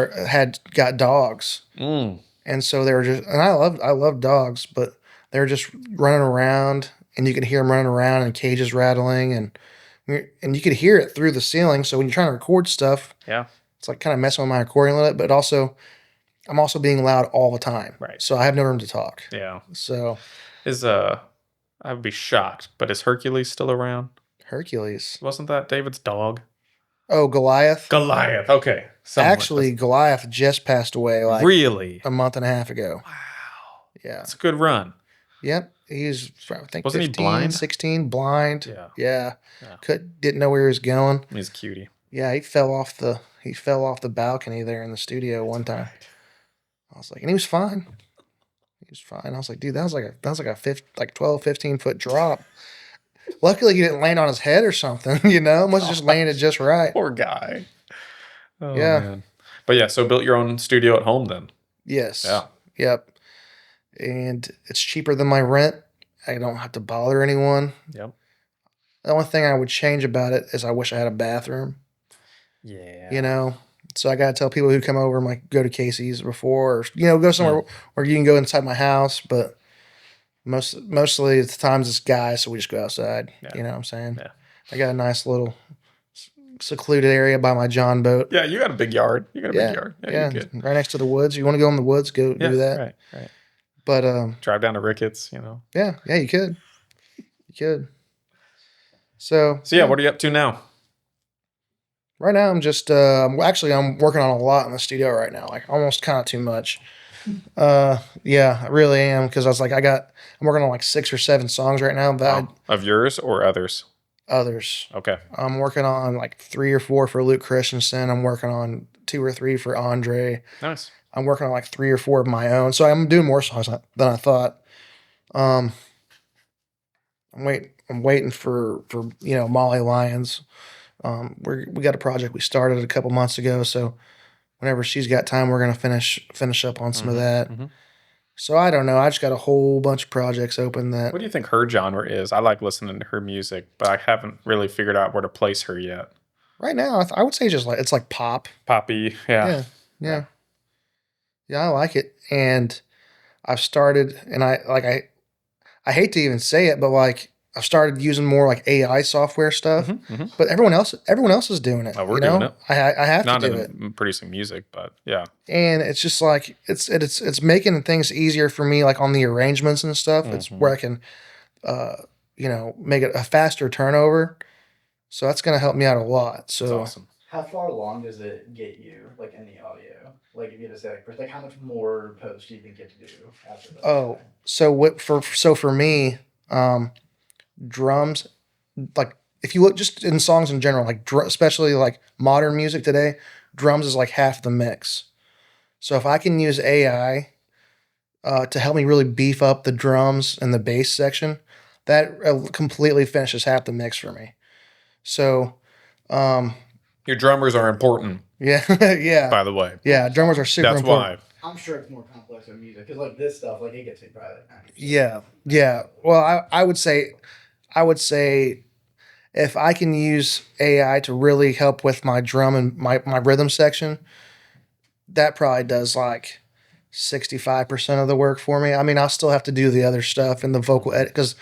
got dogs, Mm. and so they were just, and I love dogs, but they were just running around, and you could hear them running around, and cages rattling, and you could hear it through the ceiling. So when you're trying to record stuff, Yeah. it's like kind of messing with my recording a little bit, but also I'm also being loud all the time. Right. So I have no room to talk. Yeah. So Is I would be shocked, but is Hercules still around? Hercules. Wasn't that David's dog? Oh, Goliath. Goliath. Okay. Somewhat. Actually, Goliath just passed away like Really? a month and a half ago. Wow. Yeah. That's a good run. Yep. He's, I think, Wasn't he 15, blind? 16, blind. Yeah. Yeah. Yeah. Didn't know where he was going. He's a cutie. Yeah, he fell off the balcony there in the studio one time. I was like, and he was fine. He was fine. I was like, dude, that was like a 12, 15-foot drop. Luckily, he didn't land on his head or something, you know? Must have just landed just right. Poor guy. Oh, Yeah. man. But yeah, so built your own studio at home then. Yes. Yeah. Yep. And it's cheaper than my rent. I don't have to bother anyone. Yep. The only thing I would change about it is I wish I had a bathroom, Yeah. you know? So I got to tell people who come over, I'm like, go to Casey's before, or, you know, go somewhere where you can go inside my house. But mostly at the times it's guys, so we just go outside. Yeah. You know what I'm saying? Yeah. I got a nice little secluded area by my John boat. Yeah, you got a big yard. You got a big yard. Yeah, Yeah, you're good. right next to the woods. You want to go in the woods, go Yeah, do that. Right, right. But Drive down to Ricketts, you know. yeah, you could. You could. So So what are you up to now? right now I'm just I'm working on a lot in the studio right now, like almost kind of too much. Yeah, I really am because I was like, I'm working on like 6 or 7 songs right now that Of yours or others? others. Okay. I'm working on like 3 or 4 for Luke Christensen. I'm working on 2 or 3 for Andre. Nice. I'm working on like 3 or 4 of my own. So I'm doing more songs than I thought. Um, I'm waiting for Molly Lyons. We got a project we started a couple months ago. So whenever she's got time, we're gonna finish up on some of that. Mhm. So I don't know. I just got a whole bunch of projects open that What do you think her genre is? I like listening to her music, but I haven't really figured out where to place her yet. right now I would say just like it's like pop. Poppy, yeah. Yeah, yeah, yeah. I like it, and I've started, and I hate to even say it, but like I've started using more like AI software stuff. But everyone else is doing it. Oh, we're doing it. I have Not to do it, in producing music, but yeah. and it's just like it's making things easier for me, like on the arrangements and stuff. It's where I can, uh, make it a faster turnover. So that's gonna help me out a lot. It's So awesome. How far along does it get you, like in the audio? Like if you had to say, like how much more post do you think you have to do after that? oh, for me, drums, like if you look just in songs in general, like especially like modern music today, drums is like half the mix. So if I can use AI to help me really beef up the drums and the bass section, that completely finishes half the mix for me. So, Your drummers are important, yeah, yeah, by the way. yeah. Drummers are super That's important. why. I'm sure it's more complex with music because like this stuff, like it gets me probably like 90%. Yeah, yeah. Well, I would say if I can use AI to really help with my drum and my rhythm section, that probably does like 65% of the work for me. I mean, I'll still have to do the other stuff and the vocal edit because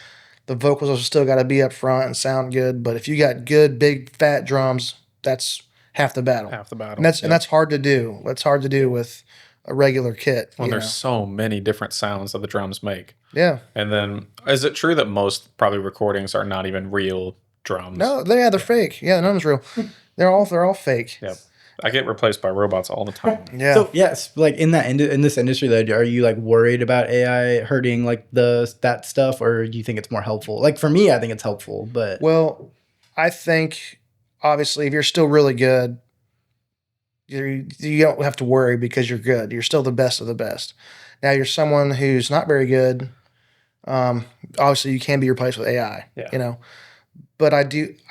the vocals have still got to be up front and sound good. But if you got good, big, fat drums, that's half the battle. Half the battle. And yeah. that's hard to do. That's hard to do with a regular kit. When you there's know? so many different sounds that the drums make. Yeah. And then, is it true that most probably recordings are not even real drums? No, they're fake. Yeah, none of them's real. They're all fake. Yep. I get replaced by robots all the time. Yeah. So yes, like in this industry, though, are you like worried about AI hurting like that stuff, or do you think it's more helpful? Like for me, I think it's helpful, but Well, I think obviously if you're still really good, you don't have to worry because you're good. You're still the best of the best. Now you're someone who's not very good. Obviously you can be replaced with AI. Yeah. But I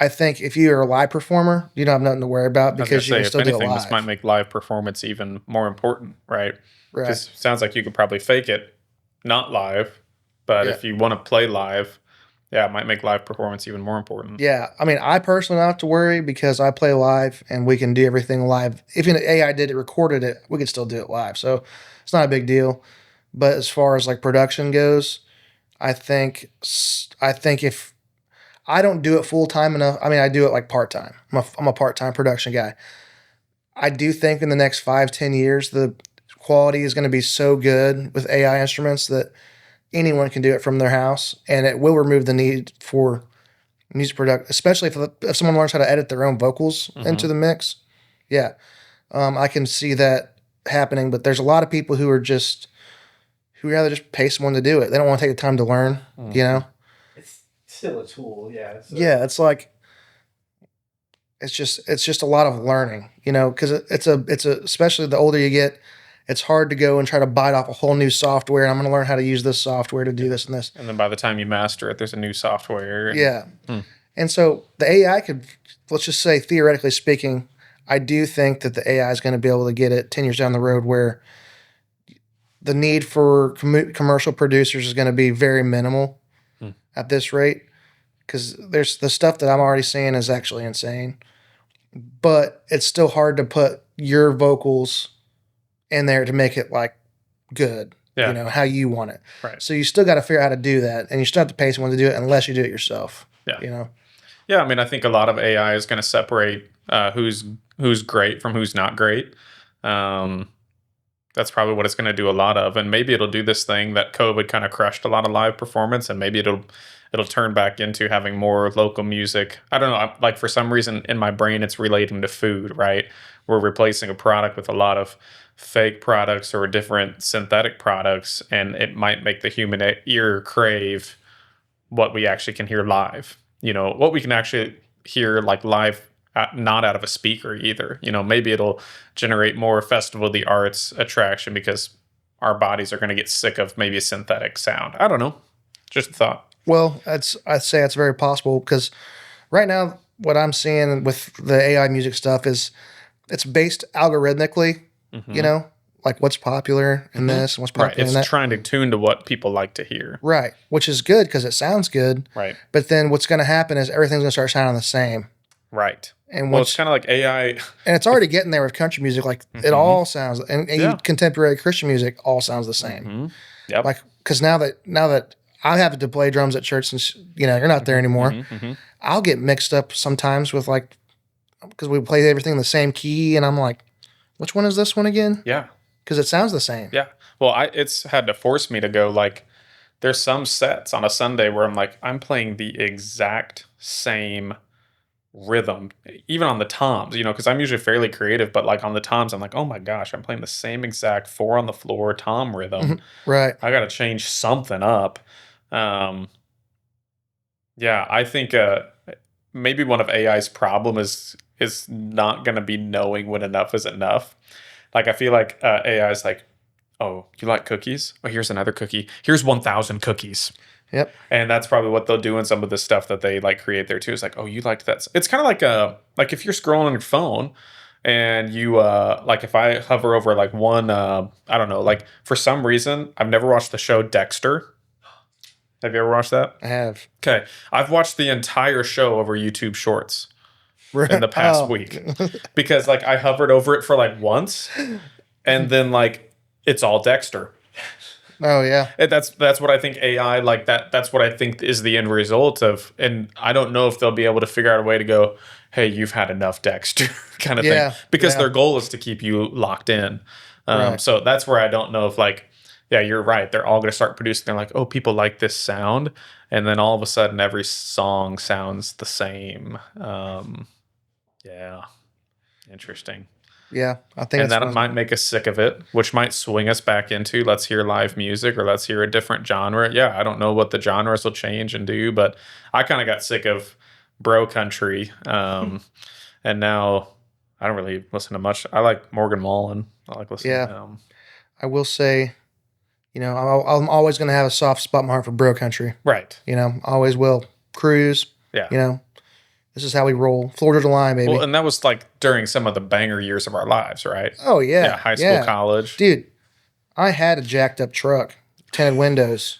think if you're a live performer, you don't have nothing to worry about I was because you gonna can say, still if do it anything, live. this might make live performance even more important, right? Right. Because it sounds like you could probably fake it not live, but Yeah. if you want to play live, yeah, it might make live performance even more important. Yeah, I mean, I personally don't have to worry because I play live and we can do everything live. If an AI did it, recorded it, we could still do it live. So it's not a big deal. But as far as like production goes, I think if I don't do it full time enough, I mean, I do it like part time. I'm a part time production guy. I do think in the next 5-10 years, the quality is going to be so good with AI instruments that anyone can do it from their house, and it will remove the need for music production, especially if someone learns how to edit their own vocals into the mix. Yeah, I can see that happening. But there's a lot of people who rather just pay someone to do it. They don't want to take the time to learn. it's still a tool. Yeah. So. Yeah, it's like it's just a lot of learning. Because it's especially the older you get, it's hard to go and try to bite off a whole new software. And I'm going to learn how to use this software to do this and this. And then by the time you master it, there's a new software. And, Yeah. And so the AI could, let's just say, theoretically speaking, I do think that the AI is going to be able to get it 10 years down the road where the need for commercial producers is going to be very minimal at this rate. Because there's the stuff that I'm already seeing is actually insane. But it's still hard to put your vocals in there to make it like good, Yeah. how you want it. Right. So you still got to figure out how to do that, and you still have to pay someone to do it unless you do it yourself. Yeah. Yeah, I mean, I think a lot of AI is going to separate who's great from who's not great. That's probably what it's going to do a lot of, and maybe it'll do this thing that COVID kind of crushed a lot of live performance, and maybe it'll turn back into having more local music. I don't know. Like for some reason in my brain, it's relating to food, right? we're replacing a product with a lot of fake products or different synthetic products, and it might make the human ear crave what we actually can hear live. What we can actually hear like live, not out of a speaker either. Maybe it'll generate more Festival of the Arts attraction because our bodies are going to get sick of maybe a synthetic sound. I don't know. Just a thought. Well, I'd say it's very possible because right now what I'm seeing with the AI music stuff is it's based algorithmically, like what's popular in this and what's Right. popular in It's that. trying to tune to what people like to hear. Right, which is good because it sounds good. Right. But then what's going to happen is everything's going to start sounding the same. Right. And Well, once, it's kind of like AI. and it's already getting there with country music. Like it all sounds, and Yeah. contemporary Christian music all sounds the same. Mhm. Yep. Like because now that I have to play drums at church, since you're not there anymore, Mhm. I'll get mixed up sometimes with like because we play everything in the same key, and I'm like, which one is this one again? Yeah. Because it sounds the same. Yeah. Well, it's had to force me to go like, there's some sets on a Sunday where I'm like, I'm playing the exact same rhythm, even on the toms, because I'm usually fairly creative, but like on the toms, I'm like, oh my gosh, I'm playing the same exact 4 on the floor tom rhythm. Right. I got to change something up. Yeah, I think maybe one of AI's problem is not going to be knowing when enough is enough. Like I feel like AI is like, oh, you like cookies? Oh, here's another cookie. Here's 1,000 cookies. Yep. And that's probably what they'll do in some of the stuff that they like create there too. It's like, oh, you liked that. It's kind of like if you're scrolling on your phone and you like if I hover over like one I don't know, like for some reason I've never watched the show Dexter. Have you ever watched that? I have. Okay. I've watched the entire show over YouTube Shorts in the past week because like I hovered over it for like once and then like it's all Dexter. Oh yeah. And that's what I think AI like that's what I think is the end result of, and I don't know if they'll be able to figure out a way to go, hey, you've had enough Dexter kind of thing, because their goal is to keep you locked in. Right. So that's where I don't know if like, yeah, you're right. They're all going to start producing. They're like, oh, people like this sound, and then all of a sudden every song sounds the same. Yeah, interesting. Yeah, I think And that might make us sick of it, which might swing us back into let's hear live music or let's hear a different genre. Yeah, I don't know what the genres will change and do, but I kind of got sick of bro country. And now I don't really listen to much. I like Morgan Wallen. I like listening to him. I will say, I'm always going to have a soft spot in my heart for bro country. Right. Always will. Cruise. Yeah. This is how we roll. Florida to line, baby. Well, and that was like during some of the banger years of our lives, right? Oh, yeah. Yeah, high school, college. Dude, I had a jacked up truck, tinted windows.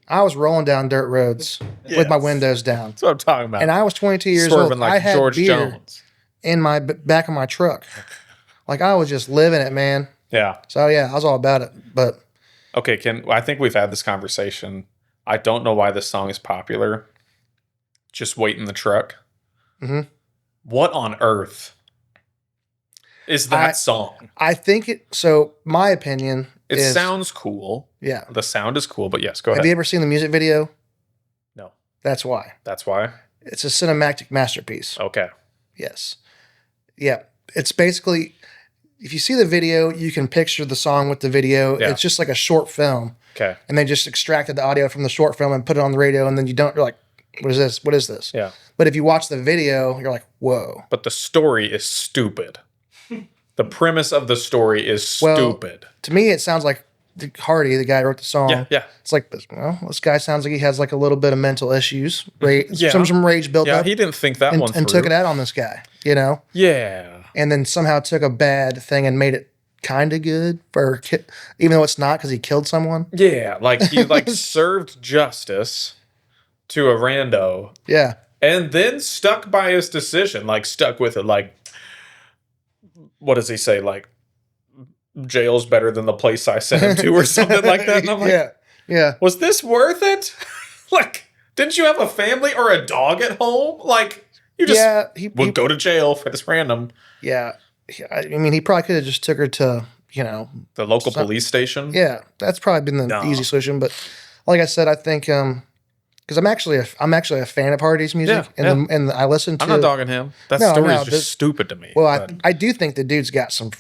I was rolling down dirt roads with my windows down. That's what I'm talking about. And I was 22 years Swerving old. like I had George beer Jones. in my back of my truck. Like I was just living it, man. Yeah. So, yeah, I was all about it. But Okay, I think we've had this conversation. I don't know why this song is popular. Just Wait in the Truck. Mhm. What on earth is that song? I think my opinion It is, sounds cool. yeah. The sound is cool, but yes, go Have ahead. you ever seen the music video? No. That's why. That's why? It's a cinematic masterpiece. Okay. Yes. Yeah. It's basically, if you see the video, you can picture the song with the video. Yeah. It's just like a short film. Okay. And they just extracted the audio from the short film and put it on the radio. And then you're like, what is this? What is this? Yeah. But if you watch the video, you're like, whoa. But the story is stupid. The premise of the story is Well, stupid. To me, it sounds like Hardy, the guy who wrote the song. Yeah. It's like, this guy sounds like he has like a little bit of mental issues. Yeah. Some rage built Yeah, up. he didn't think that one through. And took it out on this guy, Yeah. And then somehow took a bad thing and made it kind of good even though it's not because he killed someone. Yeah, like he like served justice to a rando. Yeah. And then stuck by his decision, like stuck with it. Like, what does he say? Like, jail's better than the place I sent him to, or something like that. And I'm like, yeah. Was this worth it? Like, didn't you have a family or a dog at home? Like, you just would go to jail for this random. Yeah. I mean, he probably could have just took her to, the local police station. Yeah. That's probably been the easy solution. But like I said, I think, because because I'm actually a fan of Hardy's music, Yeah, and I listen to. I'm not dogging him. That No, story no, is just stupid to me. Well, but I do think the dude's got some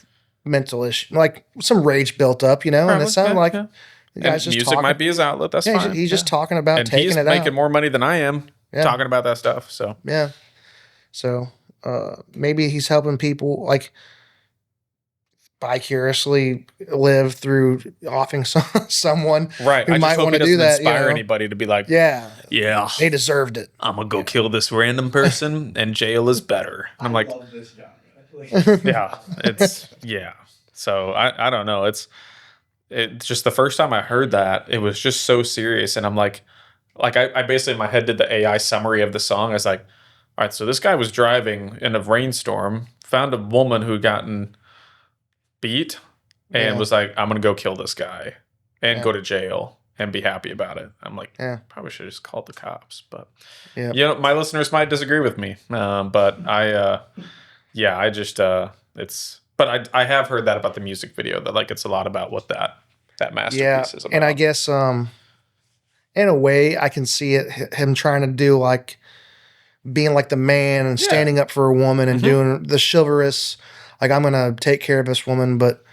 mental issue, like some rage built up, and probably, it sounded like yeah. the And guy's just music talking. might be his outlet. That's Yeah, fine. he's just talking about and taking he's it making out. more money than I am Yeah. talking about that stuff. So Yeah. So maybe he's helping people like vicariously live through offing someone right, who I might just hope want he to do doesn't that. inspire anybody to be like, Yeah, yeah, they deserved it. I'm gonna go kill this random person, and jail is better. And I'm like, love this genre. Like, yeah, it's yeah. So I don't know. It's just the first time I heard that, it was just so serious, and I'm like I basically in my head did the AI summary of the song. I was like, all right, so this guy was driving in a rainstorm, found a woman who gotten beat, and Yeah. was like, I'm gonna go kill this guy and Yeah. go to jail and be happy about it. I'm like, Yeah. probably should have just called the cops, but Yeah. you know, my listeners might disagree with me, but yeah, I just but I have heard that about the music video, that like it's a lot about what that masterpiece is about. And I guess in a way I can see it him trying to do like being like the man and Yeah. standing up for a woman and Mhm. doing the chivalrous, like I'm gonna take care of this woman, but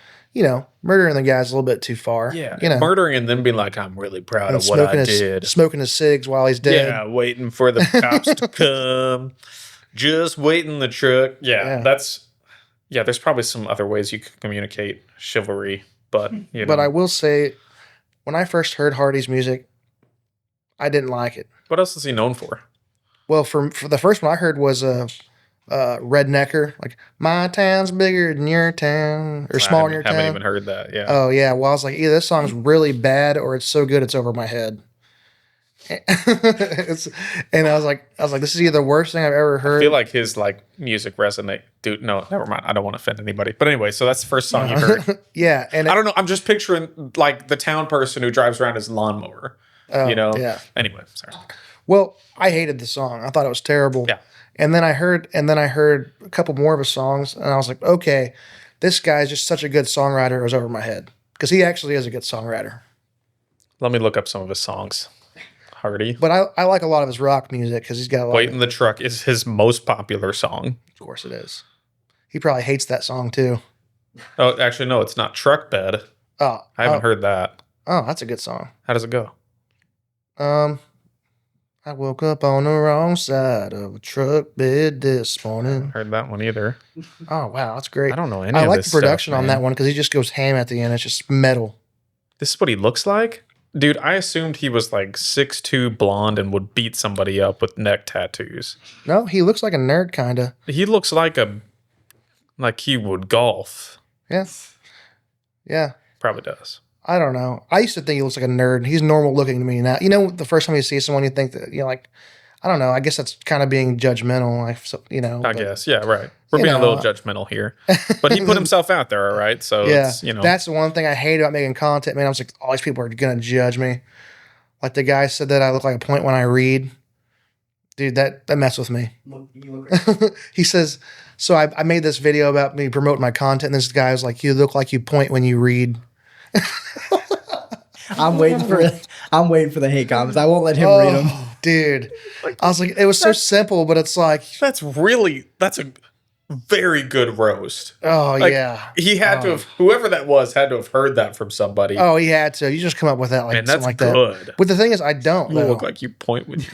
murdering the guy's a little bit too far. Yeah, murdering and then being like, I'm really proud and of what I did. smoking his cigs while he's dead. Yeah, waiting for the cops to come. Just waiting the truck. Yeah, Yeah. there's probably some other ways you could communicate chivalry, but you know. But I will say, when I first heard Hardy's music, I didn't like it. What else is he known for? Well, for the first one I heard was Rednecker, like my town's bigger than your town or smaller than your I haven't town. even heard that. Yeah. Oh yeah, well I was like, either this song's really bad or it's so good it's over my head. And I was like, this is either the worst thing I've ever heard. I feel like his like music resonate. Dude, no, never mind. I don't want to offend anybody. But anyway, so that's the first song you heard. Yeah, and I don't know. I'm just picturing like the town person who drives around his lawnmower. Yeah. Anyway, sorry. Well, I hated the song. I thought it was terrible. Yeah. And then I heard a couple more of his songs, and I was like, okay, this guy's just such a good songwriter. It was over my head because he actually is a good songwriter. Let me look up some of his songs. Hardy. But I like a lot of his rock music because he's got a lot. Wait in the Truck is his most popular song. Of course it is. He probably hates that song too. Oh, actually, no, it's not Truck Bed. Oh, I haven't heard that. Oh, that's a good song. How does it go? I woke up on the wrong side of a truck bed this morning. Heard that one either. Oh wow, that's great. I don't know any I of like this the production stuff, on man. that one because he just goes ham at the end. It's just metal. This is what he looks like? Dude, I assumed he was like 6'2", blonde, and would beat somebody up with neck tattoos. No, he looks like a nerd, kind of. He looks like he would golf. Yeah. Yeah. Probably does. I don't know. I used to think he looks like a nerd. He's normal looking to me now. The first time you see someone, you think that, like, I don't know. I guess that's kind of being judgmental. I guess. Yeah, right. We're being a little judgmental here. But he put himself out there, all right? So, yeah, it's, that's the one thing I hate about making content, man. I was like, all these people are going to judge me. Like the guy said that I look like a point when I read. Dude, that messed with me. you look right. He says, so I made this video about me promoting my content, and this guy was like, you look like you point when you read. I'm waiting for the hate comments. I won't let him read them. Dude. I was like, it was so simple, but it's like, that's a very good roast. oh, Like, yeah. He had to have, whoever that was, had to have heard that from somebody. Oh, he had to. You just come up with that, like, Man, something that's like that. good. But the thing is, I don't, You though. look like you point when you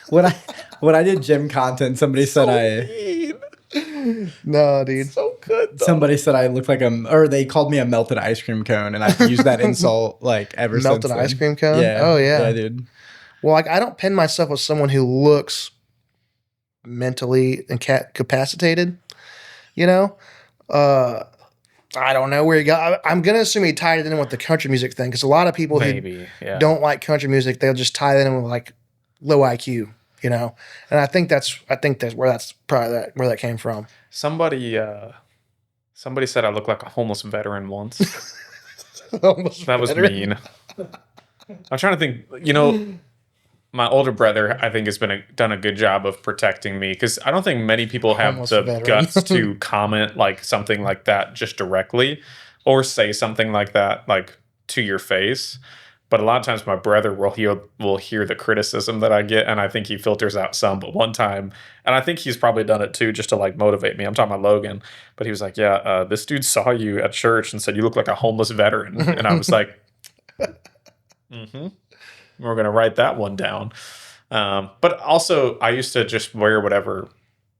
When I did gym content, somebody said No, dude. so good. Though. somebody said I looked like or they called me a melted ice cream cone, and I've used that insult like ever since. Melted then. ice cream cone? Yeah. Oh, yeah. Yeah, dude. Well, like, I don't pin myself with someone who looks mentally incapacitated, I don't know where he got. I'm gonna assume he tied it in with the country music thing because a lot of people who don't like country music, they'll just tie that in with like low IQ, And I think that's where that's probably where that came from. Somebody said I look like a homeless veteran once. Almost That was better. mean. I'm trying to think. My older brother, I think, has done a good job of protecting me because I don't think many people have Almost the veteran. guts to comment like something like that just directly, or say something like that like to your face. But a lot of times my brother will hear the criticism that I get, and I think he filters out some. But one time, and I think he's probably done it too, just to like motivate me. I'm talking about Logan, but he was like, "Yeah, this dude saw you at church and said you look like a homeless veteran," and I was like, "Mm-hmm, we're gonna write that one down." But also, I used to just wear whatever.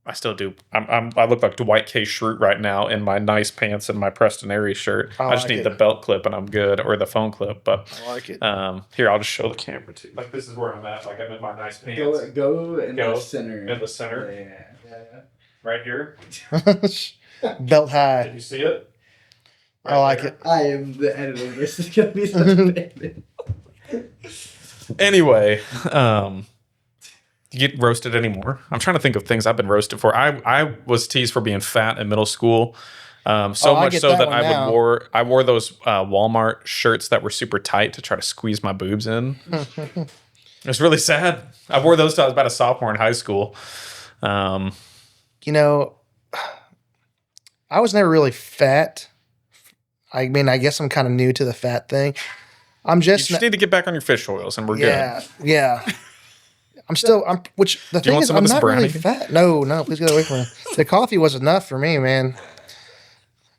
I still do. I look like Dwight K. Schrute right now in my nice pants and my Preston Ary shirt. I just like need it. the belt clip and I'm good, or the phone clip. But I like it. here, I'll just show the camera too. Like this is where I'm at. Like I'm in my nice pants. Go in Go the center. in the center, Yeah. right here. Belt Did high. you see it? I like it. I am the editor. This is gonna be such a big. Anyway, you get roasted anymore? I'm trying to think of things I've been roasted for. I was teased for being fat in middle school. So I much get so that that one now. I wore those Walmart shirts that were super tight to try to squeeze my boobs in. It was really sad. I wore those till I was about a sophomore in high school. You know, I was never really fat. I mean, I guess I'm kind of new to the fat thing. I'm You just, just need to get back on your fish oils, and we're good. yeah. Which the you thing want is, some of I'm this not really brownie? fat. No, please get away from me. The coffee was enough for me, man.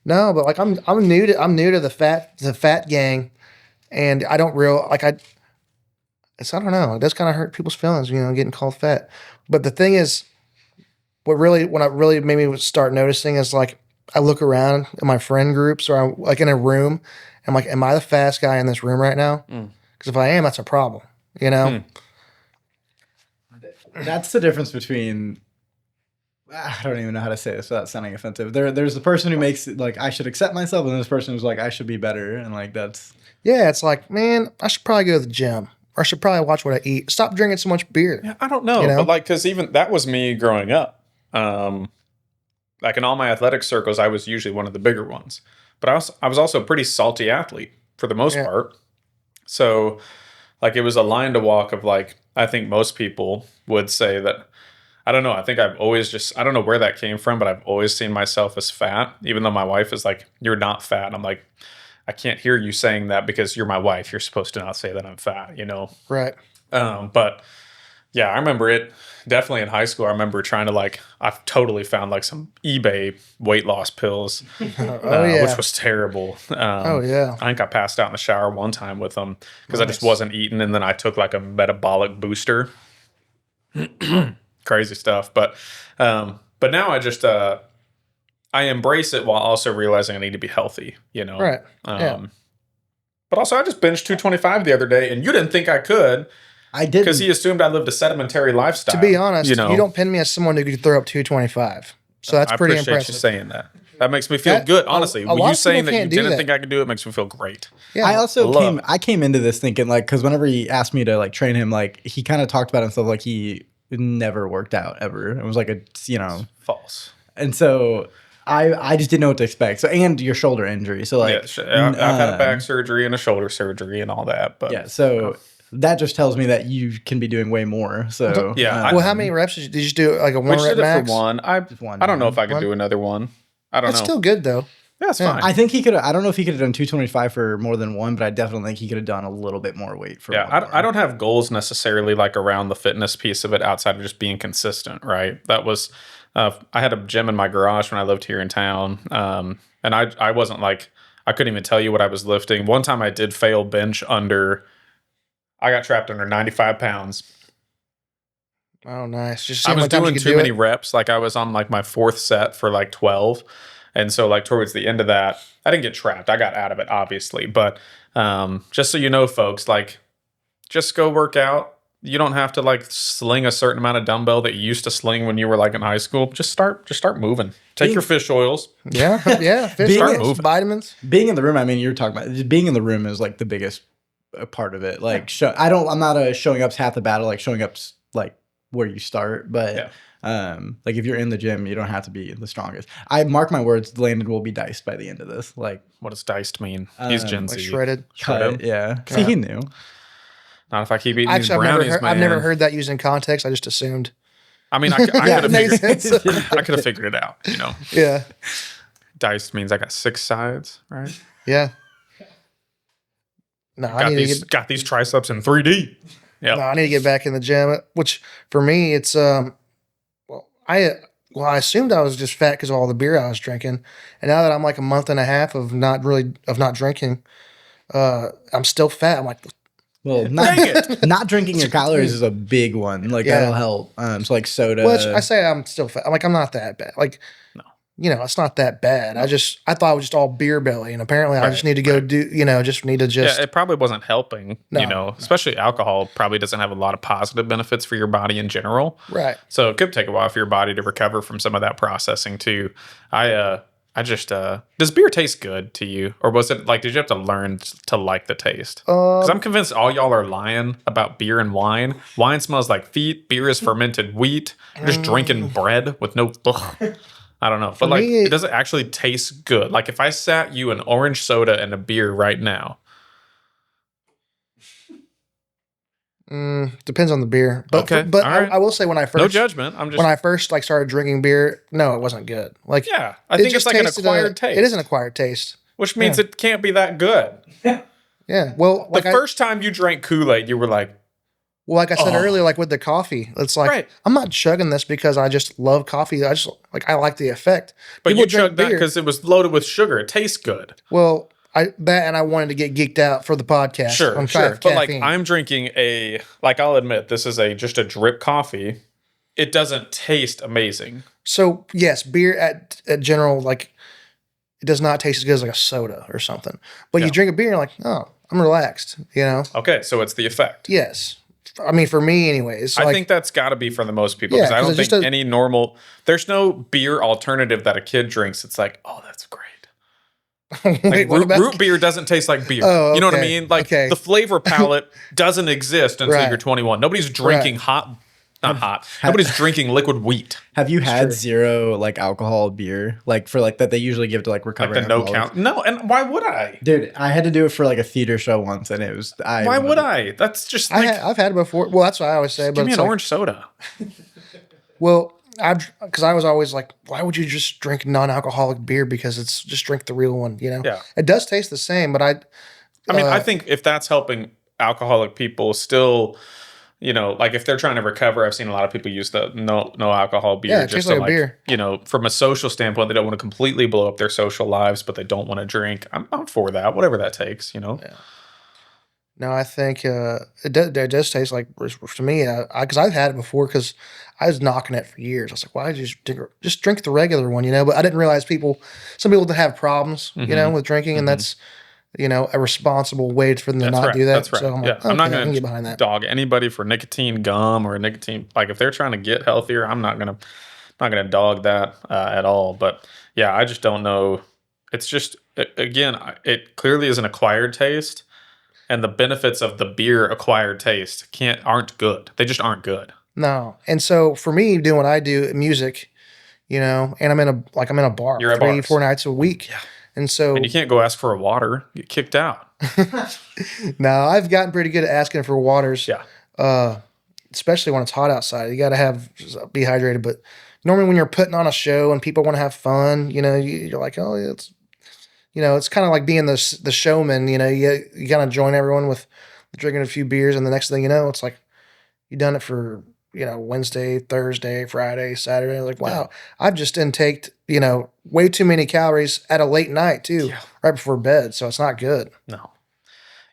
No, but like I'm new to the fat gang, and I don't I don't know. It does kind of hurt people's feelings, getting called fat. But the thing is, what really made me start noticing is like I look around in my friend groups or I'm like in a room, and I'm like, am I the fattest guy in this room right now? Because if I am, that's a problem. That's the difference between. I don't even know how to say this without sounding offensive. There's the person who makes it like I should accept myself, and there's the person who's like I should be better, and like that's. Yeah, it's like, man, I should probably go to the gym. Or I should probably watch what I eat. Stop drinking so much beer. Yeah, I don't know, but like, because even that was me growing up. Like in all my athletic circles, I was usually one of the bigger ones. But I was also a pretty salty athlete for the most part. So, like, it was a line to walk of like I think most people would say that. I don't know. I think I've always I don't know where that came from, but I've always seen myself as fat, even though my wife is like, "You're not fat." I'm like, I can't hear you saying that because you're my wife. You're supposed to not say that I'm fat, Right. But yeah, I remember it definitely in high school. I remember trying to I've totally found like some eBay weight loss pills, which was terrible. yeah. I think I passed out in the shower one time with them because I just wasn't eating. And then I took like a metabolic booster. Crazy stuff. But now I just, I embrace it while also realizing I need to be healthy, Right. But also I just binged 225 the other day, and you didn't think I could. I did Because he assumed I lived a sedimentary lifestyle. To be honest, you don't pin me as someone who could throw up 225. So that's pretty I appreciate impressive. you saying that. That makes me feel good, honestly. a lot You of saying people that you can't do didn't that. think I could do it makes me feel great. Yeah. I also Love it. I came into this thinking like because whenever he asked me to like train him, like he kind of talked about himself like he never worked out ever. It was like False. and so I just didn't know what to expect. So and your shoulder injury. So like I've had a back surgery and a shoulder surgery and all that. But yeah, so that just tells me that you can be doing way more. So Yeah, Well, how many reps did you do? Like a we one just rep did it max? for one. I don't know if I could One? do another one. I don't That's know. still good though. Yeah, it's fine. I think he could. I don't know if he could have done 225 for more than one, but I definitely think he could have done a little bit more weight for. Yeah, one more. I don't have goals necessarily like around the fitness piece of it outside of just being consistent, right? That was, I had a gym in my garage when I lived here in town. And I wasn't like, I couldn't even tell you what I was lifting. One time I did fail bench I got trapped under 95 pounds. Oh, nice. Just I seeing was what times you doing could too do many it. reps. Like I was on like my fourth set for like 12. And so like towards the end of that, I didn't get trapped. I got out of it, obviously. But just so you know, folks, like just go work out. You don't have to like sling a certain amount of dumbbell that you used to sling when you were like in high school. Just start moving. Take your fish oils. Yeah, yeah. Fish Being- oils, moving. vitamins. Being in the room, I mean, you're talking about just being in the room is like the biggest part of it. Like, I'm not a showing up's half the battle. Like, showing up's like where you start. But like if you're in the gym, you don't have to be the strongest. I mark my words, Landon will be diced by the end of this. Like, What does diced mean? He's Gen Like Z. shredded. Shredded. yeah. See, he knew. Not if I keep eating Actually, these brownies, man. I've never heard that used in context. I just assumed. I mean, I could Yeah, have it makes figured. sense. I could have figured it out. Yeah, Diced means I got 6 sides, right? yeah. No, got these triceps in 3D. Yeah. No, I need to get back in the gym. Which for me, it's I assumed I was just fat because of all the beer I was drinking, and now that I'm like a month and a half of not drinking, I'm still fat. I'm like, Well, not drinking your calories is a big one. Like that'll help. So like soda. Well, I say I'm still fat. I'm like, I'm not that bad. Like, No. It's not that bad. I thought it was just all beer belly, and apparently I just need to go do. Yeah, it probably wasn't helping. No. Especially alcohol probably doesn't have a lot of positive benefits for your body in general. Right. So it could take a while for your body to recover from some of that processing too. I just does beer taste good to you, or was it like did you have to learn to like the taste? Because I'm convinced all y'all are lying about beer and wine. Wine smells like feet. Beer is fermented wheat. You're just drinking bread with no. Ugh. I don't know, but like it doesn't actually taste good. Like if I sat you an orange soda and a beer right now. Depends on the beer. But okay, but right. I will say when I first no judgment. I'm just when I first like started drinking beer, no, it wasn't good. Like yeah, I think it's like an acquired taste. It is an acquired taste, which means it can't be that good. Yeah. Well, like the first time you drank Kool-Aid, you were like. Well, like I said earlier, like with the coffee, it's like I'm not chugging this because I just love coffee. I like the effect. But People you chugged that because it was loaded with sugar. It tastes good. Well, I wanted to get geeked out for the podcast. Sure. But like I'm drinking I'll admit this is just a drip coffee. It doesn't taste amazing. So yes, beer at general like it does not taste as good as like a soda or something. But you drink a beer, and you're like, oh, I'm relaxed. Okay, so it's the effect. Yes. I mean, for me, anyways. I think that's got to be for the most people because I don't think any normal. There's no beer alternative that a kid drinks. It's like, oh, that's great. Like root beer doesn't taste like beer. Oh, you know what I mean? Like the flavor palette doesn't exist until you're 21. Nobody's drinking not hot. Nobody's drinking liquid wheat. Have you had zero like alcohol beer like for like that they usually give to like recovering? Like the no count? No, and why would I? Dude, I had to do it for like a theater show once, and it was. Why would I? That's just. Like, I've had it before. Well, that's what I always say. But give me an orange soda. Well, because I was always like, why would you just drink non-alcoholic beer? Because it's just drink the real one. Yeah. It does taste the same, but I mean, I think if that's helping alcoholic people still. Like if they're trying to recover, I've seen a lot of people use the no alcohol beer. Yeah, it tastes like a beer. From a social standpoint, they don't want to completely blow up their social lives, but they don't want to drink. I'm for that, whatever that takes. Yeah. No, I think it does taste like to me because I've had it before because I was knocking it for years. I was like, why did you just drink the regular one? But I didn't realize some people have problems, with drinking, and that's. A responsible way for them to not do that. That's right. So I'm like, I'm not going going to behind that. Dog anybody for nicotine gum or nicotine. Like if they're trying to get healthier, I'm not going to dog that at all. But yeah, I just don't know. It's just again, it clearly is an acquired taste, and the benefits of the beer acquired taste aren't good. They just aren't good. No, and so for me, doing what I do, music, and I'm in a bar. You're at 3-4 nights a week. Yeah. And so you can't go ask for a water, get kicked out. No, I've gotten pretty good at asking for waters. Yeah. Especially when it's hot outside. You got to be hydrated. But normally when you're putting on a show and people want to have fun, you're like, oh, it's kind of like being the showman. You kind of join everyone with drinking a few beers, and the next thing you know, it's like you've done it for Wednesday, Thursday, Friday, Saturday. Like, wow, I've just intaked, way too many calories at a late night too, right before bed. So it's not good. No.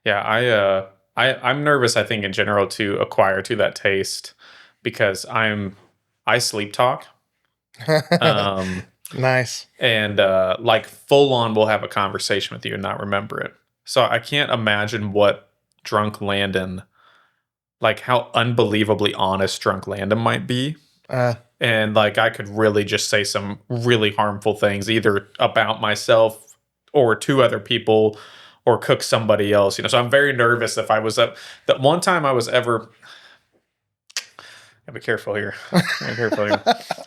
Yeah. I'm nervous, I think in general to acquire to that taste because I sleep talk. Nice. And like full on we'll have a conversation with you and not remember it. So I can't imagine what drunk Landon like how unbelievably honest drunk Landon might be. And like I could really just say some really harmful things either about myself or to other people or cook somebody else. So I'm very nervous if I was up. That one time I was ever... Be careful here.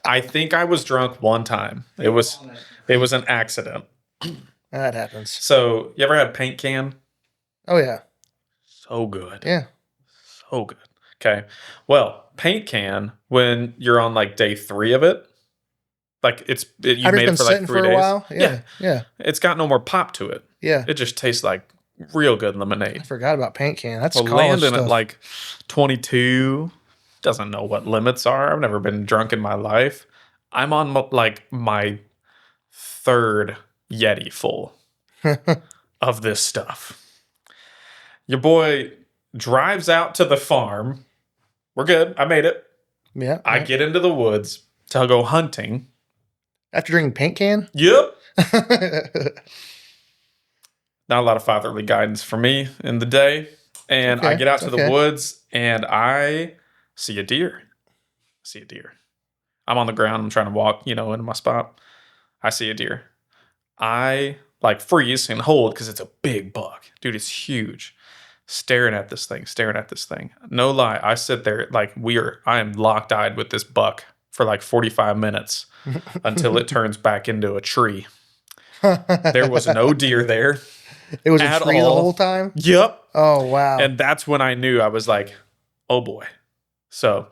I think I was drunk one time. It was an accident. That happens. So you ever had paint can? Oh, yeah. So good. Yeah. So good. Okay. Well, paint can, when you're on like day 3 of it, like you made it for like 3 days. For a while. Yeah. It's got no more pop to it. Yeah. It just tastes like Real good I lemonade. forgot about paint can. That's Well, college Landon stuff. at like 22 doesn't know what limits are. I've never been drunk in my life. I'm on like my third Yeti full of this stuff. Your boy drives out to the farm. We're good. I made it. Yeah. I get into the woods to go hunting. After drinking paint can? Yep. Not a lot of fatherly guidance for me in the day. And I Okay, get out it's to the okay. woods and I see a deer. I'm on the ground. I'm trying to walk, into my spot. I see a deer. I like freeze and hold because it's a big buck. Dude, it's huge. Staring at this thing. No lie. I sit there like I am locked eyed with this buck for like 45 minutes until it turns back into a tree. There was no deer there. It was a at tree the all. whole time? Yep. Oh, wow. And that's when I knew. I was like, oh boy. So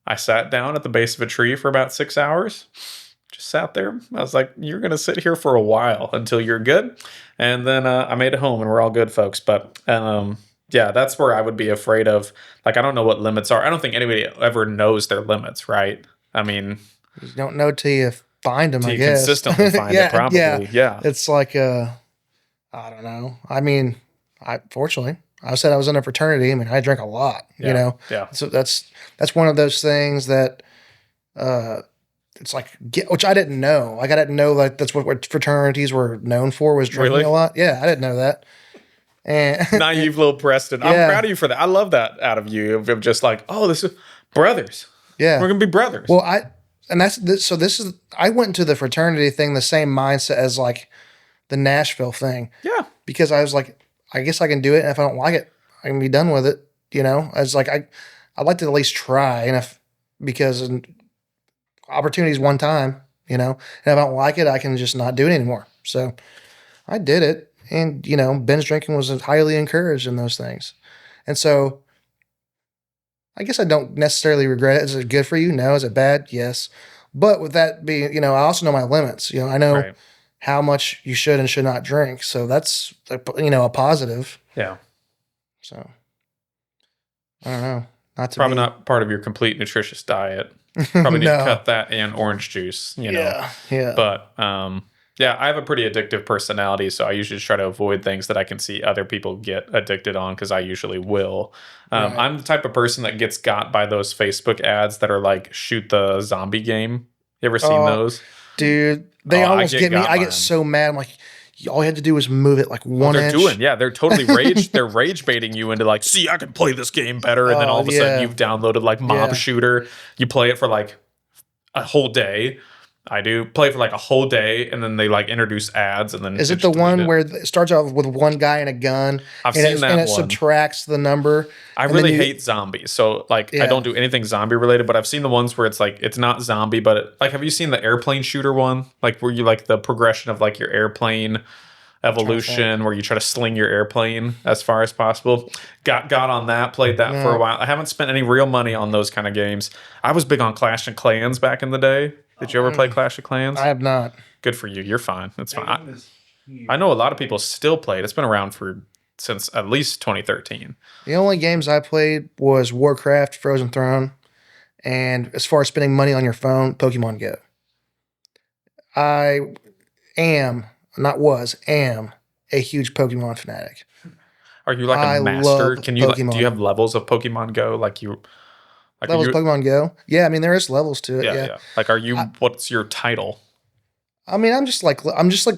I sat down at the base of a tree for about 6 hours. Just sat there. I was like, you're going to sit here for a while until you're good. And then I made it home and we're all good, folks. But yeah, that's where I would be afraid of. Like, I don't know what limits are. I don't think anybody ever knows their limits, right? I mean, you don't know till you find them, I you guess. consistently find it, probably. Yeah. It's like, I don't know. I mean, fortunately, I said I was in a fraternity. I mean, I drank a lot, Yeah. So that's one of those things that, it's like, which I didn't know. Like, I didn't know like that's what fraternities were known for, was drinking Really? a lot. Yeah, I didn't know that. And Naive little Preston. Yeah. I'm proud of you for that. I love that out of you. Of just like, oh, this is brothers. yeah. We're going to be brothers. Well, I went into the fraternity thing the same mindset as like the Nashville thing, yeah. because I was like, I guess I can do it, and if I don't like it, I can be done with it. I was like, I'd like to at least try, and because opportunity's one time, and if I don't like it, I can just not do it anymore. So I did it, and Ben's drinking was highly encouraged in those things, and so I guess I don't necessarily regret it. Is it good for you? No. Is it bad? Yes. But with that being, I also know my limits. I know Right. how much you should and should not drink. So that's, a positive. Yeah. So I don't know. Probably not part of your complete nutritious diet. Probably need to No. cut that and orange juice, Yeah. Yeah. But yeah, I have a pretty addictive personality, so I usually try to avoid things that I can see other people get addicted on because I usually will. Right. I'm the type of person that gets got by those Facebook ads that are like shoot the zombie game. You ever seen those? Dude, they I almost get get me. got I by get them. so mad. I'm like, all you had to do was move it like one inch. They're totally they're rage baiting you into like, see, I can play this game better. And then all of a sudden yeah. you've downloaded like Mob Yeah. Shooter. You play it for like a whole day. I do play it for like a whole day, and then they like introduce ads, and then Is they it the just delete one it. where it starts off with one guy and a gun? I've and seen that it one. subtracts the number. I and really then you- hate zombies, so like I Yeah. don't do anything zombie related. But I've seen the ones where it's like it's not zombie, but like have you seen the airplane shooter one? Like where you like the progression of like your airplane evolution, where you try to sling your airplane as far as possible. Got on that, played that for a while. I haven't spent any real money on those kind of games. I was big on Clash of Clans back in the day. Did you ever play Clash of Clans? I have not. Good for you. You're fine. It's That fine. game is huge. I know a lot of people still play it. It's been around since at least 2013. The only games I played was Warcraft, Frozen Throne, and as far as spending money on your phone, Pokemon Go. I am a huge Pokemon fanatic. Are you like I a master? love Can you Pokemon. do you have levels of Pokemon Go? Like you like Levels are of you, Pokemon Go? Yeah, I mean there is levels to it. yeah, Yeah. yeah. Like are you what's your title? I mean I'm just like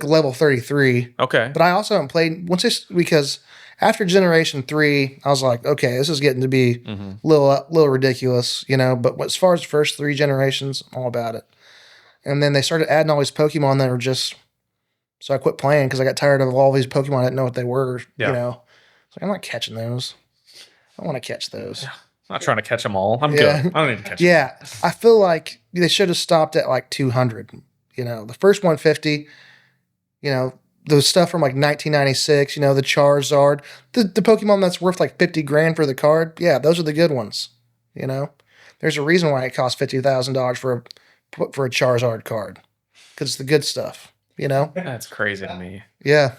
level 33, Okay. but I also haven't played because after Generation 3, I was like, okay, this is getting to be Mhm. a little ridiculous, But as far as the first 3 generations, I'm all about it. And then they started adding all these Pokemon that were just, so I quit playing because I got tired of all these Pokemon. I didn't know what they were, Yeah. It's like, I'm not catching those. I want to catch those. I'm not trying to catch them all. I'm Yeah. good. I don't need to catch them. Yeah, I feel like they should have stopped at like 200. The first 150, the stuff from like 1996, the Charizard, the Pokemon that's worth like 50 grand for the card. Yeah, those are the good ones. There's a reason why it costs $50,000 for a Charizard card, because it's the good stuff. That's crazy to me. Yeah,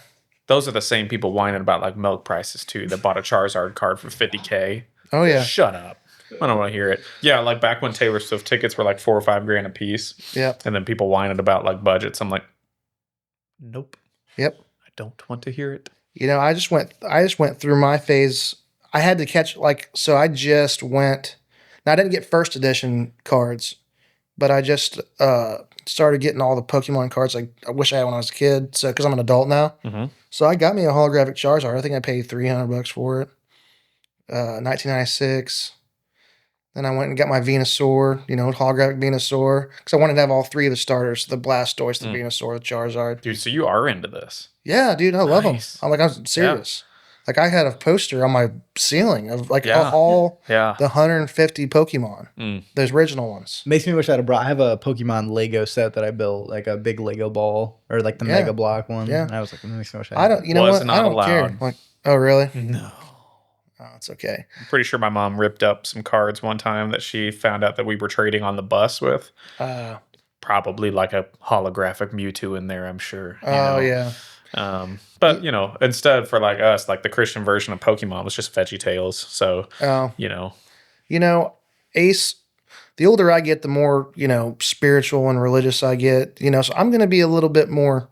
those are the same people whining about like milk prices too that bought a Charizard card for $50K. Oh yeah. Shut up. I don't want to hear it. Yeah, like back when Taylor Swift tickets were like $4 or $5 a piece. Yep. And then people whining about like budgets. I'm like, nope. Yep. I don't want to hear it. You know, I just went through my phase. I had to catch so I just went. Now I didn't get first edition cards, but I just started getting all the Pokemon cards. Like I wish I had when I was a kid. So because I'm an adult now, so I got me a holographic Charizard. I think I paid $300 for it. 1996. Then I went and got my Venusaur, holographic Venusaur, because I wanted to have all three of the starters: the Blastoise, the Venusaur, the Charizard. Dude, so you are into this? Yeah, dude, I love them. Nice. I'm serious. Like I had a poster on my ceiling of all Yeah. the 150 Pokemon, those original ones. Makes me wish I'd have brought. I have a Pokemon Lego set that I built, like a big Lego ball or like the Mega Block one. Yeah. And I was like, it makes me wish I don't. You know Was what? not I don't allowed. care. Like, oh really? No. Oh, it's okay. I'm pretty sure my mom ripped up some cards one time that she found out that we were trading on the bus with. Probably like a holographic Mewtwo in there, I'm sure. Oh yeah. But instead for like us, like the Christian version of Pokemon was just VeggieTales. So Ace. The older I get, the more spiritual and religious I get. So I'm gonna be a little bit more,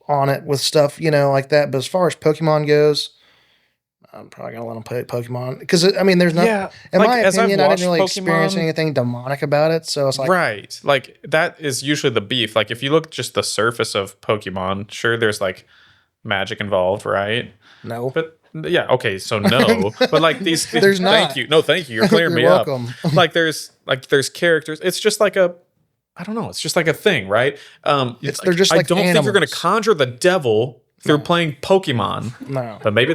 on it with stuff, like that. But as far as Pokemon goes, I'm probably gonna let them play Pokemon because there's not. Yeah, in like, my as I've opinion, I didn't really watched experience Pokemon- anything demonic about it. So it's like, right. Like that is usually the beef. Like if you look just the surface of Pokemon, sure there's like magic involved, right? no. But yeah, okay, so no. But like these There's not. Thank you. No, thank you. You're clearing me You're up. welcome. Like there's characters. It's just like I don't know. It's just like a thing, right? They're just I like don't think you're going to animals. conjure the devil through playing Pokemon. No. But maybe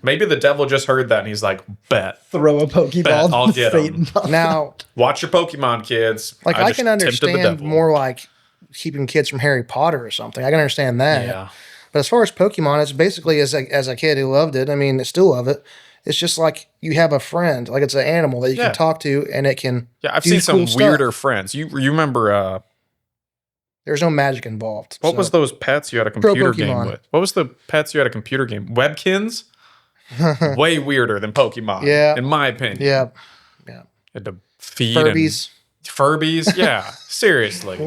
maybe the devil just heard that and he's like, bet. throw a Pokeball. Bet, I'll to get Satan. Now, Watch your Pokemon, kids. like I just can tempted the understand devil. more like keeping kids from Harry Potter or something. I can understand that. Yeah. But as far as Pokemon, it's basically as a kid who loved it. I still love it. It's just like you have a friend, like it's an animal that you Yeah. can talk to, and it can. Yeah, I've do seen some cool stuff. weirder friends. You remember There's no magic involved. what so. was those pets you had a computer game Pokemon. with? What was the pets you had a computer game? Webkins? Way weirder than Pokemon. Yeah. In my opinion. Yeah. Had to feed Furbies. Furbies? Yeah. Seriously.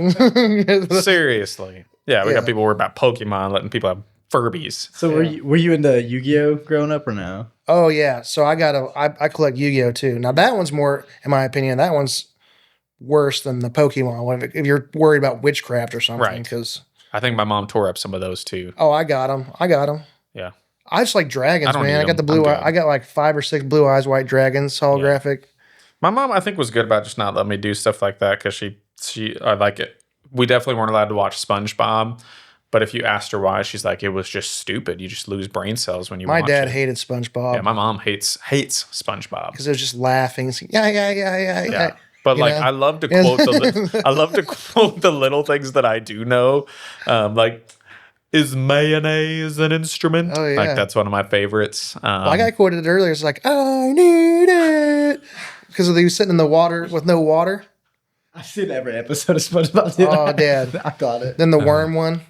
Seriously. Yeah, we Yeah. got people worried about Pokemon letting people have Furbies. So were you into Yu-Gi-Oh growing up or no? Oh yeah. So I collect Yu-Gi-Oh too. Now that one's more, in my opinion, that one's worse than the Pokemon one. If you're worried about witchcraft or something, Right. because I think my mom tore up some of those too. I got them. Yeah. I just like dragons, I don't man. need I got the 'em. blue. I'm good. I got like 5 or 6 blue eyes white dragons holographic. My mom, I think, was good about just not letting me do stuff like that because I like it. We definitely weren't allowed to watch SpongeBob, but if you asked her why, she's like, it was just stupid. You just lose brain cells when you My watch dad it. hated SpongeBob Yeah, my mom hates SpongeBob. because it was just laughing. It's like, yeah. Yeah. But You like, know? I love to quote I love to quote the little things that I do know. Like, is mayonnaise an instrument? Oh, yeah. Like that's one of my favorites. Well, I got quoted it earlier. It's like, I need it. Because he was sitting in the water with no water. I've seen every episode of SpongeBob. Dude. Oh, Dad. I got it. Then the worm one,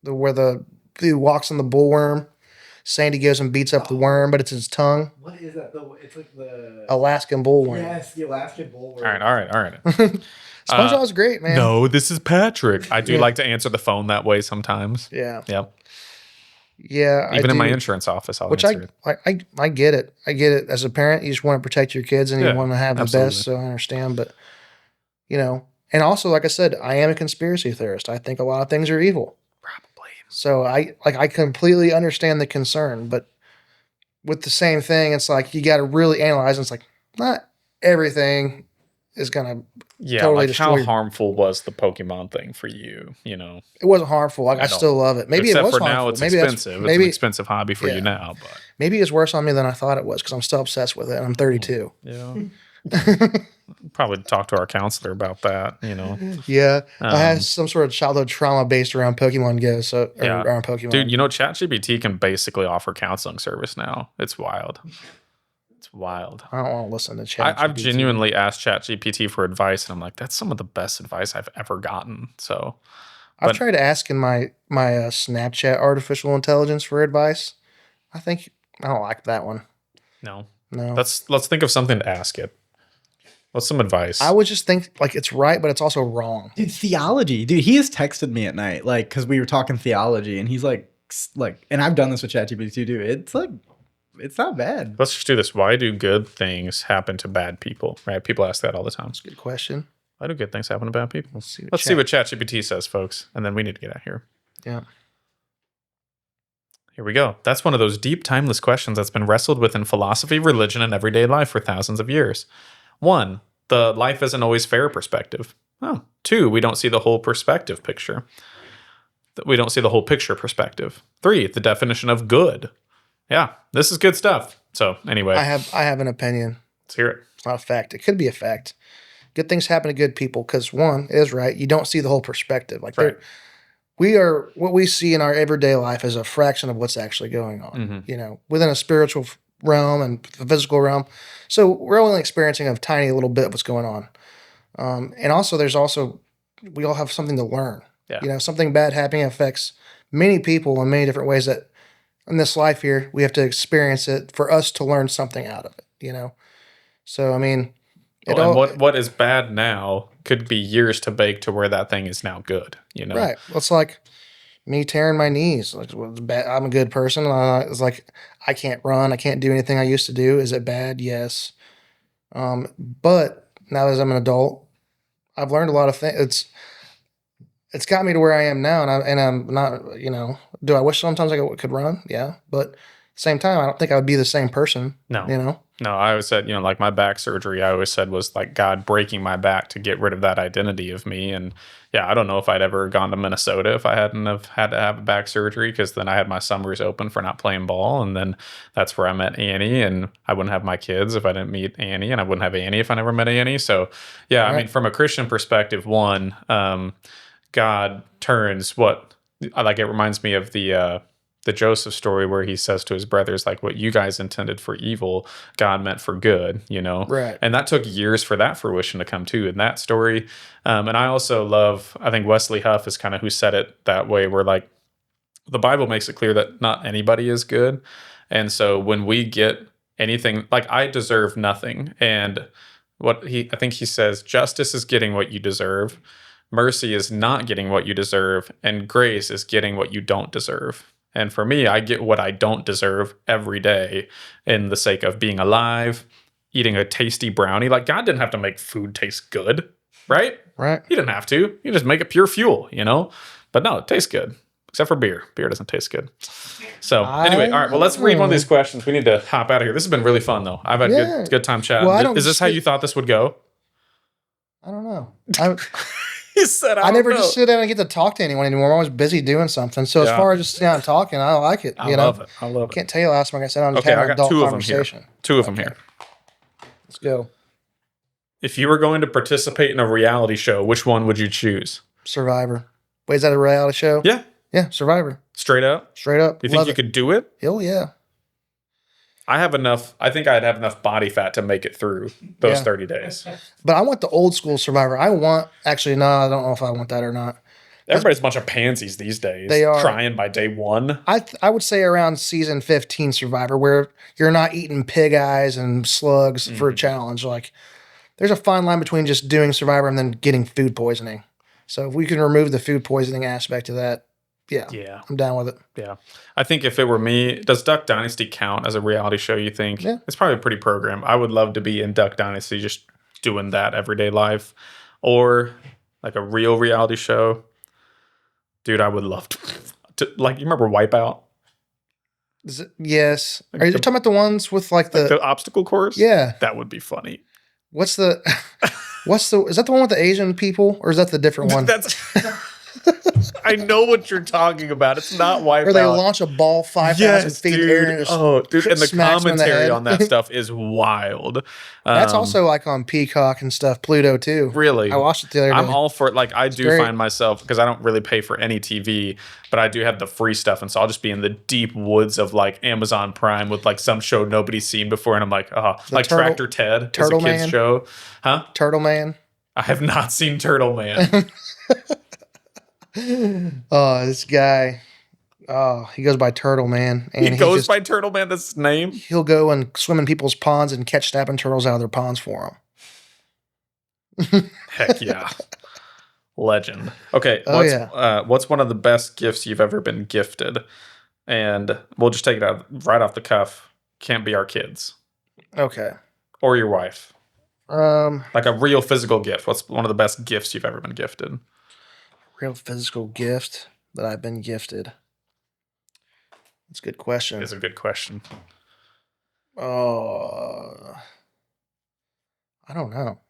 where the dude walks on the bullworm. Sandy goes and beats up the worm, but it's his tongue. What is that? It's like the Alaskan bullworm. yes, the Alaskan bullworm. all right. SpongeBob's great, man. No, this is Patrick. I do Yeah. like to answer the phone that way sometimes. Yeah. Yep. Yeah. Even in my do. insurance office, I'll Which answer it. I get it. I get it. As a parent, you just want to protect your kids and Yeah, you want to have the absolutely. best. So I understand, but and also, like I said, I am a conspiracy theorist. I think a lot of things are evil. Probably. So I completely understand the concern, but with the same thing, it's like you got to really analyze. And it's like not everything is gonna. Yeah, Totally like how destroyed. harmful was the Pokemon thing for you? It wasn't harmful. Like I don't- still love it. Maybe Except it was for harmful. now, it's maybe expensive. It's an expensive hobby for Yeah. you now, but maybe it's worse on me than I thought it was because I'm still obsessed with it. And I'm 32. yeah. Probably talk to our counselor about that. Yeah, I Um, had some sort of childhood trauma based around Pokemon Go. So Yeah. around Pokemon, Dude, ChatGPT can basically offer counseling service now. It's wild. It's wild. I don't want to listen to chat. I've genuinely asked ChatGPT for advice, and I'm like, that's some of the best advice I've ever gotten. So I've tried asking my Snapchat artificial intelligence for advice. I don't like that one. No. No. Let's think of something to ask it. What's some advice? I would just think like it's right, but it's also wrong. Dude, theology. Dude, he has texted me at night, like, because we were talking theology, and he's like, and I've done this with ChatGPT too. It's like, it's not bad. Let's just do this. Why do good things happen to bad people? Right? People ask that all the time. That's a good question. Why do good things happen to bad people? Let's see what ChatGPT says, folks, and then we need to get out here. Yeah. Here we go. That's one of those deep, timeless questions that's been wrestled with in philosophy, religion, and everyday life for thousands of years. 1, the life isn't always fair perspective. 2, we don't see the whole perspective picture. We don't see the whole picture perspective. 3, the definition of good. Yeah, this is good stuff. So anyway, I have an opinion. let's hear it. It's not a fact. It could be a fact. Good things happen to good people because 1 is right. You don't see the whole perspective. Like Right. what we see in our everyday life is a fraction of what's actually going on. Within a spiritual realm and the physical realm. So we're only experiencing a tiny little bit of what's going on. And also, we all have something to learn. Yeah. Something bad happening affects many people in many different ways that in this life here, we have to experience it for us to learn something out of it, So, I mean, what is bad now could be years to bake to where that thing is now good, Right. Well, it's like me tearing my knees. Like, I'm a good person. It's like I can't run. I can't do anything I used to do. Is it bad? Yes. But now as I'm an adult, I've learned a lot of things. It's got me to where I am now, and I'm not. Do I wish sometimes I could run? Yeah, but at the same time, I don't think I would be the same person. No. No, I always said, like my back surgery, I always said was like God breaking my back to get rid of that identity of me. And yeah, I don't know if I'd ever gone to Minnesota if I hadn't have had to have a back surgery, because then I had my summers open for not playing ball. And then that's where I met Annie, and I wouldn't have my kids if I didn't meet Annie, and I wouldn't have Annie if I never met Annie. So yeah, Right. I mean, from a Christian perspective, God turns it reminds me of the Joseph story where he says to his brothers, like, what you guys intended for evil, God meant for good, Right. And that took years for that fruition to come too in that story. And I also I think Wesley Huff is kind of who said it that way, where like the Bible makes it clear that not anybody is good. And so when we get anything, like I deserve nothing. And I think he says, justice is getting what you deserve. Mercy is not getting what you deserve, and grace is getting what you don't deserve. And for me, I get what I don't deserve every day in the sake of being alive, eating a tasty brownie. Like God didn't have to make food taste good, right? Right. He didn't have to. He just make it pure fuel, But no, it tastes good, except for beer. Beer doesn't taste good. So anyway, all right. Well, let's read one of these questions. We need to hop out of here. This has been really fun, though. I've had good time chatting. Well, Is this how you thought this would go? I don't know. He said, I never just sit down and get to talk to anyone anymore. I'm always busy doing something. So as far as just sitting down and talking, I like it. I love it. I love it. Can't tell you last time I sat down and Okay, had I an got adult two of them here. conversation. Two of them here. Let's go. If you were going to participate in a reality show, which one would you choose? Survivor. Wait, is that a reality show? Yeah. Yeah, Survivor. Straight up? Straight up. You think you could do it? Hell yeah. I think I'd have enough body fat to make it through those 30 days. But I want the old school Survivor. I don't know if I want that or not. Everybody's a bunch of pansies these days. They are. Trying by day one. I would say around season 15 Survivor, where you're not eating pig eyes and slugs for a challenge. Like, there's a fine line between just doing Survivor and then getting food poisoning. So if we can remove the food poisoning aspect of that, yeah, I'm down with it. Yeah. I think if it were me, does Duck Dynasty count as a reality show, you think? Yeah. It's probably a pretty program. I would love to be in Duck Dynasty just doing that everyday life. Or like a real reality show. Dude, I would love to like, you remember Wipeout? Yes. Are you talking about the ones with like the obstacle course? Yeah. That would be funny. Is that the one with the Asian people, or is that the different one? I know what you're talking about. It's not Wipeout. Or they launch a ball 5,000 feet in the air and dude, and the smacks them in the commentary head. on that stuff is wild. That's also like on Peacock and stuff, Pluto too. Really? I watched it the other day. I'm all for it. Like, I do great. find myself, because I don't really pay for any TV, but I do have the free stuff, and so I'll just be in the deep woods of like Amazon Prime with like some show nobody's seen before, and I'm like, like Tractor Ted, Turtle is a kid's Man. show, huh? Turtle Man. I have not seen Turtle Man. Oh, this guy. Oh, he goes by Turtle Man, and He goes by Turtle Man. That's his name. he'll go and swim in people's ponds and catch snapping turtles out of their ponds for him. Heck yeah. Legend. Okay, Oh, yeah. what's one of the best gifts you've ever been gifted? And we'll just take it out right off the cuff. Can't be our kids Okay. or your wife. Um, Like a real physical gift. What's one of the best gifts you've ever been gifted? real physical gift that I've been gifted. That's a good question. Is a good question. Oh, I don't know.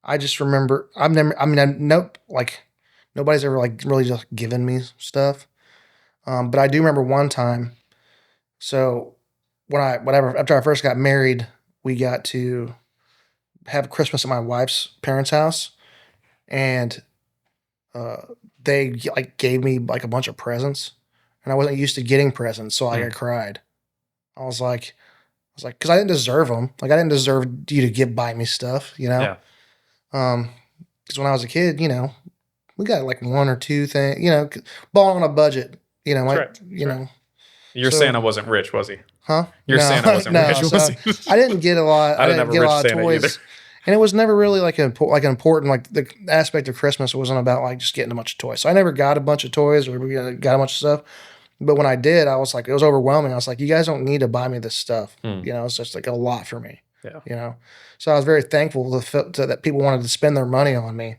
I just remember I've never. I mean, nope. Like nobody's ever like really just given me stuff. But I do remember one time. So after I first got married, we got to have Christmas at my wife's parents' house, and they like gave me like a bunch of presents, and I wasn't used to getting presents, so like I cried. I was like, because I didn't deserve them. Like I didn't deserve you to buy me stuff, you know. Yeah. Because when I was a kid, we got like one or two things, balling on a budget, Correct. know. Your So- Santa wasn't rich, was he? Huh? Your No, Santa wasn't no, rich, so was he? I didn't get a lot. I I didn't didn't have a get a rich lot of Santa toys, either. and it was never really like an important like the aspect of Christmas wasn't about like just getting a bunch of toys. So I never got a bunch of toys or got a bunch of stuff. But when I did, I was like, it was overwhelming. I was like, you guys don't need to buy me this stuff. It's just like a lot for me. Yeah. So I was very thankful that people wanted to spend their money on me.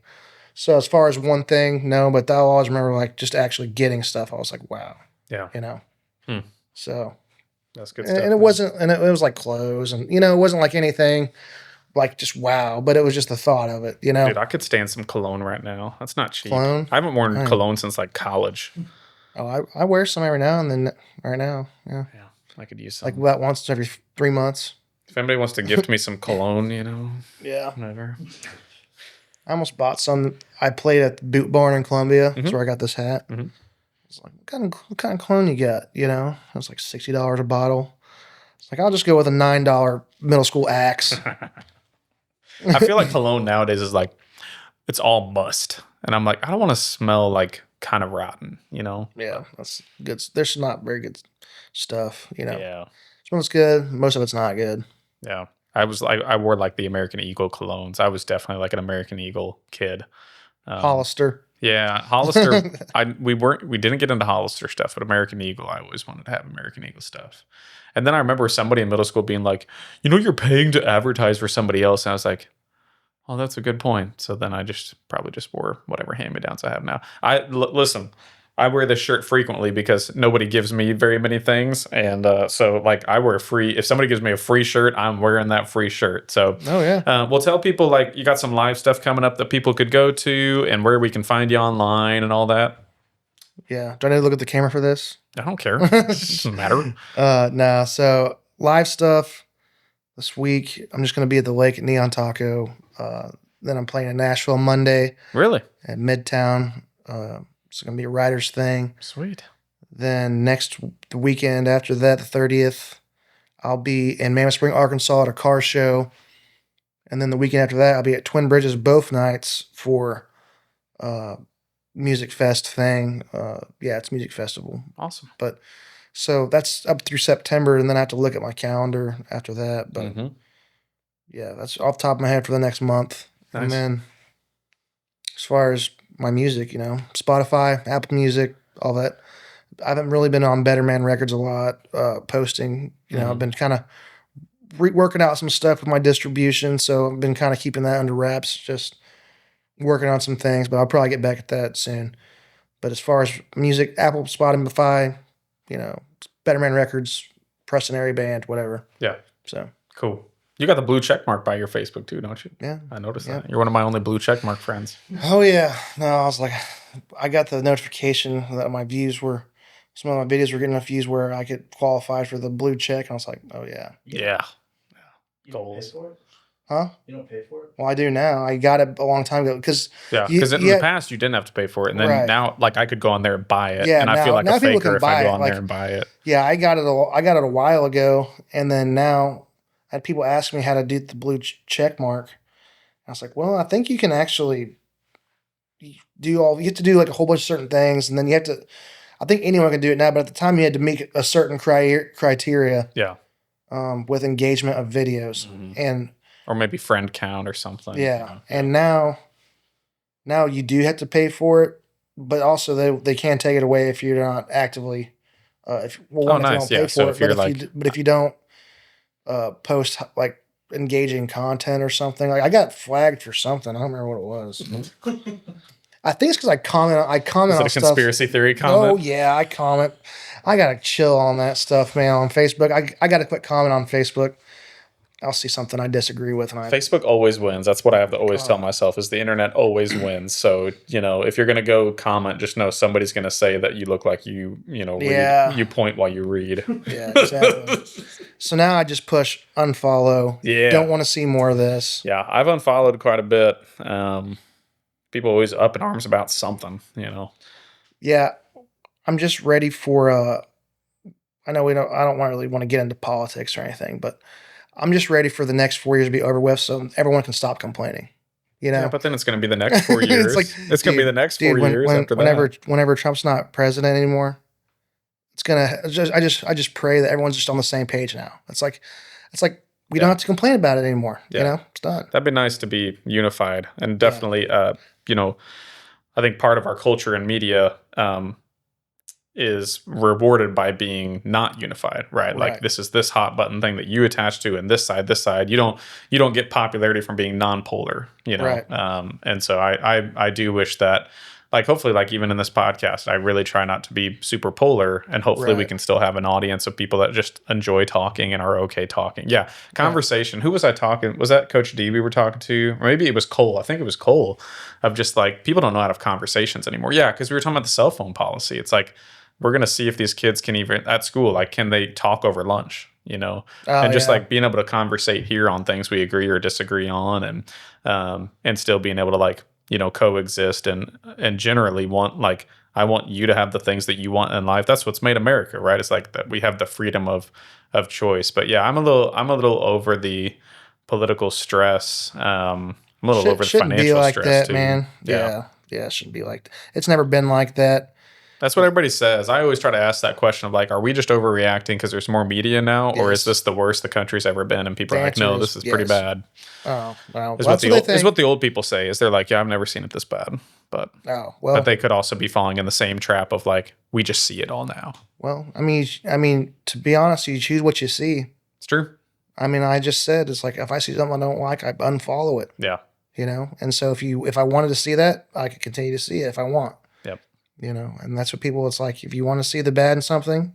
So as far as one thing, no, but I'll always remember like just actually getting stuff. I was like, wow. Yeah. So That's good stuff. and it wasn't, and it was like clothes, and it wasn't like anything like just wow, but it was just the thought of it, Dude, I could stand some cologne right now. That's not cheap. Cologne? I haven't worn Right. cologne since like college. Oh, I wear some every now and then. Right now, yeah, Yeah. I could use some. like about once every 3 months. If anybody wants to gift me some cologne, Yeah, whatever. I almost bought some. I played at the Boot Barn in Columbia. That's Mhm. where I got this hat. Mhm. It's like, what kind of cologne you got? It was like $60 a bottle. It's like I'll just go with a $9 middle school Axe. I feel like cologne nowadays is like, it's all must. And I'm like, I don't want to smell like kind of rotten, Yeah, that's good. There's not very good stuff. Yeah. Some of it's good. Most of it's not good. Yeah. I wore like the American Eagle colognes. I was definitely like an American Eagle kid. Hollister. Yeah, Hollister. We didn't get into Hollister stuff, but American Eagle, I always wanted to have American Eagle stuff. And then I remember somebody in middle school being like, you're paying to advertise for somebody else. And I was like, oh, that's a good point. So then I probably just wore whatever hand-me-downs I have now. Listen, I wear this shirt frequently because nobody gives me very many things. And so like I wear if somebody gives me a free shirt, I'm wearing that free shirt. So Oh yeah. we'll tell people like you got some live stuff coming up that people could go to and where we can find you online and all that. Yeah. Do I need to look at the camera for this? I don't care. It doesn't matter. No. So live stuff this week. I'm just going to be at the lake at Neon Taco. Then I'm playing in Nashville Monday Really? at Midtown. It's going to be a writer's thing. Sweet. Then the weekend after that, the 30th, I'll be in Mammoth Spring, Arkansas at a car show. And then the weekend after that, I'll be at Twin Bridges both nights for music fest thing. Yeah, it's music festival. Awesome. But so that's up through September, and then I have to look at my calendar after that. But Mhm. yeah, that's off the top of my head for the next month. Nice. And then as far as my music, Spotify, Apple Music, all that. I haven't really been on Better Man Records a lot, posting. I've been kind of working out some stuff with my distribution, so I've been kind of keeping that under wraps, just working on some things, but I'll probably get back at that soon. But as far as music, Apple, Spotify, Better Man Records, Preston Ary Band, whatever. Yeah. So Cool. You got the blue check mark by your Facebook too, don't you? yeah. I noticed Yeah. that. You're one of my only blue check mark friends. Oh yeah. No, I was like, I got the notification that some of my videos were getting enough views where I could qualify for the blue check. And I was like, oh yeah. Yeah. You don't pay Goals. for it? Huh? You don't pay for it? Well, I do now. I got it a long time ago because Yeah, because in the past you didn't have to pay for it, and then Right. now, like I could go on there and buy it, Yeah, and I feel like now a people faker can if I buy go it, on like- there and buy it. yeah, I got it a while ago, and then now I had people ask me how to do the blue check mark. I was like, well, I think you can actually you have to do like a whole bunch of certain things, and then you have to. I think anyone can do it now, but at the time you had to meet a certain criteria. Yeah. With engagement of videos and or maybe friend count or something. Yeah, and now you do have to pay for it, but also they can take it away if you're not actively. If you don't pay for it, but if you don't post like engaging content or something, like I got flagged for something. I don't remember what it was. I think it's because I comment Is on it a stuff. conspiracy theory comment? Oh yeah, I comment. I gotta chill on that stuff, man. On Facebook, I gotta quit comment on Facebook. I'll see something I disagree with, and Facebook always wins. That's what I have to always tell myself: is the internet always wins. So if you're gonna go comment, just know somebody's gonna say that you look like you read, you point while you read. Yeah, exactly. So now I just push unfollow. Yeah, don't want to see more of this. Yeah, I've unfollowed quite a bit. People always up in arms about something, Yeah, I'm just ready for. I know I don't really want to get into politics or anything, but I'm just ready for the next 4 years to be over with, so everyone can stop complaining. Yeah, but then it's going to be the next 4 years. it's going to be the next 4 years after that. Whenever Trump's not president anymore, it's gonna. I just pray that everyone's just on the same page now. It's like we don't have to complain about it anymore. Yeah. It's done. That'd be nice to be unified, and definitely, I think part of our culture and media is rewarded by being not unified, right? Like this is this hot button thing that you attach to, and this side. You don't get popularity from being non-polar, Right. And so I do wish that, like, hopefully, like, even in this podcast, I really try not to be super polar, and hopefully we can still have an audience of people that just enjoy talking and are okay talking. Yeah. Conversation. Who was I talking? Was that Coach D we were talking to? Or maybe it was Cole. I think it was Cole, of just like, people don't know how to have conversations anymore. Yeah. Cause we were talking about the cell phone policy. It's like, we're going to see if these kids can even at school, like, can they talk over lunch, and just like being able to conversate here on things we agree or disagree on, and still being able to, like, coexist and generally want, like, I want you to have the things that you want in life. That's what's made America, right? It's like that we have the freedom of choice. But yeah, I'm a little over the political stress. I'm a little over the financial like stress that, too. Man. Yeah, it shouldn't be like that. It's never been like that. That's what everybody says. I always try to ask that question of, like, are we just overreacting because there's more media now, or is this the worst the country's ever been? And people are like, no, this is pretty bad. Oh, well, is what the old people say. Is they're like, yeah, I've never seen it this bad. But but they could also be falling in the same trap of, like, we just see it all now. Well, I mean, to be honest, you choose what you see. It's true. I mean, I just said, it's like, if I see something I don't like, I unfollow it. Yeah. And so if I wanted to see that, I could continue to see it if I want. Yep. And that's what people, it's like, if you want to see the bad in something,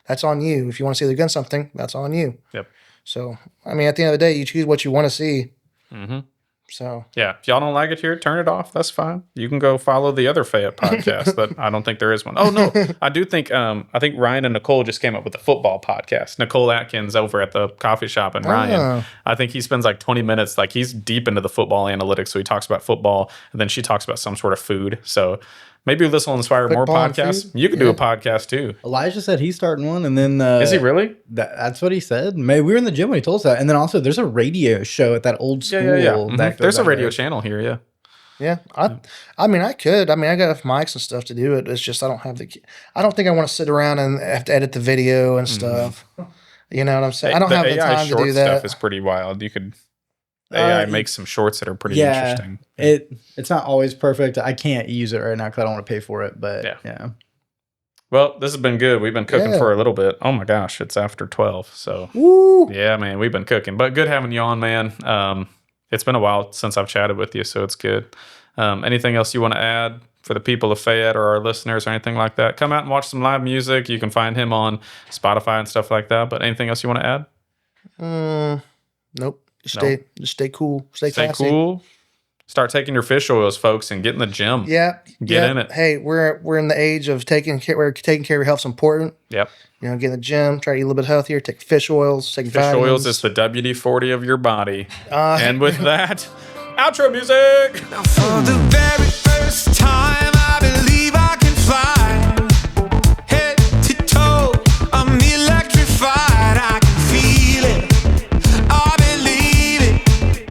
that's on you. If you want to see the good in something, that's on you. Yep. So, I mean, at the end of the day, you choose what you want to see. Mm-hmm. So, yeah, if y'all don't like it here, turn it off. That's fine. You can go follow the other Fayette podcast, but I don't think there is one. Oh, no, I do think, I think Ryan and Nicole just came up with a football podcast. Nicole Atkins over at the coffee shop, and Ryan, I think he spends like 20 minutes, like, he's deep into the football analytics. So he talks about football, and then she talks about some sort of food. So maybe this will inspire more podcasts. You could do a podcast too. Elijah said he's starting one, and then is he really? That's what he said. Maybe we were in the gym when he told us that. And then also, there's a radio show at that old school. Yeah. Mm-hmm. There's a radio channel here. Yeah. Yeah. I mean, I could. I mean, I got enough mics and stuff to do it. It's just I don't think I want to sit around and have to edit the video and stuff. You know what I'm saying? I don't have the time to do that. Stuff is pretty wild. You could. AI makes some shorts that are pretty interesting. It's not always perfect. I can't use it right now because I don't want to pay for it. But yeah. Well, this has been good. We've been cooking for a little bit. Oh my gosh, it's after 12. So yeah, man, we've been cooking. But good having you on, man. It's been a while since I've chatted with you, so it's good. Anything else you want to add for the people of Fayette or our listeners or anything like that? Come out and watch some live music. You can find him on Spotify and stuff like that. But anything else you want to add? Nope. Just stay cool. Stay classy. Cool. Start taking your fish oils, folks, and get in the gym. Yeah. Get in it. Hey, we're in the age of taking care of your health's important. Yep. Get in the gym, try to eat a little bit healthier, take fish oils, take vitamins. Fish oils is the WD-40 of your body. And with that, outro music.